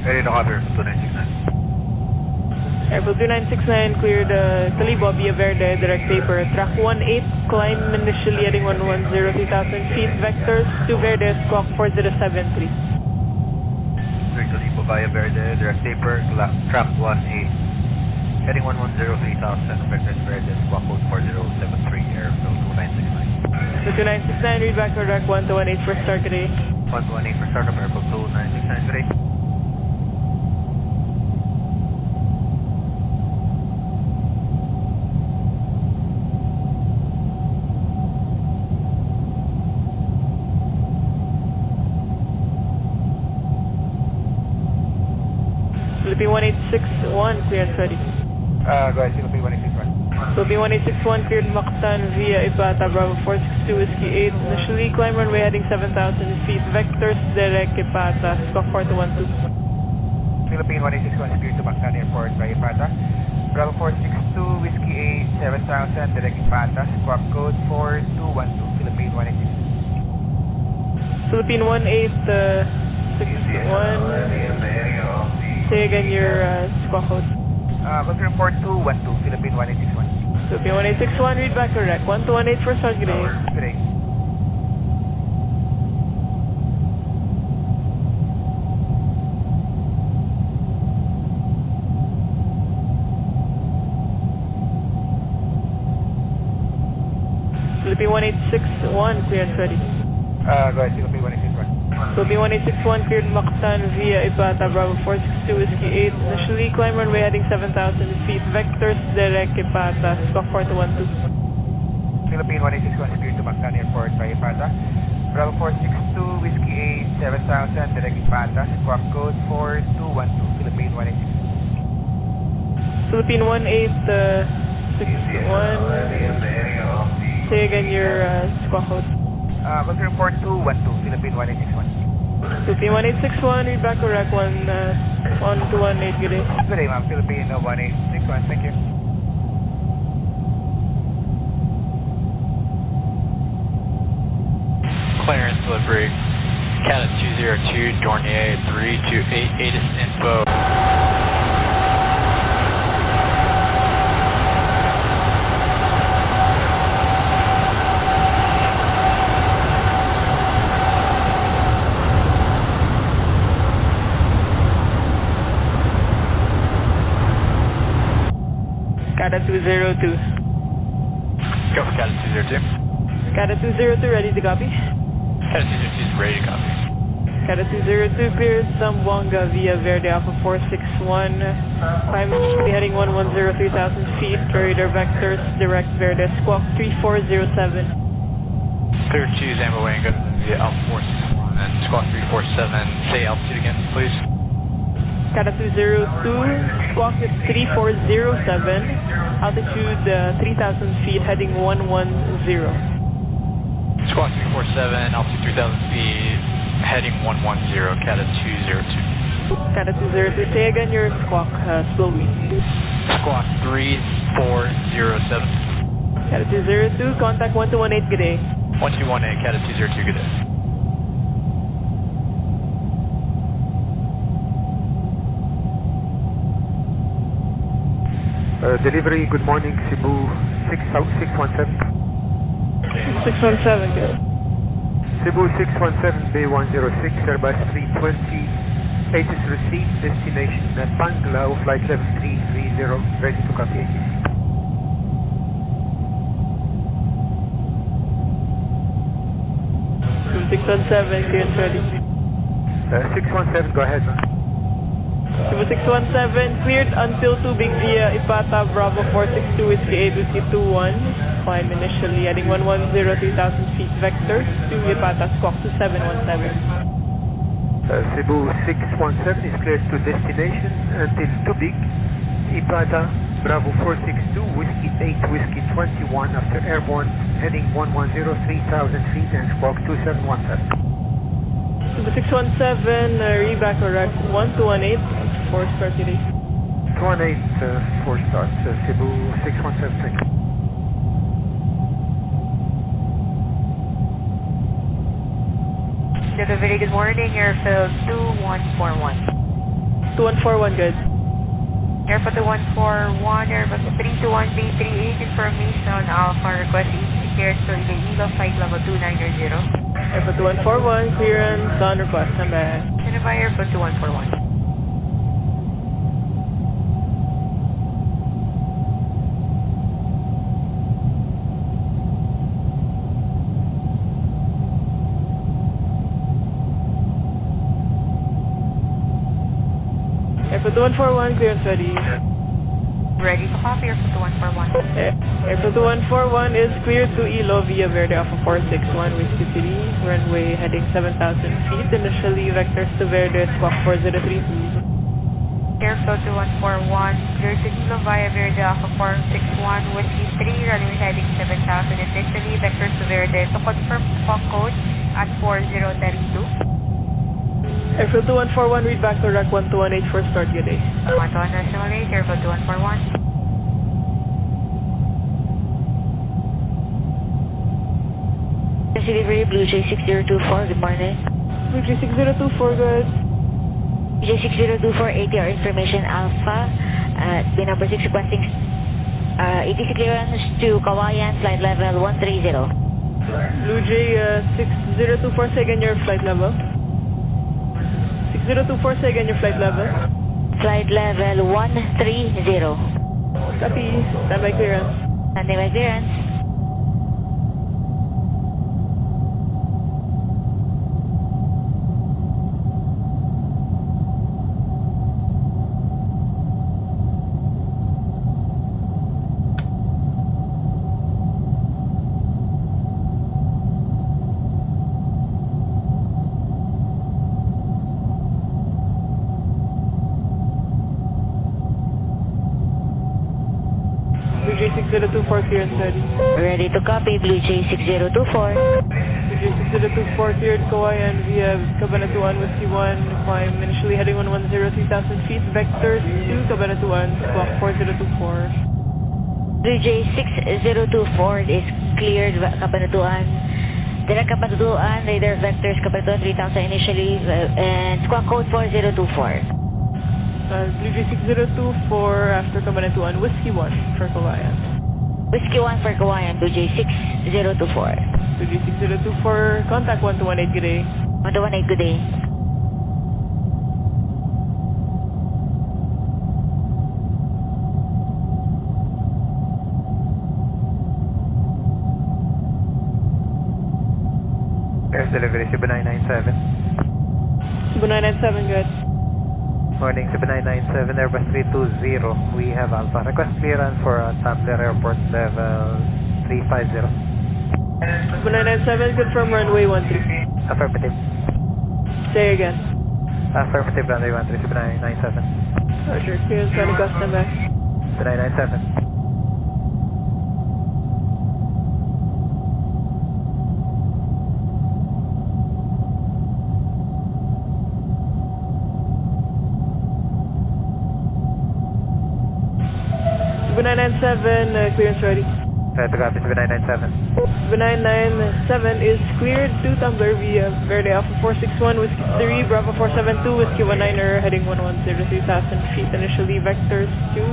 Ready to hover, 2969. Airfield 2969 cleared Calibo via Verde, direct taper, track 18, climb initially heading 110, 3,000 feet, vectors to Verde, squawk 4073. Cleared Calibo via Verde, direct taper, track 18, heading 110, 3,000, vectors Verde, squawk code 4073, Airfield 2969. So 2969, read back direct 1218 for start today. 1218 for startup, Airfield 2969 today. Philippine 1861, clear and ready. Go ahead, Philippine 1861. Philippine 1861 cleared Mactan via Ipata, Bravo 462 Whiskey 8. Initially climb runway heading 7,000 feet. Vectors direct Ipata, squawk 4212. Philippine 1861 cleared to Mactan Airport by Ipata. Bravo 462 Whiskey 8, 7,000, direct Ipata, squawk code 4212. Philippine 1861. Philippine 1861. Say again your squawk code. Confirm 4212, Philippine 1861. Philippine 1861, read back correct. 1218 for start, good day. Good day. Philippine 1861, clear and ready. Go ahead, Philippine 1861. Philippine 1861 cleared Mactan via Ipata, Bravo 462 Whiskey 8. Initially climb runway heading 7,000 feet. Vectors direct Ipata, squawk 4212. Philippine 1861 cleared to Mactan Airport by Ipata. Bravo 462 Whiskey 8, 7,000, direct Ipata, squawk code 4212. Philippine 1861. Philippine 1861. Say again your squawk code. Confirm 4212, Philippine 1861. Philippine 1861, read back correct 1218, good day. Good day, ma'am. Philippine 1861, thank you. Clearance delivery, Cadet 202, Dornier 328, ATIS info. Cadet 202. Go for Cadet 202. Cadet 202, ready to copy? Cadet 202 is ready to copy. Cadet 202 cleared Zamboanga via Verde Alpha 461. Climb heading 110, 3,000 feet. Radar vectors direct Verde, squawk 3407. Clear to Zamboanga via Alpha 461 and squawk 347. Say altitude again, please. Cadet 202, squawk is 3407. Altitude 3,000 feet, heading 110. Squawk 347, altitude 3,000 feet, heading 110, Cadet 202. Cadet 202, say again your squawk slowly. Squawk 3407. Cadet 202, contact 1218, good day. 1218, Cadet 202, good day. Delivery, good morning, Cebu 617. 617, good. Cebu 617, Bay 106, Airbus 320, ATIS received, destination Bangla, flight level 330, ready to copy ATIS. Cebu 617, clear and ready. 617, go ahead. Cebu 617, cleared until tubig via Ipata, Bravo 462, Whiskey 8, Whiskey 21. Climb initially, heading 110, 3,000 feet, vector to Ipata, squawk 2717. Cebu 617 is cleared to destination until tubig, Ipata, Bravo 462, Whiskey 8, Whiskey 21, after airborne, heading 110, 3,000 feet, and squawk 2717. Cebu 617, reback correct, 1218, 4 start today. 218, 4 start, Cebu 617, thank you. Very good morning, Airfield 2141. 2141, good. Airport 2141, Airbus 321B38, information Alpha, request ETC cleared to Iloilo, flight level 290. Airport 2141, clearance on request, stand by. Stand by, Airport 2141. Airport 141, clearance ready. Ready to copy, Airport 141. Airport 141 is cleared to Ilo via Verde Alpha 461, Whiskey City, runway heading 7,000 feet, initially vectors to Verde, squawk 4032. Airport 141, cleared to Ilo via Verde Alpha 461, Whiskey 3, runway heading 7,000, initially vectors to Verde, to confirm squawk code at 4032. Airfield 2141, read back to RAC 1218 for start, good day. 1218, Airfield 2141. Delivery, Blue J 6024, good morning. Blue J 6024, good. J 6024, ATR information Alpha, the number 6 requesting ATC clearance to Kawayan, flight level 130. Blue J 6024, say again your flight level. 6024, say again your flight level. Flight level 130. Copy, standby clearance. Standby clearance. Blue J 6024, clearance ready. Ready to copy, Blue J 6024. Blue J 6024, cleared Kawayan via Cabanatuan, Whiskey 1, climb initially heading 110, 3,000 feet, vectors to Cabanatuan, squawk 4024. Blue J 6024 is cleared Cabanatuan. Direct Cabanatuan, radar vectors Cabanatuan 3,000 initially, and squawk code 4024. Blue J 6024 after Cabanatuan, Whiskey 1 for Kawayan. Whiskey 1 for Kawayan, Blue J 6024. Blue J 6024, contact 1218, good day. 1218, good day. Air delivery, Cebu 997. Cebu 997, good. Morning, Cebu 997, Airbus 320. We have Alpha. Request clearance for Tabler Airport level 350. Cebu 997, confirm runway 13. Affirmative. Say again. Affirmative, runway 13, Cebu 997. Roger, clearance on the custom back. Cebu 997. Cebu 997, clearance ready. Right to copy, Cebu 997. Cebu 997 is cleared to Tumbler via Verde Alpha 461, Whiskey 3, Bravo 472, Whiskey 19er, heading 110, 3,000 feet, initially vectors to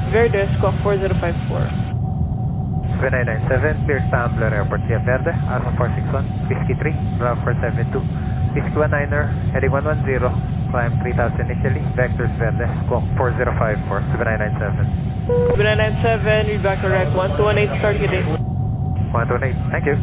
Verde, squawk 4054. Cebu 997, cleared Tumbler Airport via Verde, Alpha 461, Whiskey 3, Bravo 472, Whiskey 19er, heading 110, climb 3,000 initially, vectors Verde, squawk 4054, Cebu 997. Cebu 997, read back correct, 1218, start your day. 118, thank you.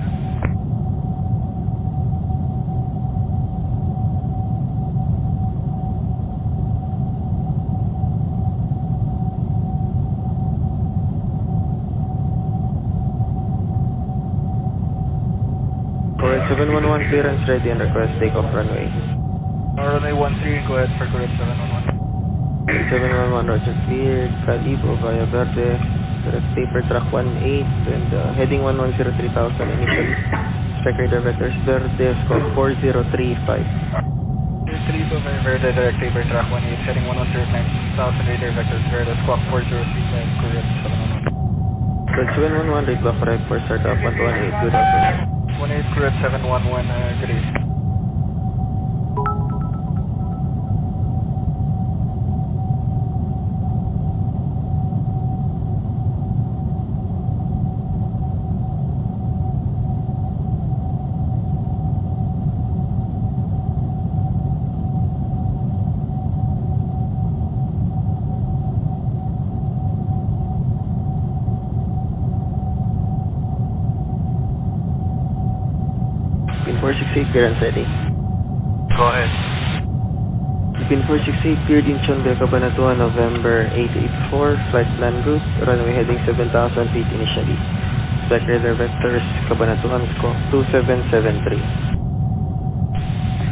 Correct 711, clearance ready and request takeoff runway. Runway 13, go ahead for correct 711. 711, roger, cleared, Calibo via Verde, direct taper track 18, and heading 110, 3,000 initially. Strike radar vectors Verde, squawk 4035. Calibo via Verde, direct taper track 18, heading 110, 9,000 radar vectors Verde, squawk 4035, correct 711. Correct 711, read back correct for start up 118, good afternoon. 18, correct 711, good evening. 468, clearance ready. Go ahead. Philippine 468, cleared in Chonburi, Cabanatuan, November 884, flight plan route, runway heading 7,000 feet initially. Flight radar vectors, Cabanatuan, squawk 2773.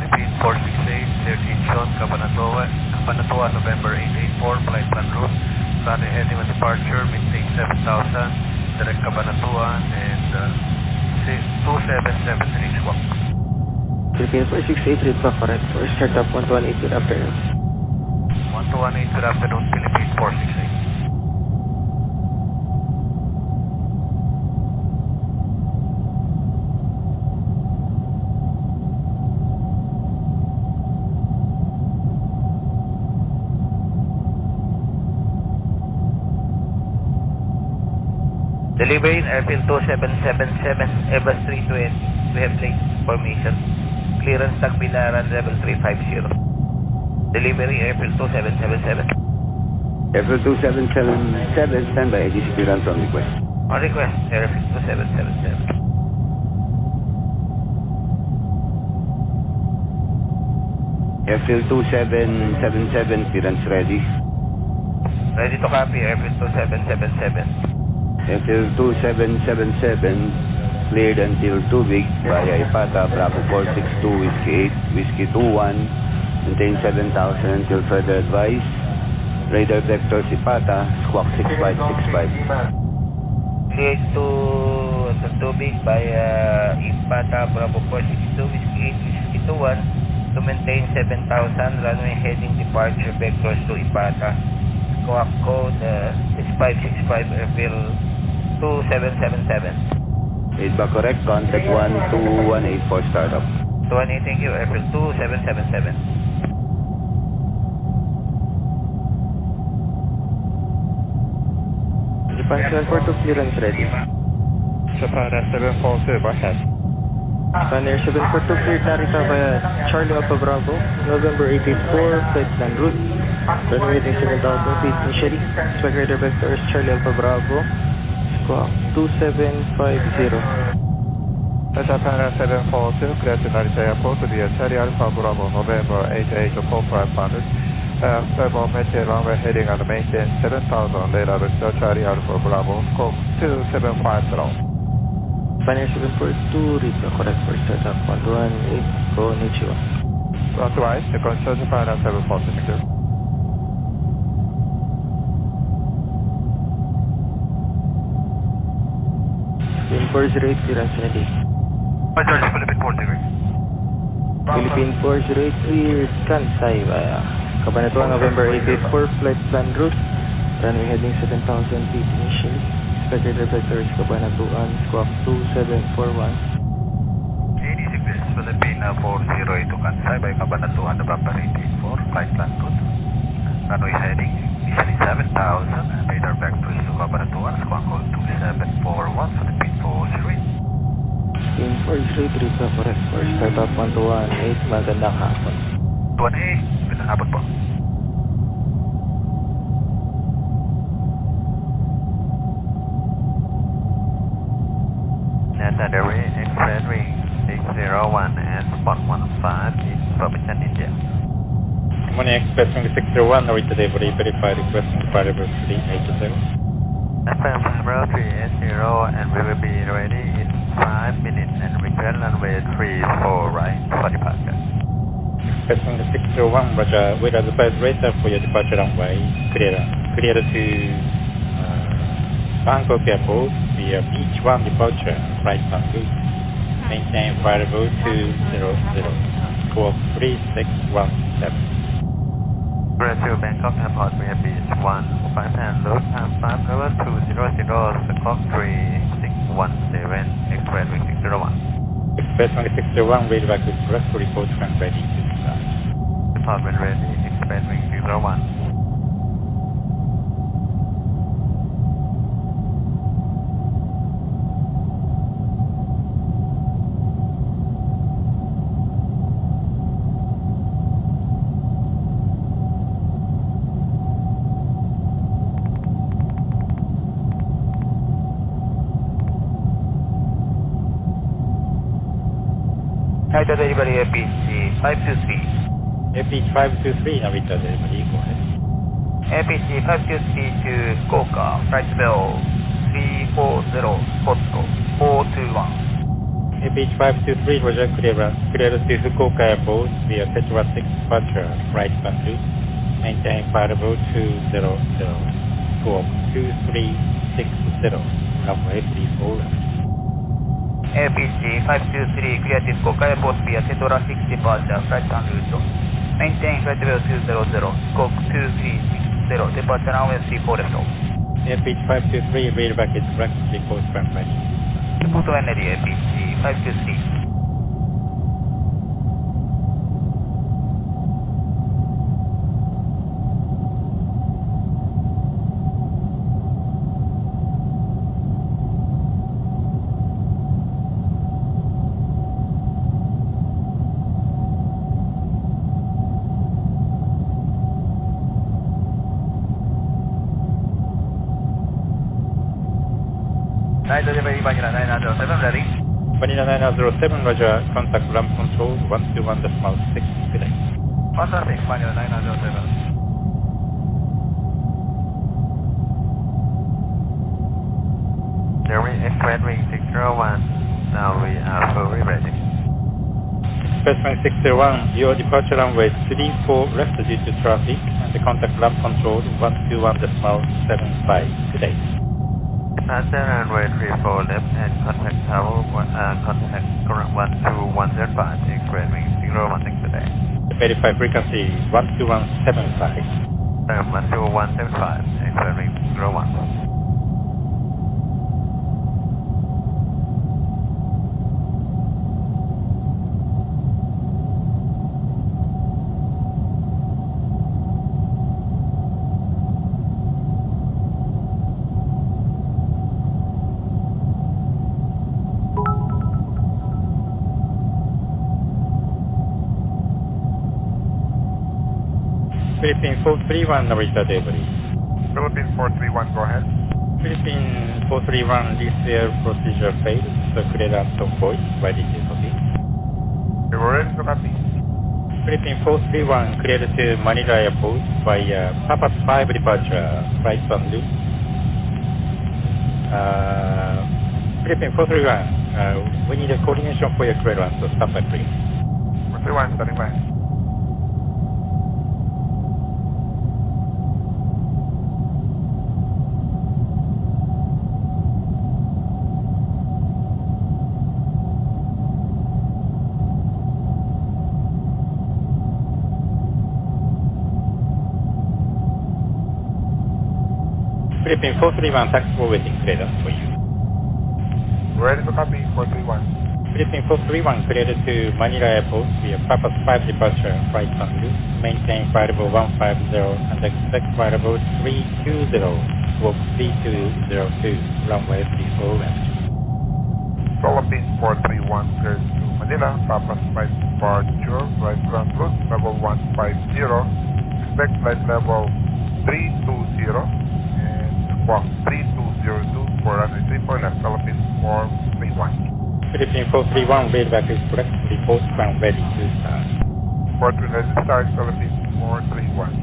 Philippine 468, 13 Sean, Cabanatuan, November 884, flight plan route, runway heading on departure, maintain 7,000, direct Cabanatuan, and 2773 squawk. Philippine 468, read back correct for start up 1218 good afternoon. 1218 good afternoon, Philippine 468. Delivery in airfield 2777, Airbus 320. We have late formation. Clearance Tagbilaran level 350. Delivery airfield 2777. Airfield 2777, stand by ATC clearance on request. On request, airfield 2777. Airfield 2777, clearance ready. Ready to copy, airfield 2777. Airfield 2777, cleared until Tubig via Ipata, Bravo 462, Whiskey 8, Whiskey 21, maintain 7,000 until further advice. Radar vectors Ipata, squawk 6565. Cleared to Tubig via Ipata, Bravo 462, Whiskey 8, Whiskey 21, to maintain 7,000, runway heading departure vectors to Ipata. Squawk code 6565, airfield 2777. Read back correct, contact 12184 for startup. 218, thank you, airfield 2777. Japan 742, clearance ready. Japan 742, go ahead. Japan Air 742, cleared Narita via Charlie Alpha Bravo, November 884, flight plan route, runway heading 7,000 feet initially. Spec radar vectors Charlie Alpha Bravo, squawk 2750. Japan 742, clear to Narita Airport via Charlie Alpha Bravo, November 884, flight plan route. Stable maintain runway heading and maintain 7,000, radar vector Charlie Alpha Bravo, scope 2750. Japan Air 742, read the correct for startup 118, konnichiwa. Authorized, the control Japan 742. Philippine 408, clearance ready. Philippine 408. Philippine 408, cleared Kansai via Cabanatuan, November 884, flight plan route, runway heading 7,000 feet initially. Spec radar vectors Cabanatuan, squawk 2741. 86, this is Philippine 408 to Kansai by Cabanatuan, November 884, flight plan route. Runway heading initially 7,000 and radar vectors to Cabanatuan, squawk code 2741, Philippine 408. Philippine 408, read the correct for startup 118, magandang hapon. 118, magandang hapon po. Necessary express ring 601 and spot 15 in Provincial India. Morning Express ring 601, read delivery, verify requesting departure 387. FM 380 and we will be ready in 5 minutes and return runway 34 right for departure. Express ring 601, Roger, with advice radar for your departure runway, clear to Bangkok Airport via Beach 1 departure, right plan route. Maintain variable 200, squawk 3617. Clear to Bangkok Airport via Beach 1, 5 and load time 5 level 200, squawk 3617, Express ring 601. Express ring 601, read back with correct to report when ready to start. Department ready, Express ring 601. Narita delivery APC 523. APC 523, Narita delivery, go ahead. APC 523 to Fukuoka, flight level 340, spot scope 421. APC 523, Roger, clear to Fukuoka Airport via Tetra 6 departure, right country, maintain flight level 200, squawk 2360, runway 34 left. APC 523, clear to Fukuoka Airport via Tetra 6 departure, flight and route, maintain flight level 200, squawk 2360, departure runway 34 left. APC 523, read back is correct, report from ready. Report when ready, APC 523. Narita delivery Manila 907 ready. Manila 907, Roger, contact ramp control 121.6 today. 116, Manila 907. Jeremy, Express Wing 601, now we are fully ready. Expressway 601, your departure runway 34 left due to traffic and the contact ramp control 121.75 today. Departure runway 34 left and contact tower, contact current 12105, Express Wing 016 today. Verify frequency 12175. 12175, Express Wing 01. Philippine 431, Narita delivery. Philippine 431, go ahead. Philippine 431, this air procedure failed, so clearance of voice, ready to copy. We're ready to copy. Philippine 431, cleared to Manila Airport via Papa 5 departure, flight on loop. Philippine 431, we need a coordination for your clearance, so stop by please. 431, standing by. Philippine 431, thanks for waiting, clearance for you. Ready to copy, 431. Philippine 431, cleared to Manila Airport via Papa 5 departure, flight on loop, maintain flight level 150 and expect flight level 320, squawk 3202, runway 34 left. Philippine 431, cleared to Manila, Papa 5 departure, right ground route, level 150, expect flight level 320, Squawk 3202 for runway 34 left, Philippine 431. Philippine 431, read back is correct, report ground ready to start. 431 ready to start, Philippine 431.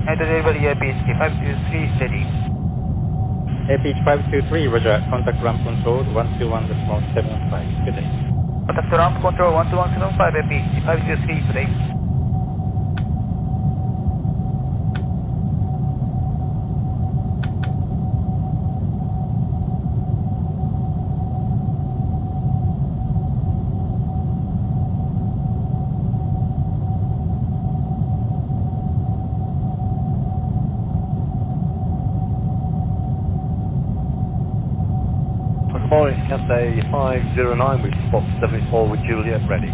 Narita delivery APC 523 steady. APC 523, Roger, contact ramp control 121.75 today. Contact ramp control 12175 APC 523 today. Morris, Cathay 509 with spot 74 with Juliet ready.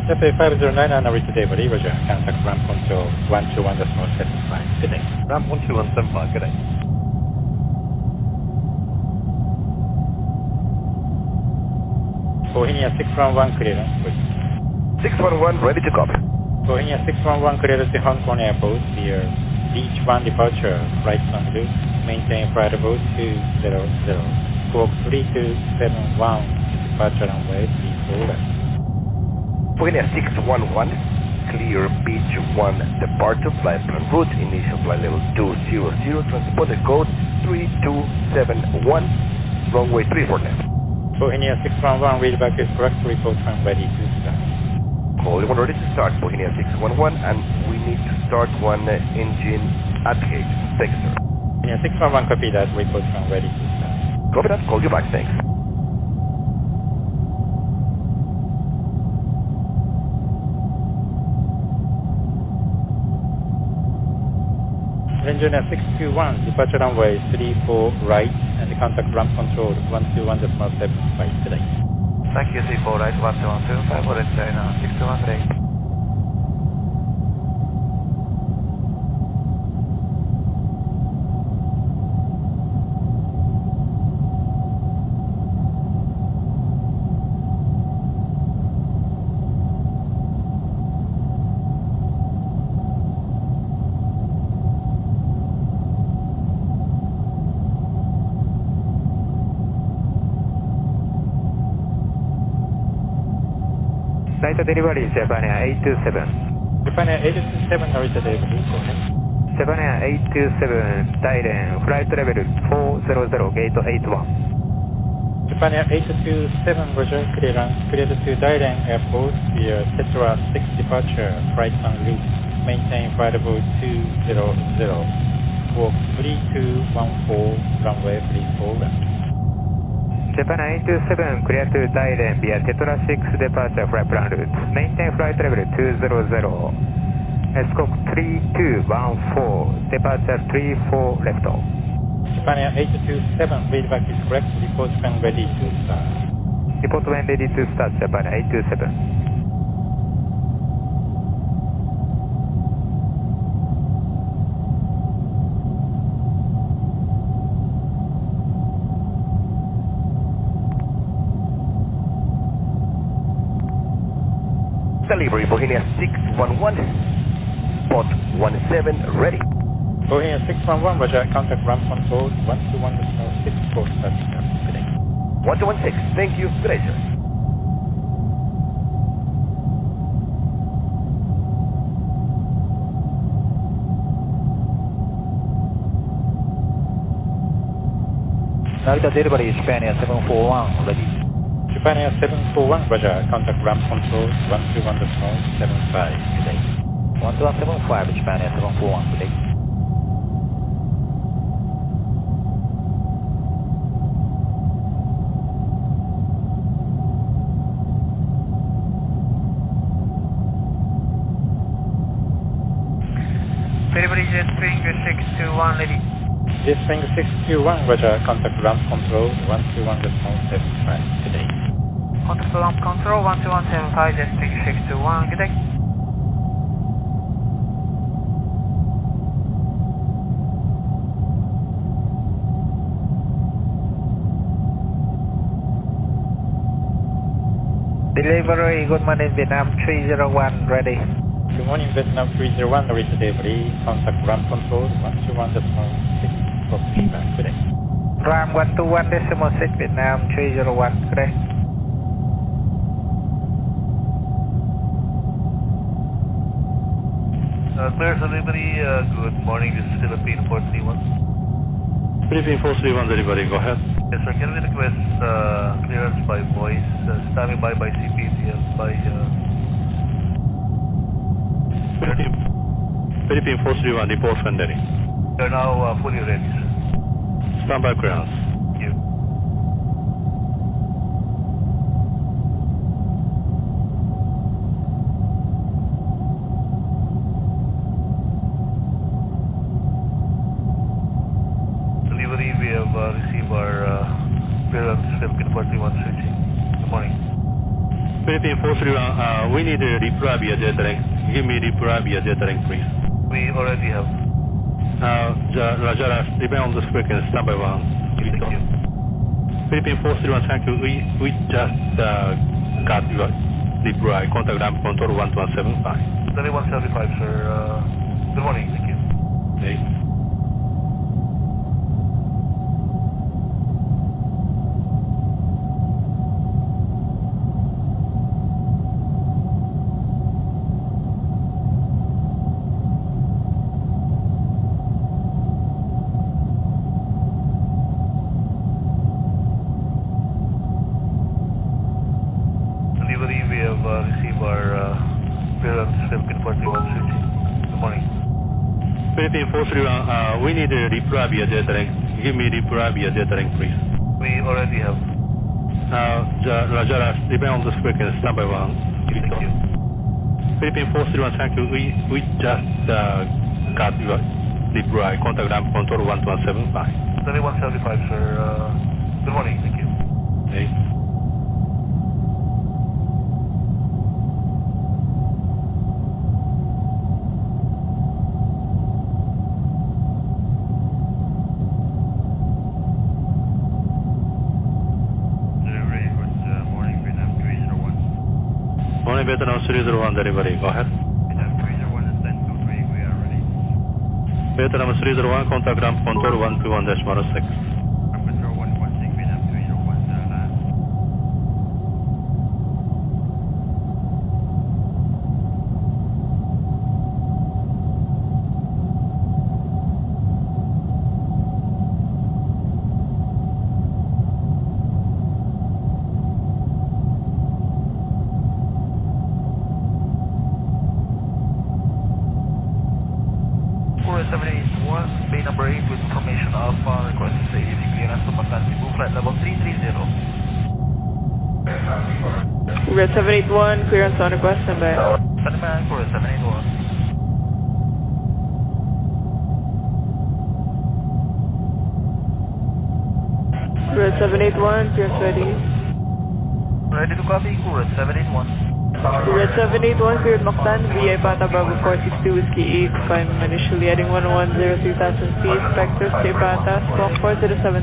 Cathay 509 and Narita delivery, Roger, contact ramp control 121.75 today. Ramp 12175, good day. Bohemia 611 clearance, please. 611, ready to copy. Bohemia 611 cleared to Hong Kong Airport via Beach 1 departure, flight on route, maintain flight level 200. Squawk 3271, departure runway 34 left. Booking 611, clear beach 1 departure, flight plan route, initial flight level 200, transponder code 3271, runway 34 left. Bohemia 611, read back is correct, report time ready to start. Call one ready to start, Bohemia 611, and we need to start one engine at gate. Thanks, sir. Bohemia 611, copy that, report time ready to start. Copy that, call you back, thanks. Engineer 621, departure runway 34 right, and contact ramp control 121.75 today. Thank you, 34 right, 121.75, for China 621 today. Narita delivery, Japan Air 827. Japan Air 827, Narita delivery, go ahead. Japan Air 827, Thailand, flight level 400, gate 81. Japan Air 827, Roger, cleared to Thailand Airport via Tetra 6 departure, flight on route, maintain flight level 200, squawk 3214, runway 34 left. Japan 827, clear to Thailand via Tetra 6 departure flight plan route. Maintain flight level 200. Squawk 3214, departure 34 left. Japan Air 827, read back is correct, report when ready to start. Report when ready to start, Japan 827. Delivery, Bohemia 611, spot 17, ready. Bohemia 611, Roger, contact ramp control 121.6, port today. 1216, thank you, good day, sir. Narita delivery, Japan Air 741, ready. Japan Air 741, Roger, contact ramp control 121.75 today. 121.75, Japan Air 741, today. Delivery jet string 621, ready. Jet string 621, Roger, contact ramp control 121.75 today. Contact ramp control 121.75, jet string 621, good day. Delivery, good morning, Vietnam 301, ready. Good morning, Vietnam 301, Narita delivery, contact ramp control 121.6, for feedback today. Ram 121.6, Vietnam 301, good day. Clear delivery, good morning, this is Philippine 431. Philippine 431 delivery, go ahead. Yes, sir, can we request clearance by voice, standing by CPTF by... Philippine 431, report when ready. We are now fully ready, sir. Standby clearance. Thank you. Delivery, we have received our clearance, Philippine 431 switching. Good morning. Philippine 431, we need a reply via data link. Give me reply via data link, please. We already have. Roger, remain on the square and standby 1. Thank you. Philippine 431, thank you. We just got your reply. Contact ramp control 121.75. 2175, sir. Good morning, thank you. Okay. clearance, Philippine 431 Good morning. Philippine 431, we need a reply via data link. Give me reply via data link, please. We already have. Roger, remain on the frequency, standby 1. Thank you. Philippine 431, thank you. We just got your reply. Contact ramp control 12175. 7175, sir. Good morning. Thank you. Okay. Morning, Vietnam 301 delivery. Go ahead. Vietnam 301, contact ramp control 121.6. Bay number 8 with information of request AAC clearance to Mactan Cebu, flight level 330. Red 781, clearance on request, standby. Standby for 781. Red 781, clearance ready. Ready to copy, Red 781. Red 781, cleared Mactan, VI Pata Bravo 462 Whiskey 8, climb initially heading 1103,000 feet, vectors to Ipata, squawk 4076.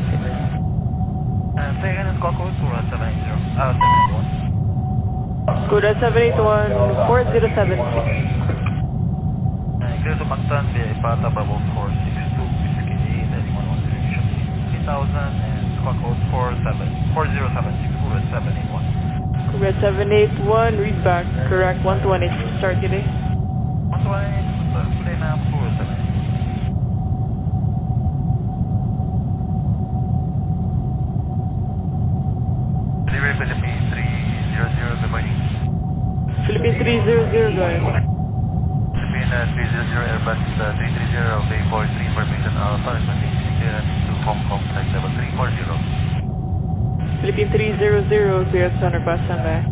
Say again, squawk code, Red 781. Red 781, 4076. Clear to Mactan, VI Pata Bravo 462 Whiskey 8, heading 1103,000 and squawk code 4076, Red 781. Red 781, read back, correct 118, start today. 118, play now, Red 781. Delivery Philippine 300, good morning. Philippine 300, go ahead. Philippine 300, Airbus 330, Bay 43, information Alpha, recommendation clearance to Hong Kong, flight level 340. Philippine 300, clearance on request, standby.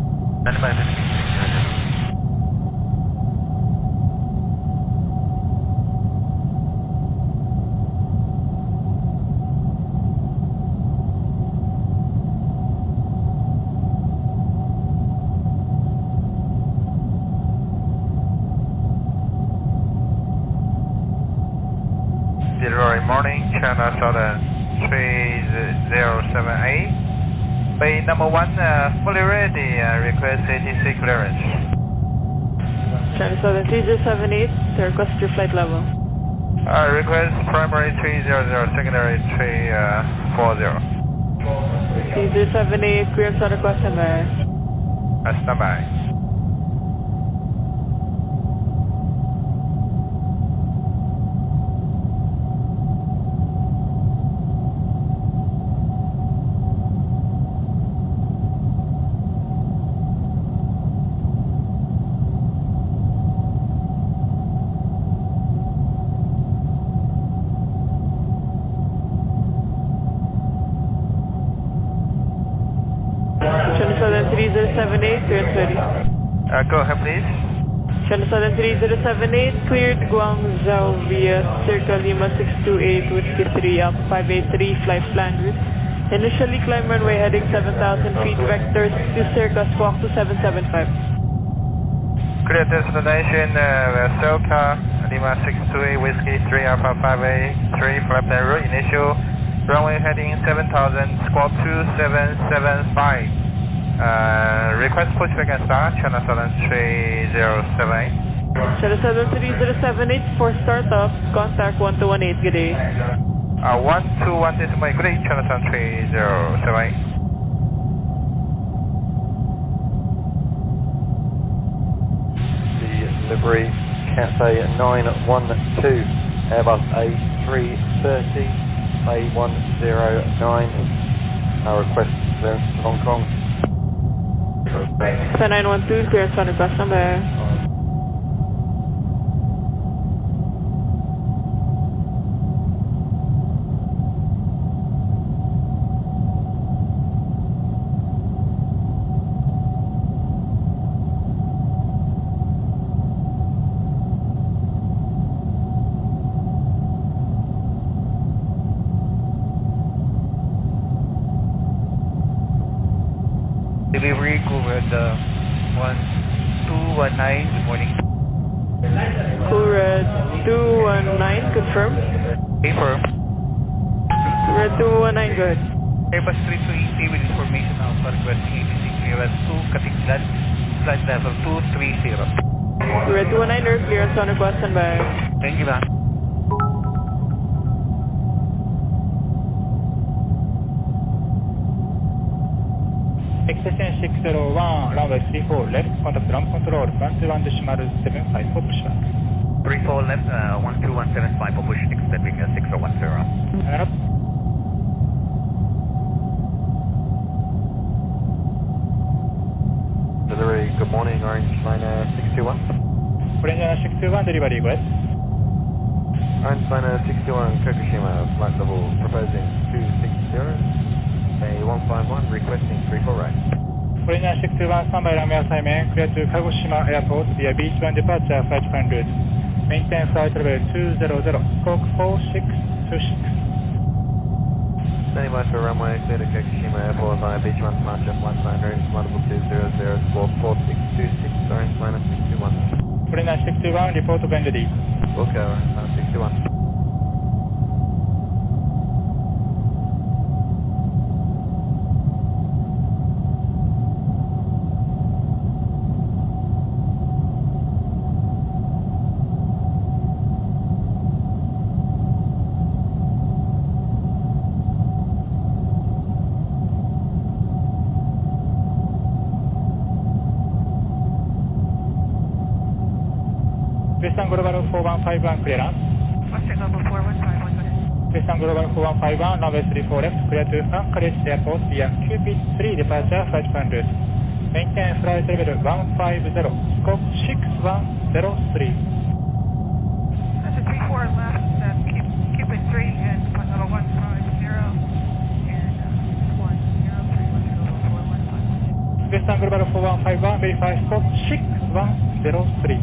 Standby, Philippine 300. Delivery morning, China Southern 3078. Bay number 1, fully ready, request ATC clearance. China Southern 3078, to request your flight level. Request primary 300, secondary 340. 3078, clearance on request, standby. Standby. China Southern 3078, clearance ready. Go ahead, please. China Southern 3078, cleared Guangzhou via Circle Lima 628, Whiskey 3, Alpha 583, flight plan route. Initially climb runway heading 7,000 feet, vectors to Circa, squawk 2775. Clear destination, Circa Lima 628, Whiskey 3, Alpha 583, flight plan route. Initial runway heading 7,000, squawk 2775. Request push back and start, China Southern 3078. China Southern 3078 for startup, contact 1218, good day. 121 good day, China Southern 3078. Delivery Cathay 912, Airbus A330, A109. Our request clearance to Hong Kong. 912, clearance on request, number. delivery, Coolred 219, good morning. Coolred 219, confirm. Confirm. Coolred 219, go ahead. Airbus 320 with information of requesting ATC clearance to Katiklan, flight level 230. Coolred 219, clearance on request, stand by. Thank you, ma'am. Extension 601, runway 34 left, contact ground control, 121.75 for push back. 34 left, 12175 for push, extending 6010. And up. Delivery, good morning, Orange Liner 621. Orange Liner 621, delivery, go ahead. Orange Liner 621, Kokushima, flight level proposing 260. Bay 151, requesting 34 right. Orange Liner 621, standby runway assignment, clear to Kagoshima Airport via beach 1 departure, flight plan route. Maintain flight level 200, squawk 4626. Standing by for runway, clear to Kokushima Airport via beach 1 departure, flight plan route, flight level 200, squawk 4626, Orange Liner 621. Orange Liner 621, report when ready. Okay, Orange Liner 621. Western Global 4151 clearance. Western Global 4151. Western Global 4151, runway 34 left, clear to Anchorage Airport via Cupid 3 departure, flight plan route. Maintain flight level 150, squawk 6103. That's a 34 left, Cupid 3 and flight level 150 and 103, Western Global 4151, verify squawk 6103.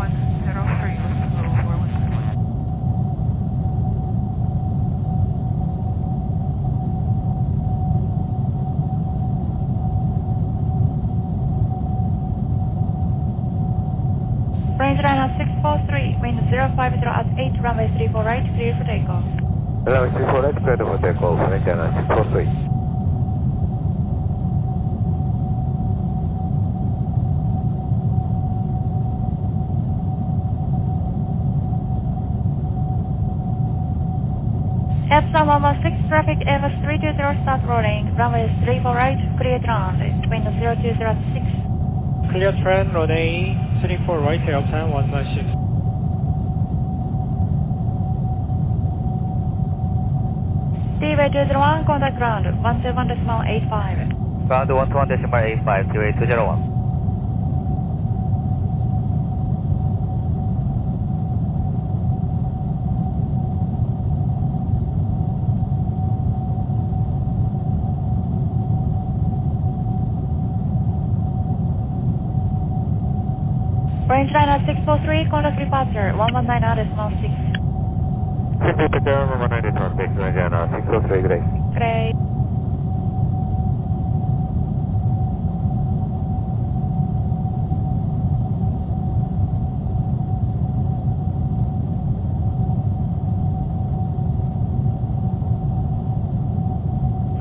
6103, Western Global 4151. Range Liner 643, wind 050 at 8, runway 34 right, clear for takeoff. Runway 34 right, clear for takeoff, Range Liner 643. Epson 116 traffic, Airbus 320 start rolling, runway 34 right, clear ground, wind 020 at 6. Clear trend, runway 34 right, Airplane 196. T-Way 201, contact ground, 121.85. Ground 121.85, T-Way 201. Range Liner 643, contact departure, 119.16. Departure, 119 traffic, Range Liner 643, great. Great.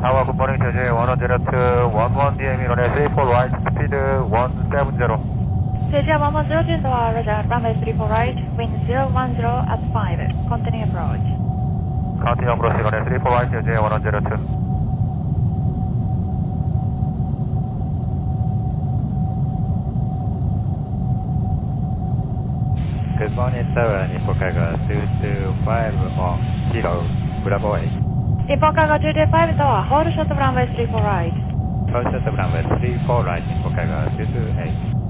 Tower, good morning, JJ 102, 11 DME, runway 34 right, speed 170. JJ 110 Tower, roger, runway 34 right, wind 010 at 5, continue approach. Continue approach, runway 34 right, JJ 102. Good morning, sir. Nippon Cargo 225 on Kilo, Bravo 8. Nippon Cargo 225 Tower, hold short of runway 34 right. Hold short of runway 34 right, Nippon Cargo 228.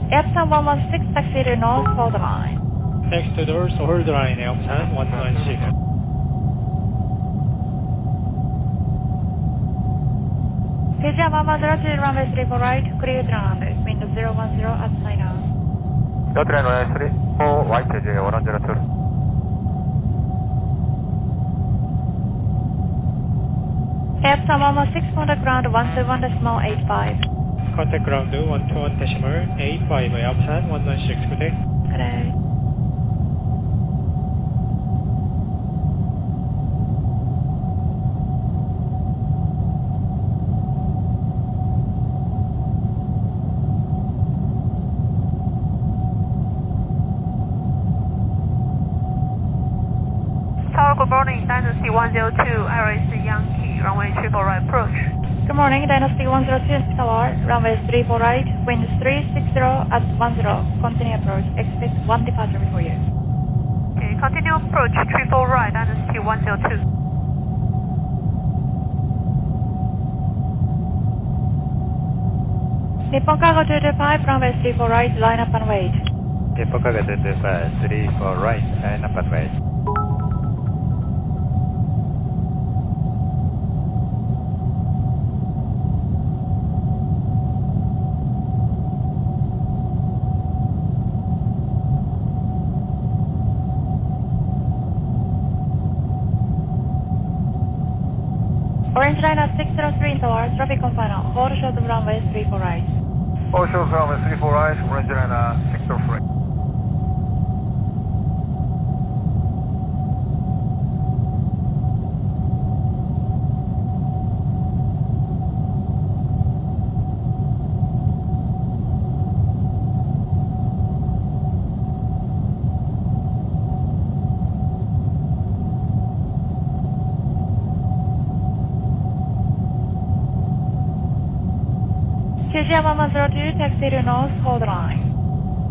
Epson 116, taxi to north, hold the line. Next to doors, hold line, Airplane 196. KGM 1102, runway 34 right, clear to land, wind 010 at sign out. Delta runway 34 right, KGM 102. AFSA 116, contact ground 121.85. Contact ground 121.85 by outside 196, good day. Good day. Tower, good morning, Dynasty 102, Iris Yankee, runway 34 right approach. Good morning, Dynasty 102 Tower, runway 34 right, wind 360 at 10, continue approach, expect 1 departure before you. Okay, continue approach 34 right, Dynasty 102. Nippon Cargo 225, runway 34 right, line up and wait. Nippon Cargo 225, 34 right, line up and wait. Orange line at 603 Tower, traffic on final, hold short of runway 34 right. Hold short of runway 34 right, orange line 603. KGM 1102, taxi to north, hold line.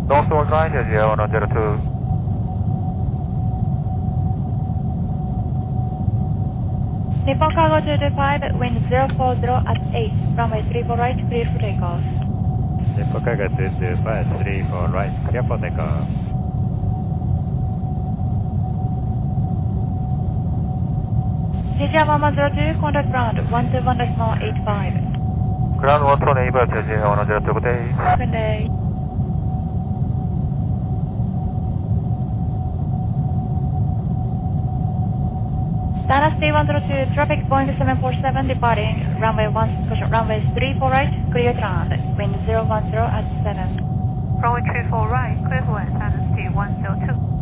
North hold line, KGM 102. Nippon Cargo 225, wind 040 at 8, runway 34 right, clear for takeoff. Nippon Cargo 225, 34 right, clear for takeoff. KGM 1102, contact ground 121.85. Ground 128, KGM 102, good day. Good day. Dynasty 102, traffic Boeing 747 departing, runway 34 right, clear to land, wind 010 at 7. Runway 34 right, clear to land, Dynasty 102.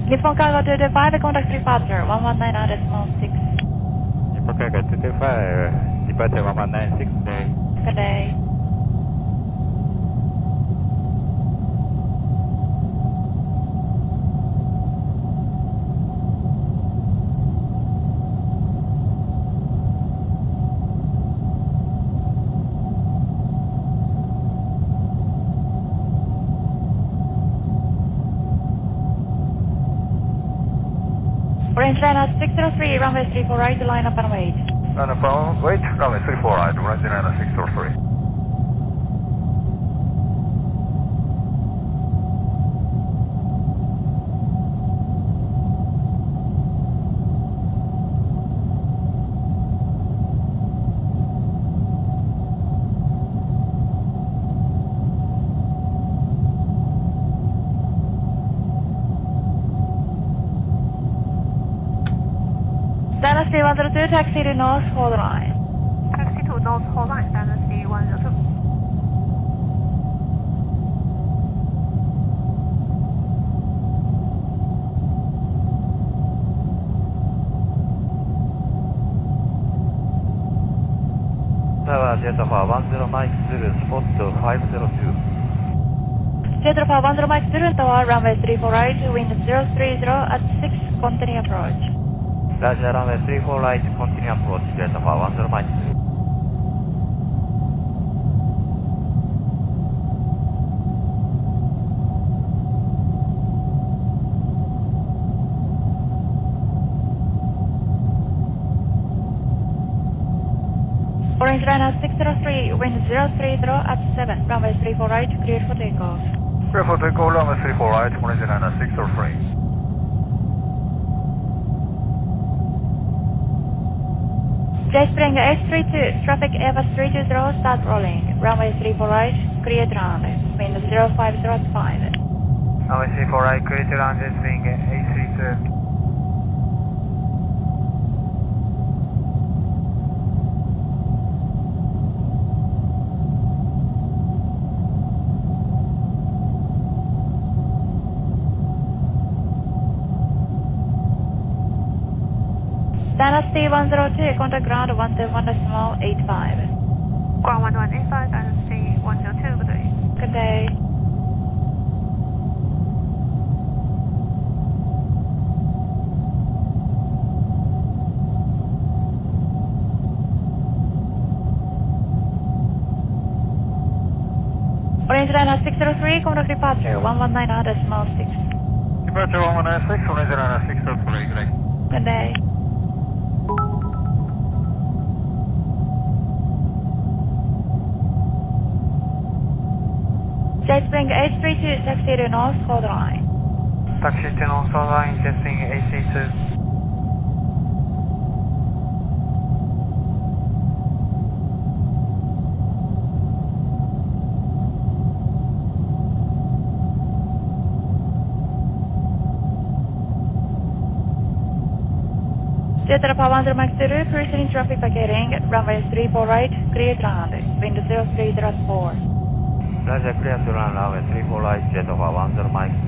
Nippon Cargo 225, contact departure 119.6. Nippon Cargo 225, departure 1196, good day. Good day. Orange line at 603, runway 34 right, line up and wait. Line up and wait, runway 34 right, orange line 603. Dynasty 102, taxi to north, hold line. Taxi to north, hold line, Dynasty 102. Tower Jet Alpha 10 Mike Zulu, spot 502. Jet Alpha 10 Mike Zulu Tower, runway 34 right, wind 030 at 6, continue approach. Roger, runway 34 right, continue approach, Jet Alpha 10 Mike Zulu. Orange line at 603, wind 030 at 7, runway 34 right, clear for takeoff. Clear for takeoff, runway 34 right, orange line 603. Spring 832, traffic Airbus 320, start rolling. Runway 34 right, clear to land. Wind 0505. Runway 34 right, clear to land, Spring 832. Dynasty 102, contact ground 121.85. Ground 1185, Dynasty 102, good day. Good day. Orange Liner 603, contact departure 119.6. Departure 1196, Orange Liner 603, good day. Good day. Spring 832, taxi to North Coast Line. Taxi to North Coast Line, Spring 832. Jet Alpha 10 Max 0, cruising traffic vacating, runway 34 right, clear to land. Wind 0304. Roger, clear to land, runway 34 right, Jet Alpha 10 Mike 0.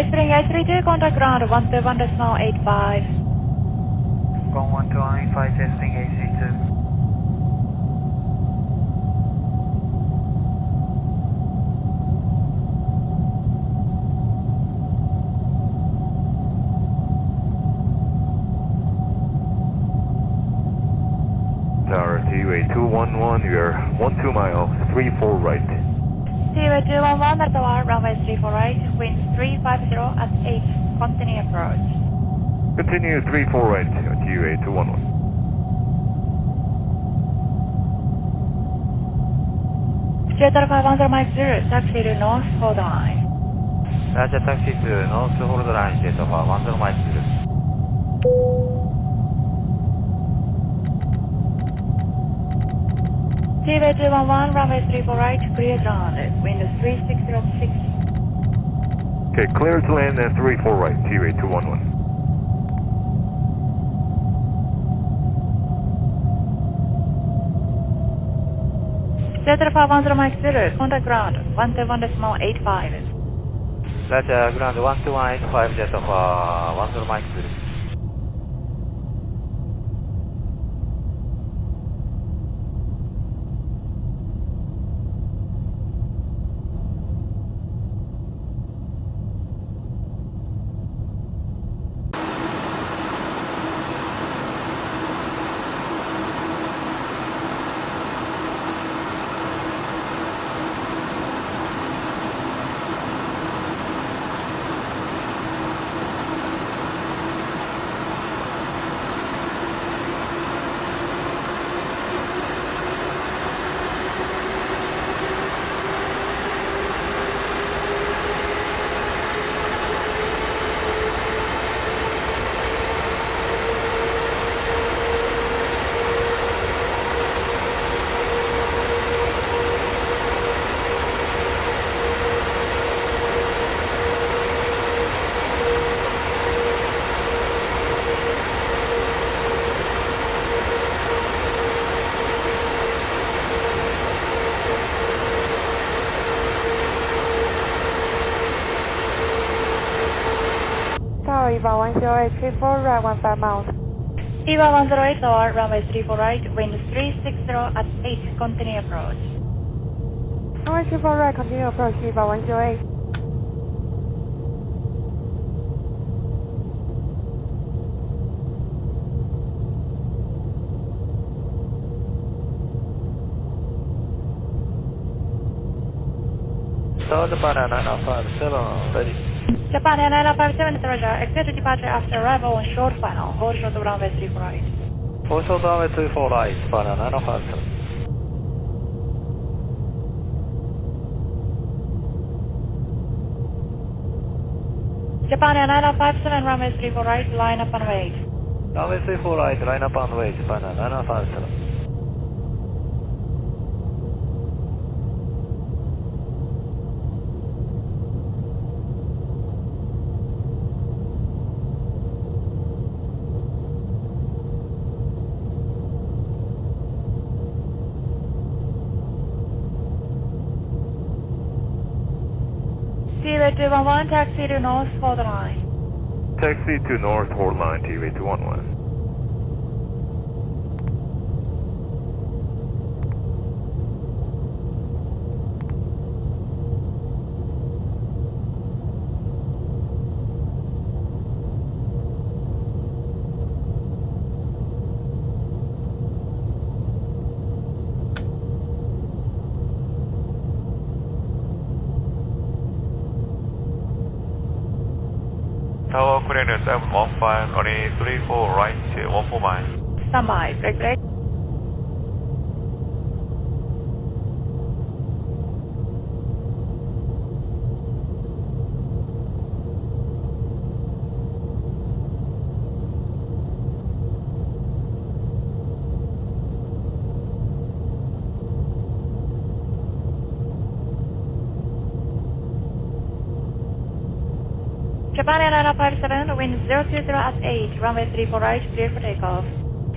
Spring 832, contact ground 121.85. Ground 121.85, Spring 832. Tower TUA 211, you're 12 miles, 34 right. TUA 211, at tower, runway 34 right, wind 350 at 8, continue approach. Continue 34 right, TUA 211. Jet Alpha 10 Mike 0, taxi to North Coast Line. Roger, taxi to North Hold Line, Jet Alpha 10 Mike 0. TUA 211, runway 34 right, clear to land. Wind 3606. Okay, clear to land at 34 right, TUA 211. Jet Alpha 10 Mike 0, contact ground 121.85. Roger, ground 121.85, Jet Alpha 10 Mike 0. Tower EVA 108, 34 right, 15 miles. EVA 108 tower, runway 34 right, wind 360 at 8, continue approach. Runway 34 right, continue approach, EVA 108. Japan Air 957, ready. Japan Air 957, Roger. Expect departure after arrival on short final. Hold short of runway 34 right. Hold short runway 34 right, Japan Air 957. Japan Air 957, runway 34 right, line up and wait. Runway 34 right, line up and wait, Japan Air 957. T-Way 211, taxi to north, hold the line. Taxi to north, hold line, T-Way 211. Tower clearance 715, runway 34 right, 14 miles. Stand by, break. Japan Air 957, wind 020 at 8, runway 34 right, clear for takeoff.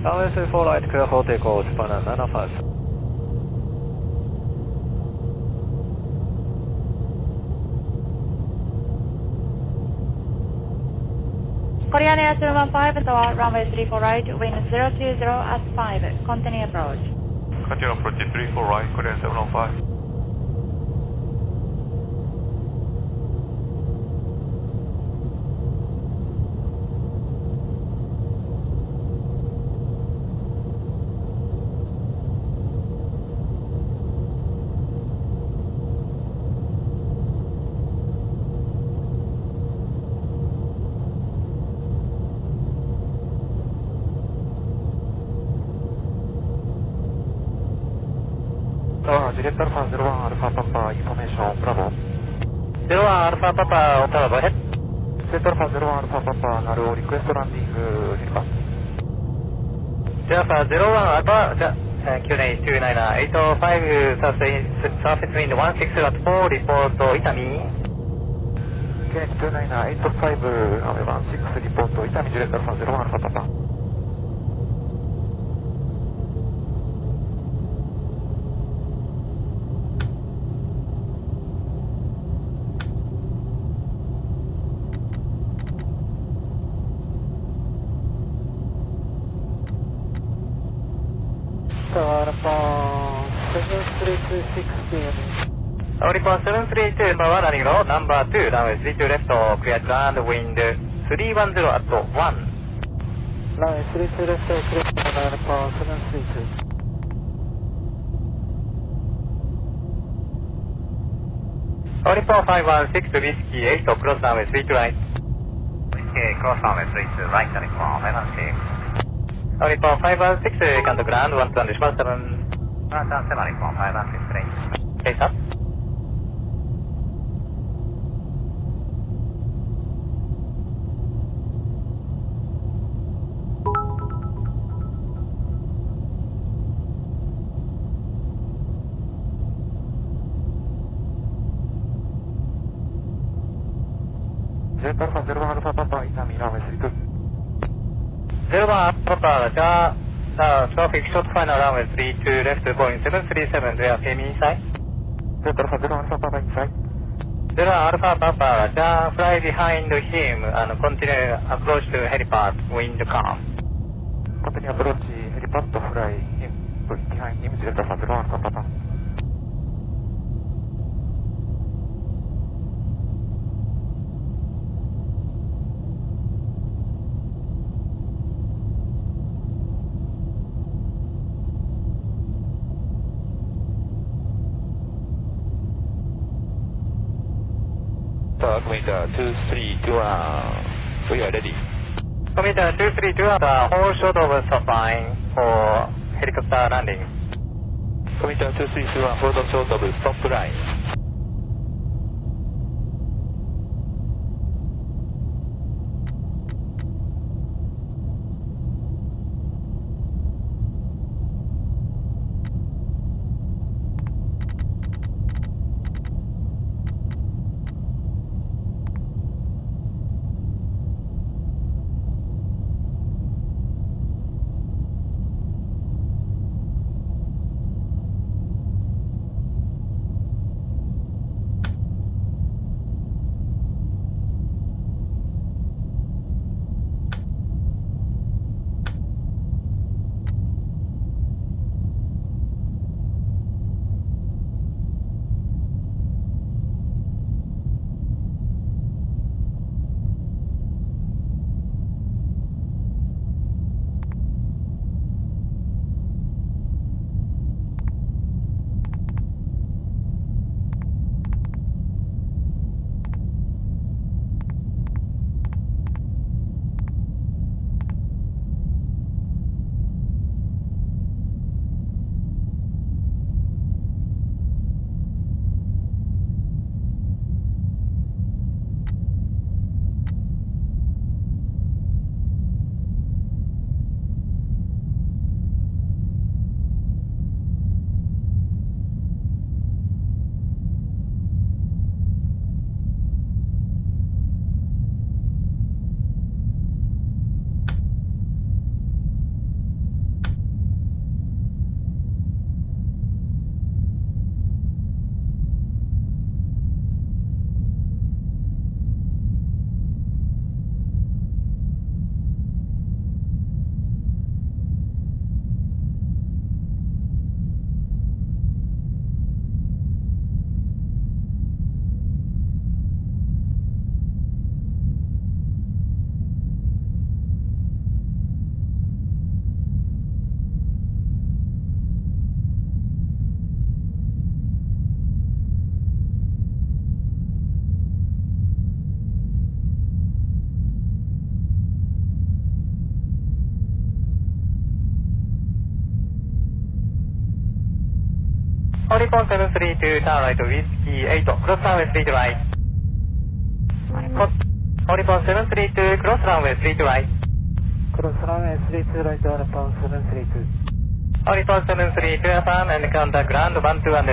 Runway 34 right, clear for takeoff, Japan Air 957. Korean Air 215, tower, runway 34 right, wind 020 at 5, continue approach. Continue approach 34 right, Korean 715. Director from 01 Alpha Papa, information, Bravo. 01 Alpha Papa, Ottawa, go ahead. Director from 01 Alpha Papa, Naru, request landing, Hilpa. Jaffa 01 Alpha, QNA 29805, surface wind 16 at 4, report Itami. QNA 29805, runway 16, report Itami, director from 01 Alpha Papa. Report 732, power running low, number 2, runway 32 left, clear to land, wind 310 at 1. Runway 32 left, clear to land, power 732. Report 516 to Whiskey 8, cross runway 32 right. Whiskey, cross runway 32 right, report 516. Report 516, contact ground, 12 decimal 7. 127, report 516 right. Okay, sir. Director from 01 Alpha Papa, Itami, runway 32. 01 Alpha Papa, traffic short final runway 32 left, Boeing 737, they are came inside. Director from 01 Alpha Papa inside. 01 Alpha Papa, fly behind him and continue approach to helipad, wind calm. Continue approach helipad to fly him behind him, director from 01 Alpha Papa. Commander 232, we are ready. Commander 232, hold short of stopping for helicopter landing. Commander 232, hold short of stop line. Oricon 732, turn right, Whiskey 8, cross runway 3 to right. Oricon 732, cross runway 3 to right. Cross runway 3 to right, Oricon 732. Oricon 732, affirm and contact ground 12.7.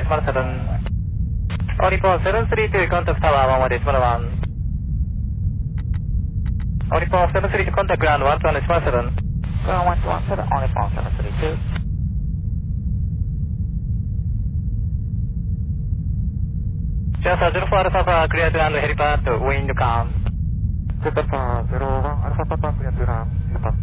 Oricon 732, contact tower 11.1. Oricon 732, contact ground 12.7. Ground 117, Oricon 732. Just 04 Alpha, clear to land helipad, wind calm. Delta 01 Alpha Papa, clear to land helipad.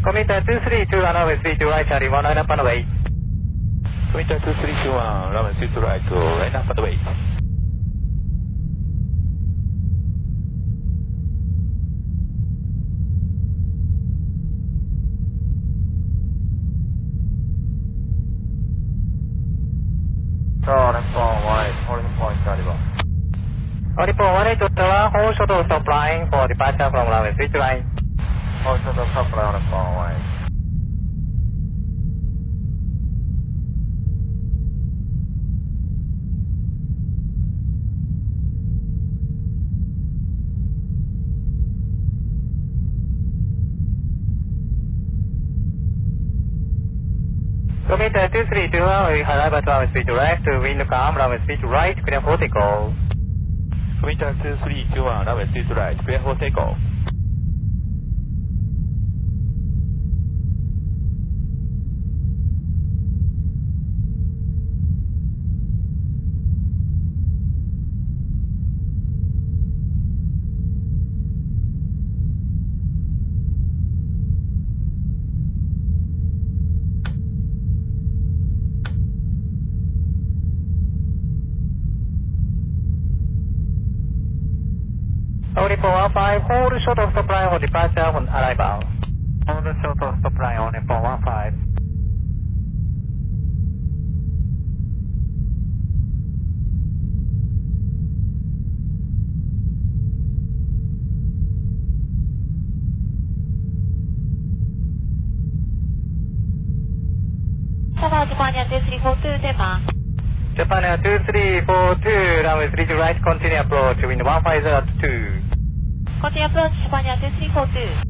Commander 232, runway 3 to right, Charlie 1, line up and away. Commander 2321, runway 3 to right, to line up and away. Oricon 18 tower, hold short of stop line for departure from runway 3 to right. Hold short of stop line, Oricon 18. Commander 232, we arrive at runway 3 to left, wind calm, runway 3 to right, clear for takeoff. Commander 2321, runway 3 to right, clear for takeoff. Oricon 15, hold short of stop line for departure on arrival. Hold short of stop line, Oricon 15. Tower, Japan Air 2342, Tema. Japan Air 2342, runway 32 right, continue approach, wind 150 at 2. Continue approach, Japan Air 2342.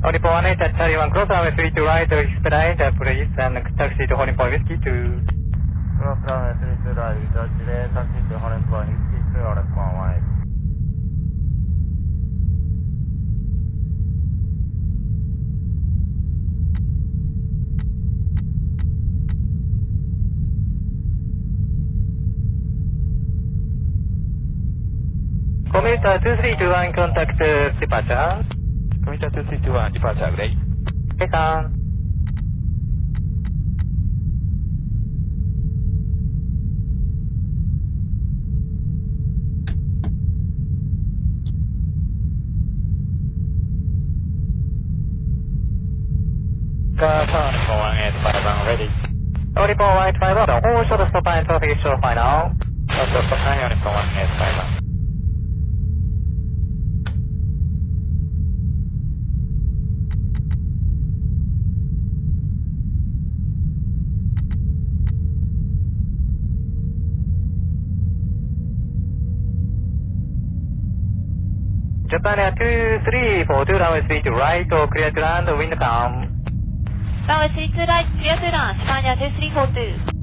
Honeypot 18 at Charlie 1, cross runway 32 right, expedite, please, and taxi to Honeypot Whiskey 2. Cross runway 32 right, without delay, taxi to Honeypot Whiskey 2, Honeypot 1. Commuter 2321, contact departure. Commuter 2321, departure, great. Second. Honeypot 185, ready. Honeypot 185, all short stop and traffic is show final. Short stop and Honeypot 185. Japan Air 2342, runway 32 right, clear to land, wind calm. Runway 32 right, clear to land, Japan Air 2342.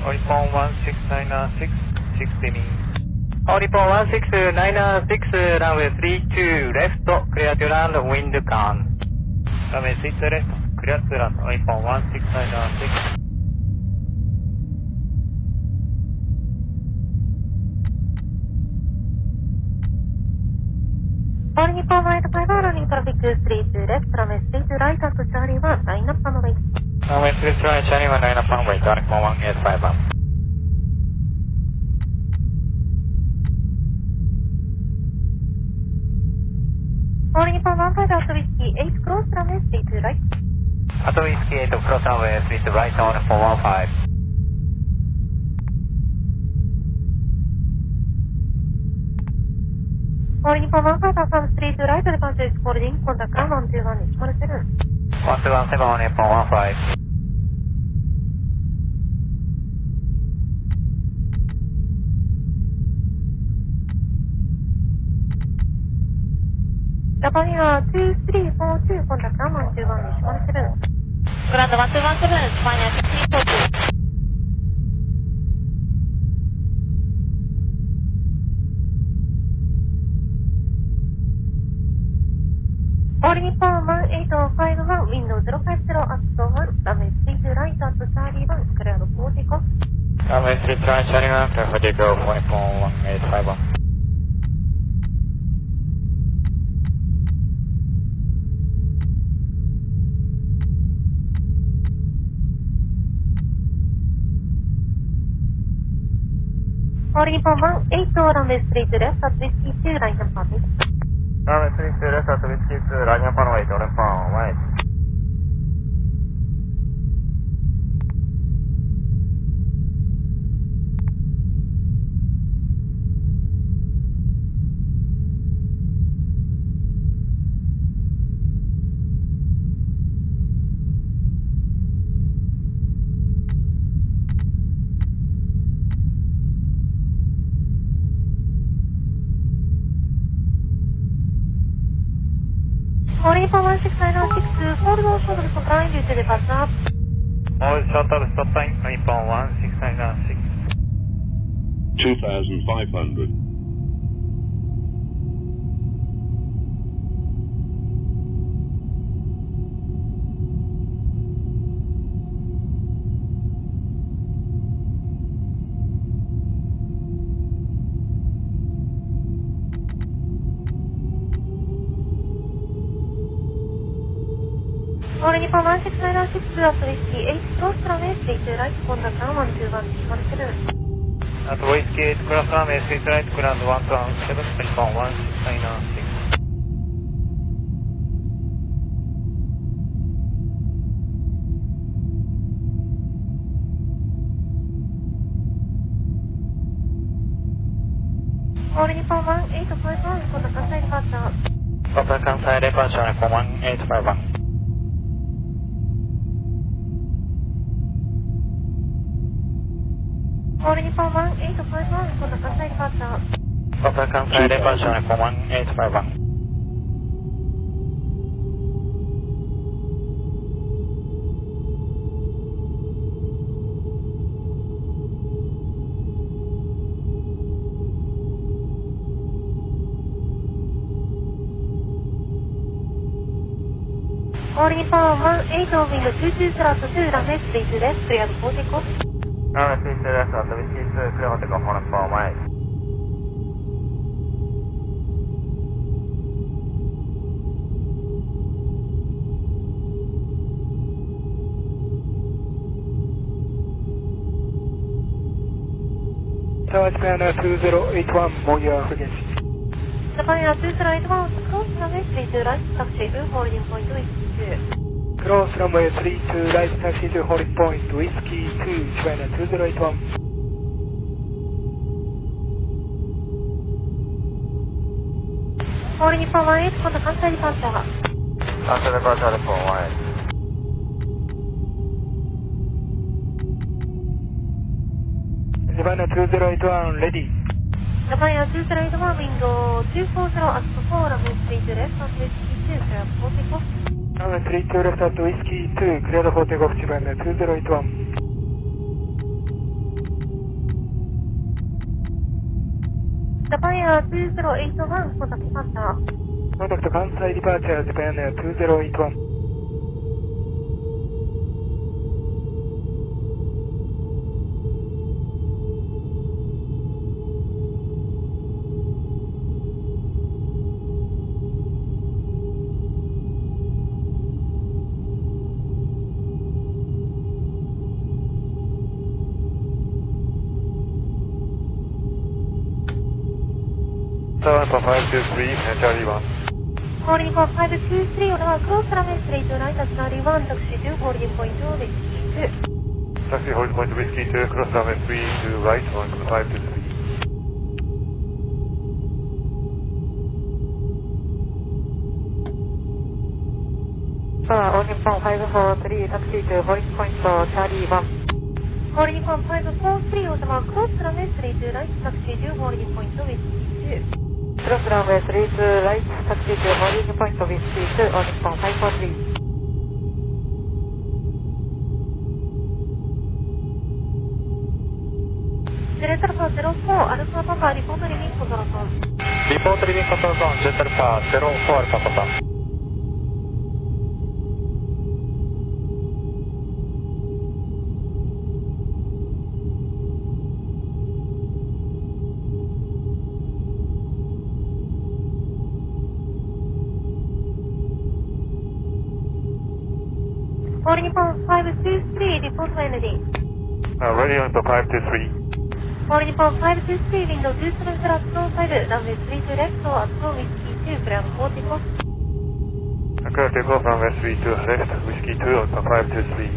Honeypot 1696, 60 me. Honeypot 1696, runway 32 left, clear to land, wind calm. Runway 32 left, clear to land, Honeypot 1696. Honeypot 185, running traffic 32 left, runway 32 right after Charlie 1, line up on the way. Runway 32 right, Charlie 1, line up on the way, Honeypot 185. Honeypot 155, after whiskey 8, cross runway 32 right. After whiskey 8, cross runway 32 right, Honeypot 15. Honeypot 155, from 32 right, departure is holding, contact 121 is 17. 1217, Honeypot 15. Japan Air 2342, contact 121 is 17. Ground 1217, Japan Air 2342. Honeypot 18551, window 050 at 1, runway 32 right at Charlie 1, clear to 40 go. Runway 32 right, Charlie 1, clear for the go, Honeypot 185. Honeypot 182, runway 32 left at whiskey 2, right and party. Runway 32 left at whiskey 2, right up on the way, Honeypot 1. Honeypot 16906, hold on shuttle stop line due to departure. Hold shuttle stop line, Honeypot 16906. 2,500. All Nippon 1696 at Whiskey 8, cross runway 32 right, contact 121 At Whiskey 8, cross runway 32 right, ground 117, Nippon 1696. All Nippon 1851, contact Kansai departure. Contact Kansai departure, Nippon 1851. All Nippon 1851, contact Kansai departure. Contact Kansai departure, Nippon 1851. All Nippon 18 wind 22 slot 2 runway 32 です。Clear for takeoff. Runway 32 left at Whiskey 2, clear for takeoff on Nippon 18. Tower Japan 2081, Moya frequency. Japan Air 2081, cross runway 32 right, taxi to holding point Whiskey 2. Cross runway 32 right, taxi to holding point Whiskey 2, Japan 2081. All Nippon 18, contact Kansai departure. Kansai departure, Nippon 18. Japan 2081, ready. Japan Air 2081, window 240 at 4 runway 32 left at Whiskey 2, clear for takeoff. Runway 32 left at Whiskey 2, cleared for takeoff, Japan 2081. Japan Air 2081, contact departure. Contact Kansai departure, Japan 2081. Tower 523 and Charlie 1. Holding point 523 on our cross runway 32 right at Charlie 1, taxi to holding point Whiskey 2. Taxi holding point Whiskey 2, cross runway 32 right on 523. All Nippon 543, taxi to holding point Charlie 1. Holding point 543 on our cross runway 32 right, taxi to holding point Whiskey 2. Cross runway 32 right, taxi to holding point Whiskey 2, all Nippon 543. Delta Alpha 04, Alpha Papa, report living control zone. Report living control zone, Delta Alpha 04, Alpha Papa. All Nippon 523, report landing. Ready on the 523. All Nippon 523, window 27 at 05, runway 32 left, at Whiskey 2, clear for takeoff. Clear takeoff, runway 32 left, Whiskey 2 on the 523.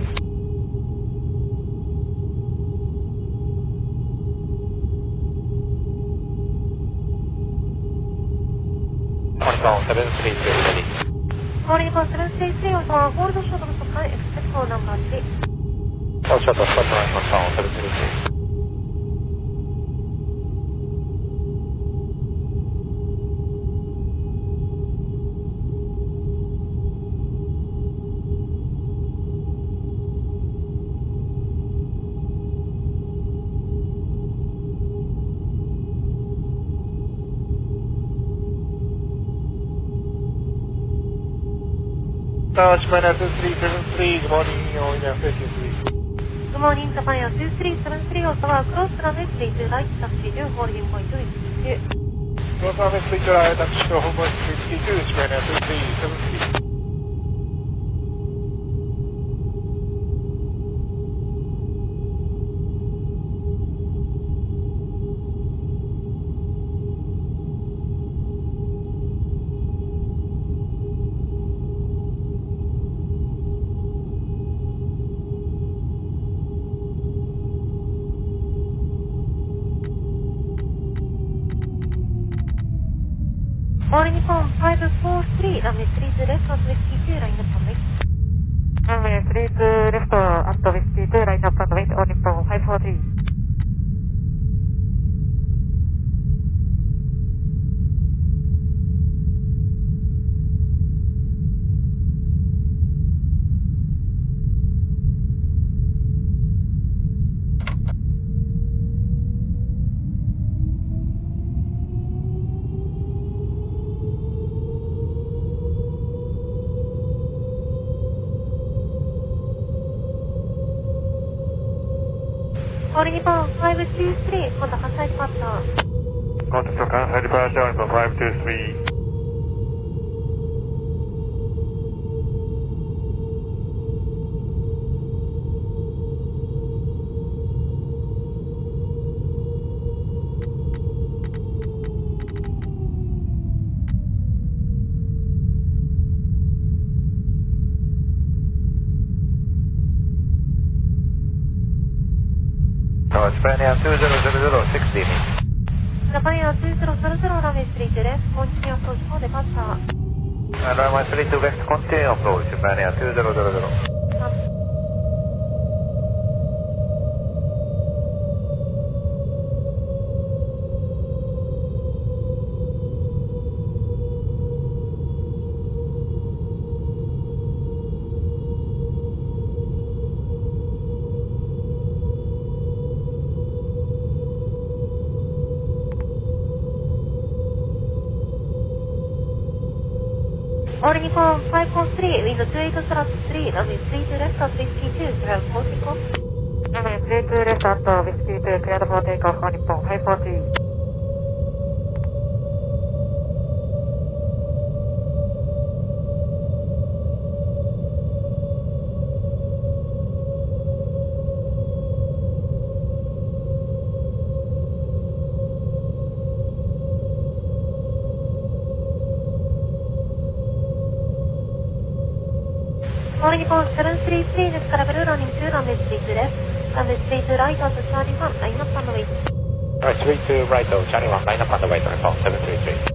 Nippon 733, ready. All Nippon 733 on hold short of supply, expect for number 3. Hold short of supply, Nippon 733. Japan 2373, good morning, on your 53. Good morning, Japan Air 2373 on tower cross runway 32 right, taxi to holding point Whiskey 2. Cross runway 32 right, taxi to holding point Whiskey 2, Japan Air 2373. All Nippon 543, runway 32 left at Whiskey 2, line up on wait. Runway 32 left at Whiskey 2, line up on wait, All Nippon 543. All Nippon 523, contact outside departure. Contact outside departure, Nippon 523. Japan Air 2000, 16. Japan Air 2000, runway 32 left, continue approach for departure. Runway 32 left, continue approach, Japan Air 2000. All Nippon 543, wind 28 slot 3, runway 32 left at Whiskey 2, clear for takeoff. Runway 32 left at Whiskey 2, clear for takeoff, All Nippon 543. All Nippon 733 ですから、ブルーランニング2、ランウェイ32です。ランウェイ32ライトとチャーリー1、ラインナップon the way。32 right, Charlie 1, line up on the way, Nippon 733.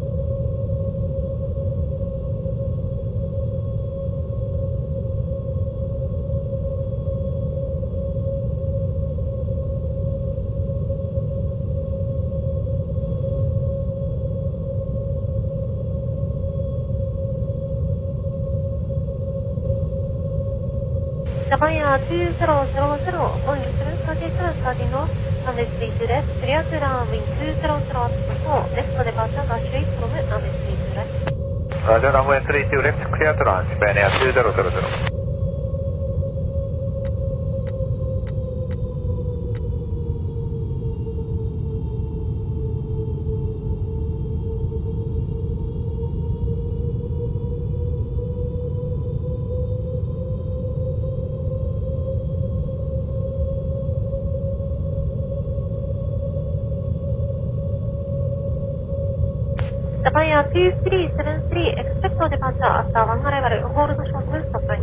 Japan Air 2000, going through 32, starting off, runway 32 left, clear to run, wind 200 at 4, left for departure, dash 8 from runway 32 left. Roger, runway 32 left, clear to run, Japan Air 2000. ジャパンエア2373 expect departure after one arrival, hold short stop line.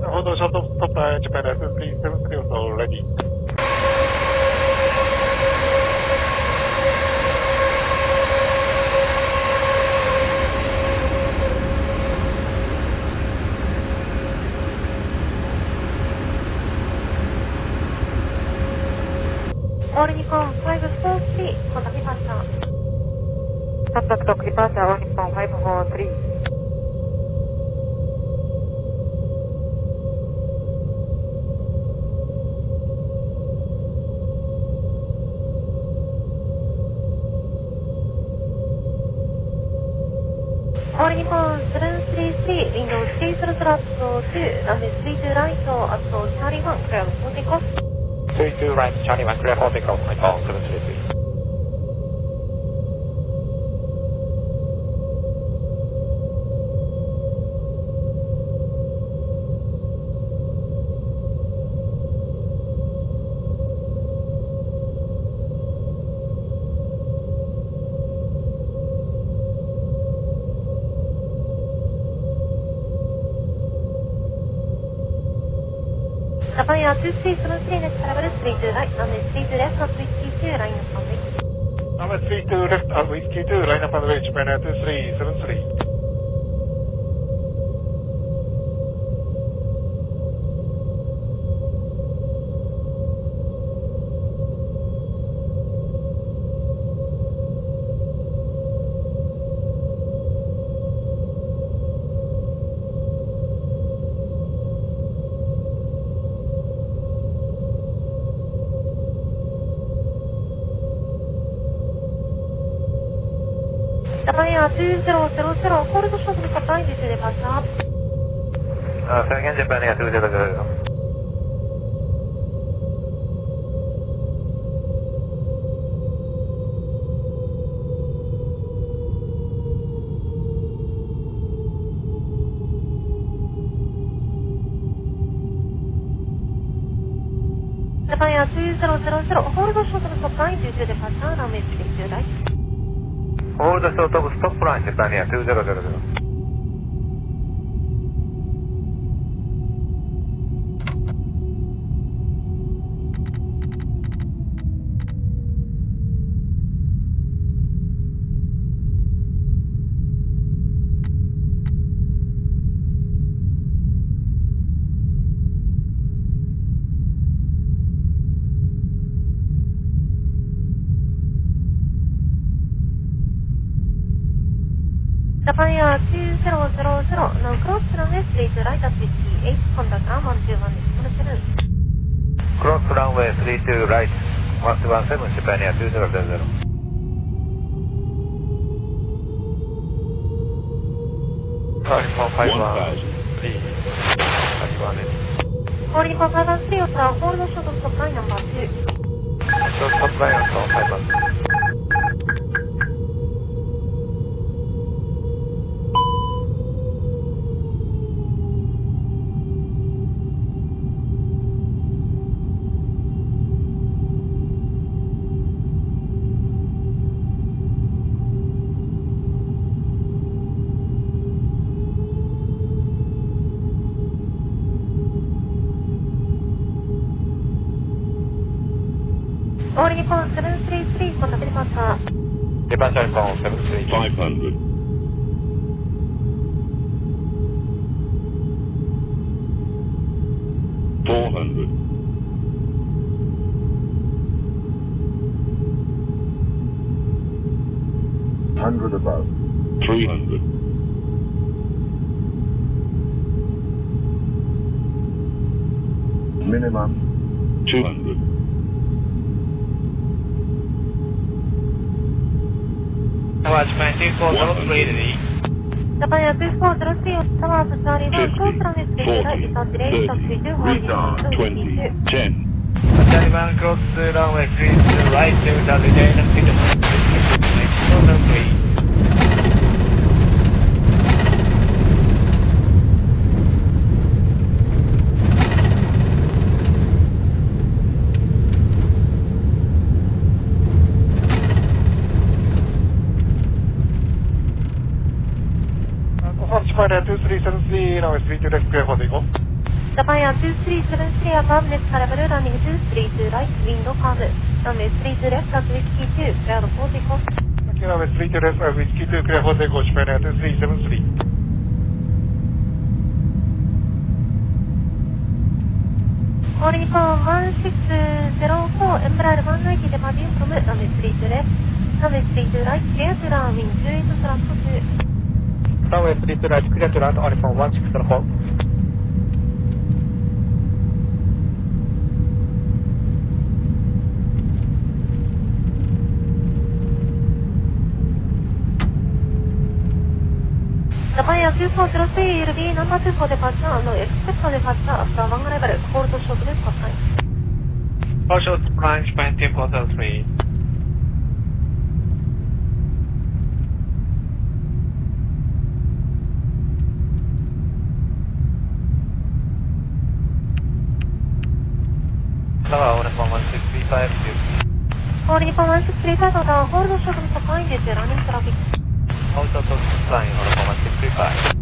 Hold on, short stop, Japan Air 373 already. All Nippon 543, contact departure. Contact departure, All Nippon 543. All Nippon 733, window 30 slot 2, runway 32 right at Charlie 1, clear for takeoff. 32 right, Charlie 1, clear for takeoff, Nippon 733. Japan Air 2373 next arrival is 32 right, runway 32 left at Whiskey 2, line up on way. Runway 32 left, Whiskey 2, line up on the way, Japan Air 2373. Japan Air 2000, hold short with applying this departure. Second Japan Air 200. Japan Air 2000, hold short with applying this departure, runway 32 right. Hold the short of stop line, Japan Air 2000. Japan Air 2000, now cross runway straight right at Whiskey 8, contact 121 Cross runway 32 right, 117, Japan Air 2000. Calling for 513, 31. Calling for 513, hold short of supply number 2. Short supply on 513. Calling for 733, contact departure. Departure call 733. 500. 400. 100 above. 300. 200. Tower Japan 2403. Japan Air 2403, Tower Charlie 1, cross runway straight right, without delay, taxi 2, Retard 20. 10. Charlie 1, cross runway 32 right, without delay, taxi 2, 2403. Japan Air 2373, now it's 32 left, clear for the echo. Japan Air 2373, above next level, running 232 right, window curve. Runway 32 left at Whiskey 2, clear for the echo. Okay, now it's 32 left, Whiskey 2, clear for the echo, Japan Air 2373. Calling for 1604, Embraer 190 departing from runway 32 left, runway 32 right, clear to run, wing 28 thrust 2. Runway 32 right, clear to land, only from 1604. Japan Air 2403, you'll be number 2 for departure, no expect for departure after 1 level, hold short with supply. Hold short supply, Japan 2403. Tower, only from 1635, Calling for 1635, hold short with supply, running traffic. Hold short supply, only from 1635.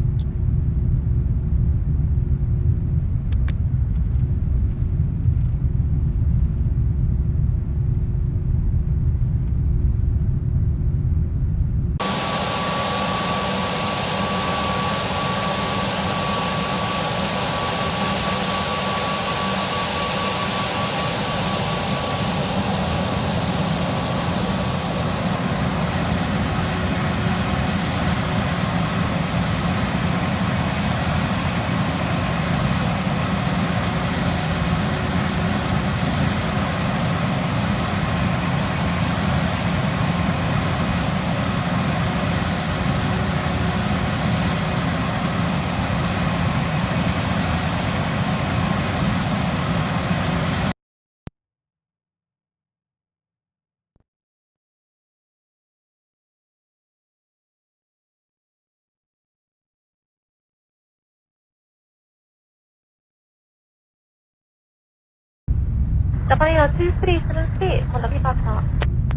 Japan 2373, contact departure.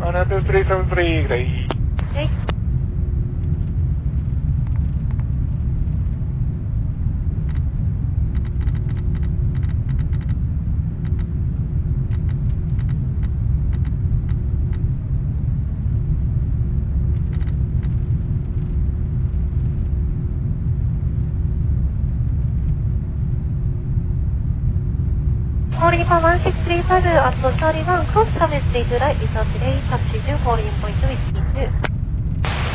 2373ぐらい。Okay. Calling for 1635 at 31, cross runway 32 right, return today, taxi to calling point whiskey 2.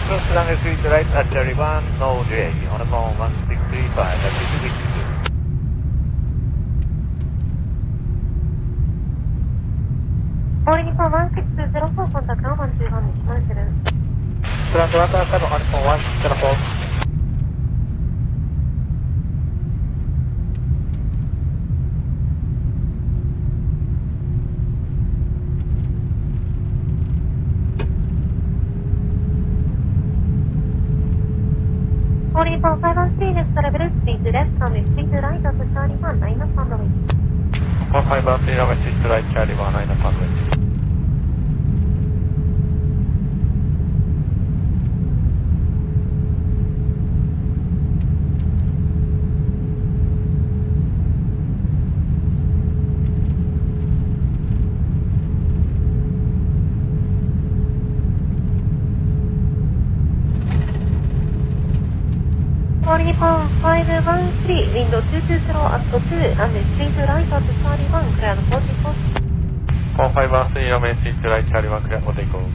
Cross runway 32 right at 31, no delay. On the phone 1635, taxi to whiskey 2. Calling for 1604, contact now 121 National 7. Ground 117 on phone 104. Calling for 513, next level 32 left, runway 32 right at 31, 9 up on the way. 1513 runway 32 right, Charlie 19 up on the way. Calling for 513, window 220 at 2, runway 32 right at 31, clear 44. 1513 runway 32 right, Charlie 1 clear 44.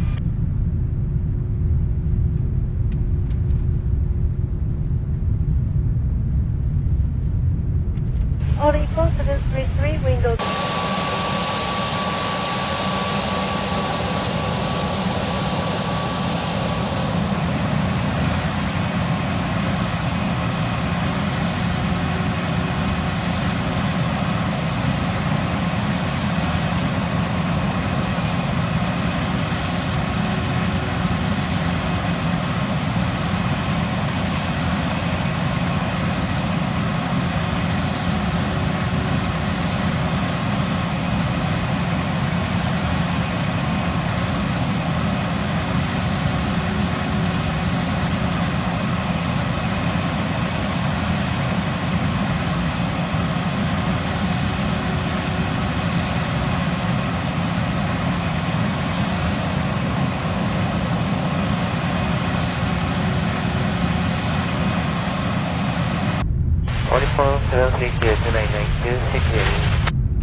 Calling for 733, window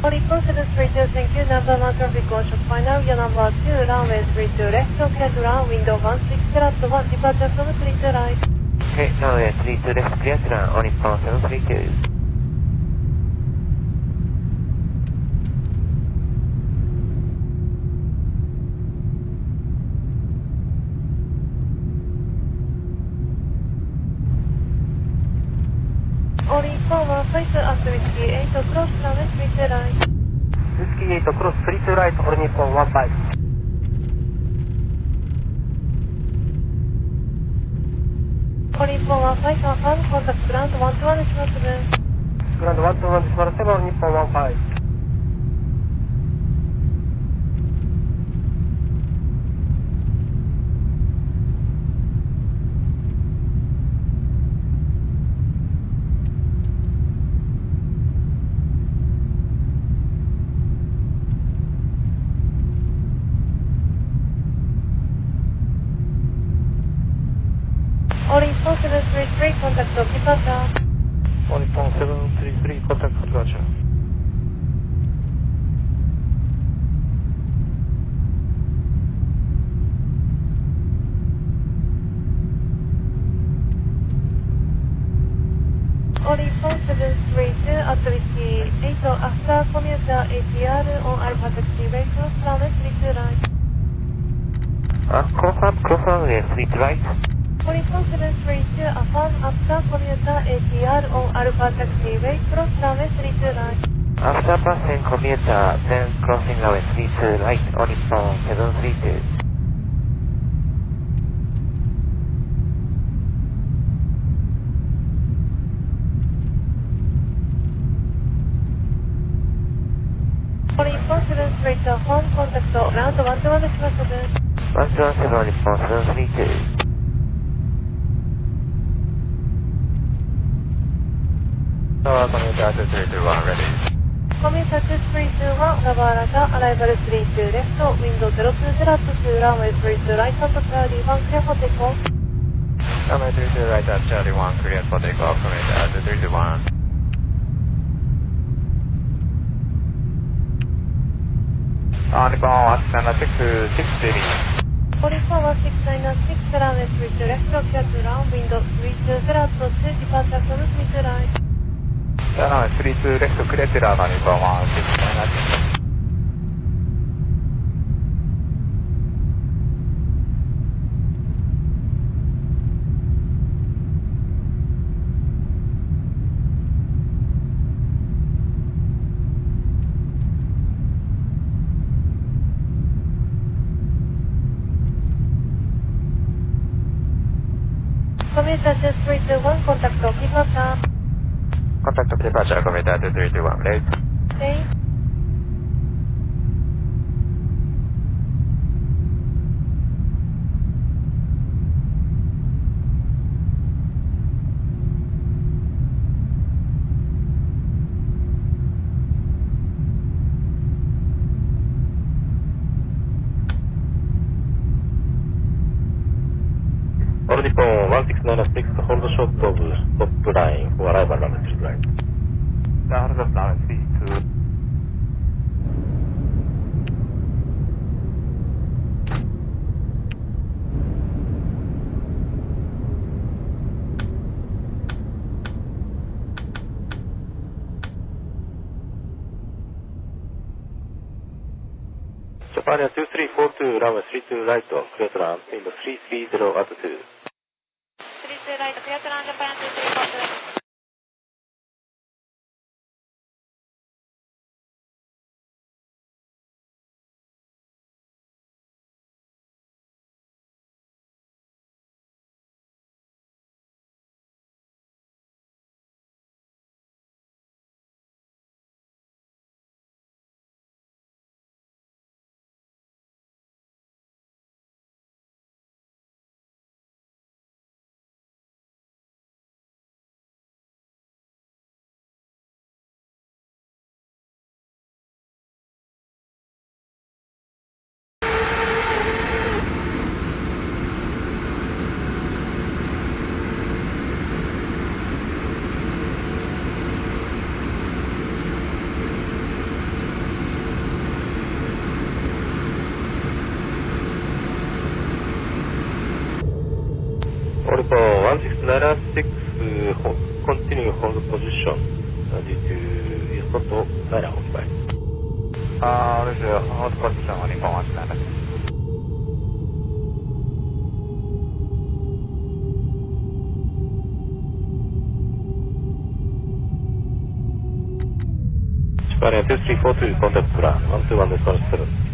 732, thank you. Number 1 traffic caution final. Your number 2, runway 32 left, okay to run, window 16 at 1, departure from 32 right. Okay, runway 32 left, clear to run, on phone 732. Calling for 15 at whiskey 8, cross runway 32 right. Whiskey 8 cross 32 right, or Nippon 15. Calling for 15 affirm, contact ground 121 National 7. Ground 121 National 7 or Nippon 15. Calling for 733, contact of departure. Nippon 733, contact departure. Calling for 732 at whiskey 8, after commuter ATR on Alpha Taxiway, cross runway 32 right. Confirm, cross runway 32 right. Calling for 732, affirm, after commuter ATR on Alpha Taxiway, cross runway 32 right. After passing commuter, then crossing runway 32 right, on phone 732. Calling for 732, タクト、ラウンド121でしますので。117日本732。Tower Commuter 2321 ready. Commuter 2321, Navaraja, arrival 32 left, window 020 to runway 32 right at Charlie 1, clear for takeoff. Runway 32 right at Charlie 1, clear for takeoff. Commuter 2321. Nippon 196 Nippon 16906, runway 32 left, clear to round, window 320 to departure from 32 right. Runway 32 left, clear to runway Nippon 16906. Commuter 2321, contact departure. Contact departure, Commuter 2321 late. Okay. All Nippon 1696, hold short of stop line for arrival runway 3 right. Hold of runway 32. Japan 2342, runway 32 right, clear to land, wind 330 at 2. 32 right, clear to land, Japan 2342. Nippon 1696, continue hold position due to Houston to Nara occupied. Hold position on Nippon 196. Japan 2342, contact plan 121.7.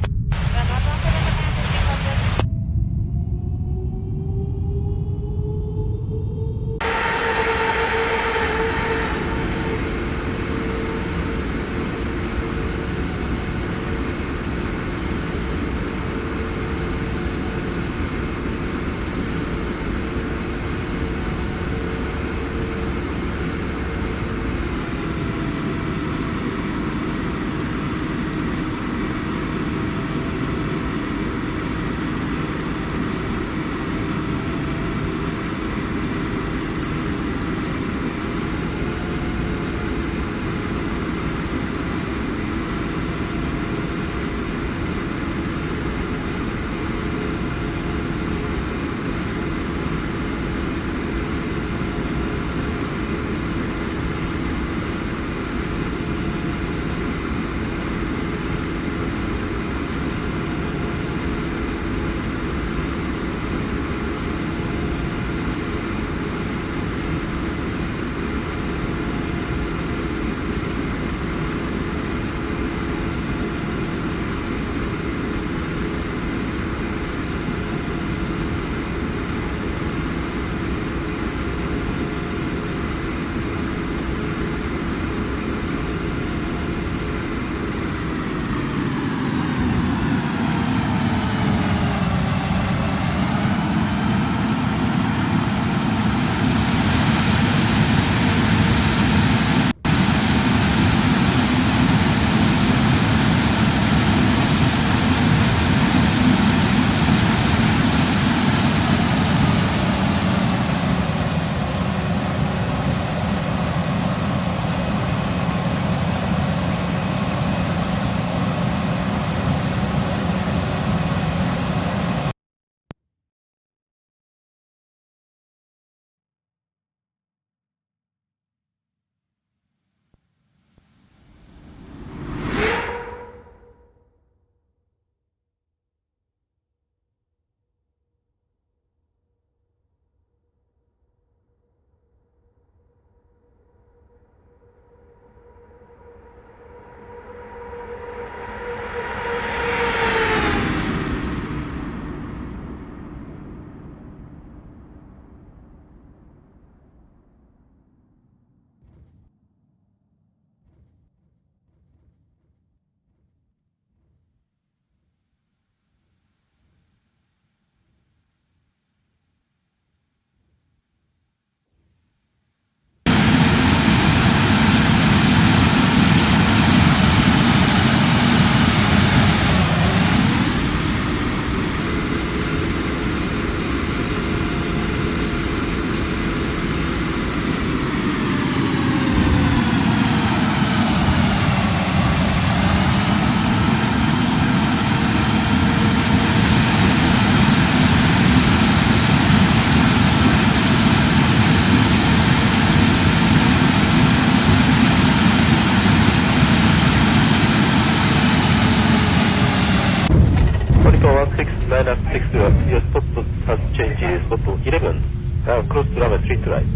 960, your spot has changed to spot 11. Now cross to runway 3 to right.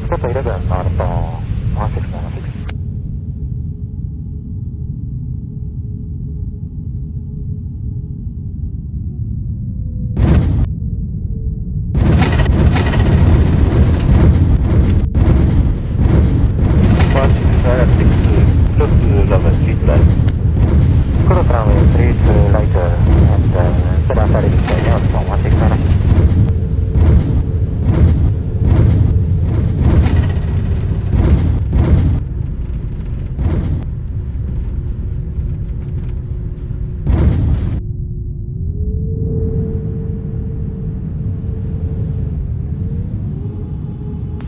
Spot 11, marathon 1696. Cross to runway 3 to right. Cross runway 3 to right and set up starting down from 1696.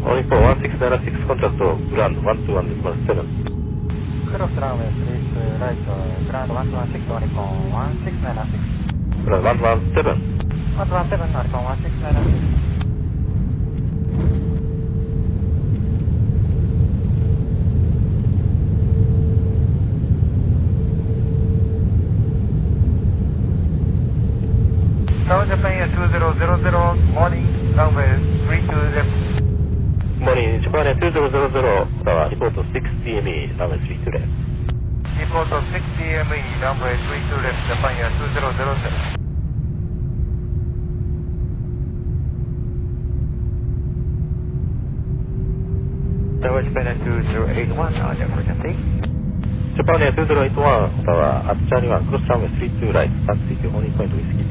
Only for 1696 contact to ground 121.7. Cross runway 3 to right, ground 116, only for 1696. Ground 117. 117, only for 1696. Tower Japan Air 2000, morning, runway 32 left. Morning, Japan Air 2000, tower, report 6DME, runway 3 to left. Report 6DME, runway 32 left, Japan Air 2000. Tower Japan Air 2081, Roger, frequency. Japan Air 2081, tower, at Charlie 1, cross runway 3 to right, taxi to holding point whiskey 2.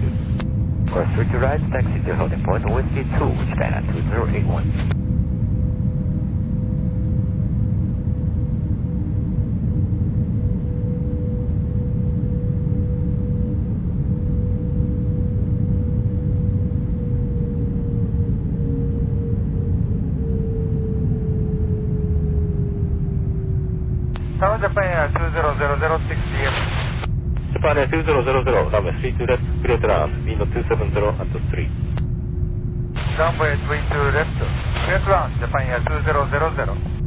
Cross 3 to right, taxi to holding point whiskey 2, Japan Air 2081. Tower Japan Air 2000, 6DM. Japan Air 2000, runway 3 to left, clear to land, wind 270 at 3. Runway 32 left, clear to land, Japan Air 2000.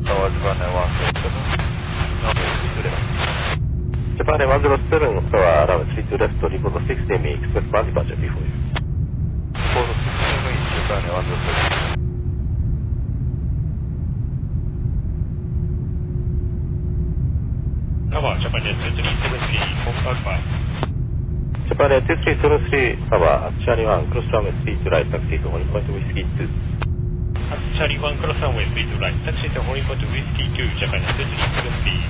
Tower Japan Air 107, runway 3 to left. Japan Air 107, tower, runway 3 to left, report 6DME, expect one departure before you. Report 6DME, Japan Air 107. Tower, Japan Air 2373, from Alpha. Japan Air 2303, tower, at Charlie 1, cross runway 3 to right, taxi to holding point whiskey 2. At Charlie 1, cross runway 3 to right, taxi to holding point whiskey 2, Japan Air 2373.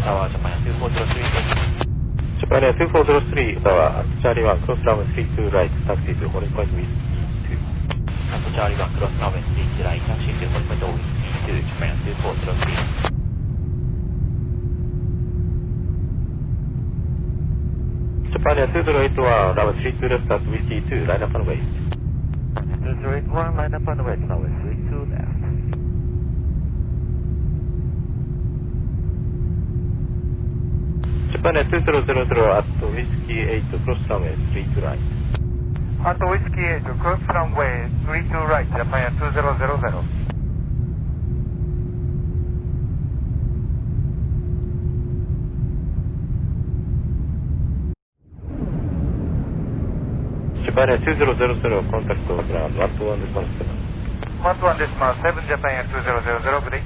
Tower, Japan Air 2403. Japan Air 2403, tower, at Charlie 1, cross runway 3 to right, taxi to holding point whiskey 2. At Charlie 1, cross runway 3 to right, taxi to holding point whiskey 2, Japan Air 2403. Japan Air 2081, runway 3 to left at whiskey 2, line up and wait. 2081, line up and wait, runway 3 to left. Japan Air 2000 at whiskey 8, cross runway 3 to right. At whiskey 8, cross runway 3 to right, Japan Air 2000. Japan Air 2000, contact ground 121.7. 121.7, Japan Air 2000, please.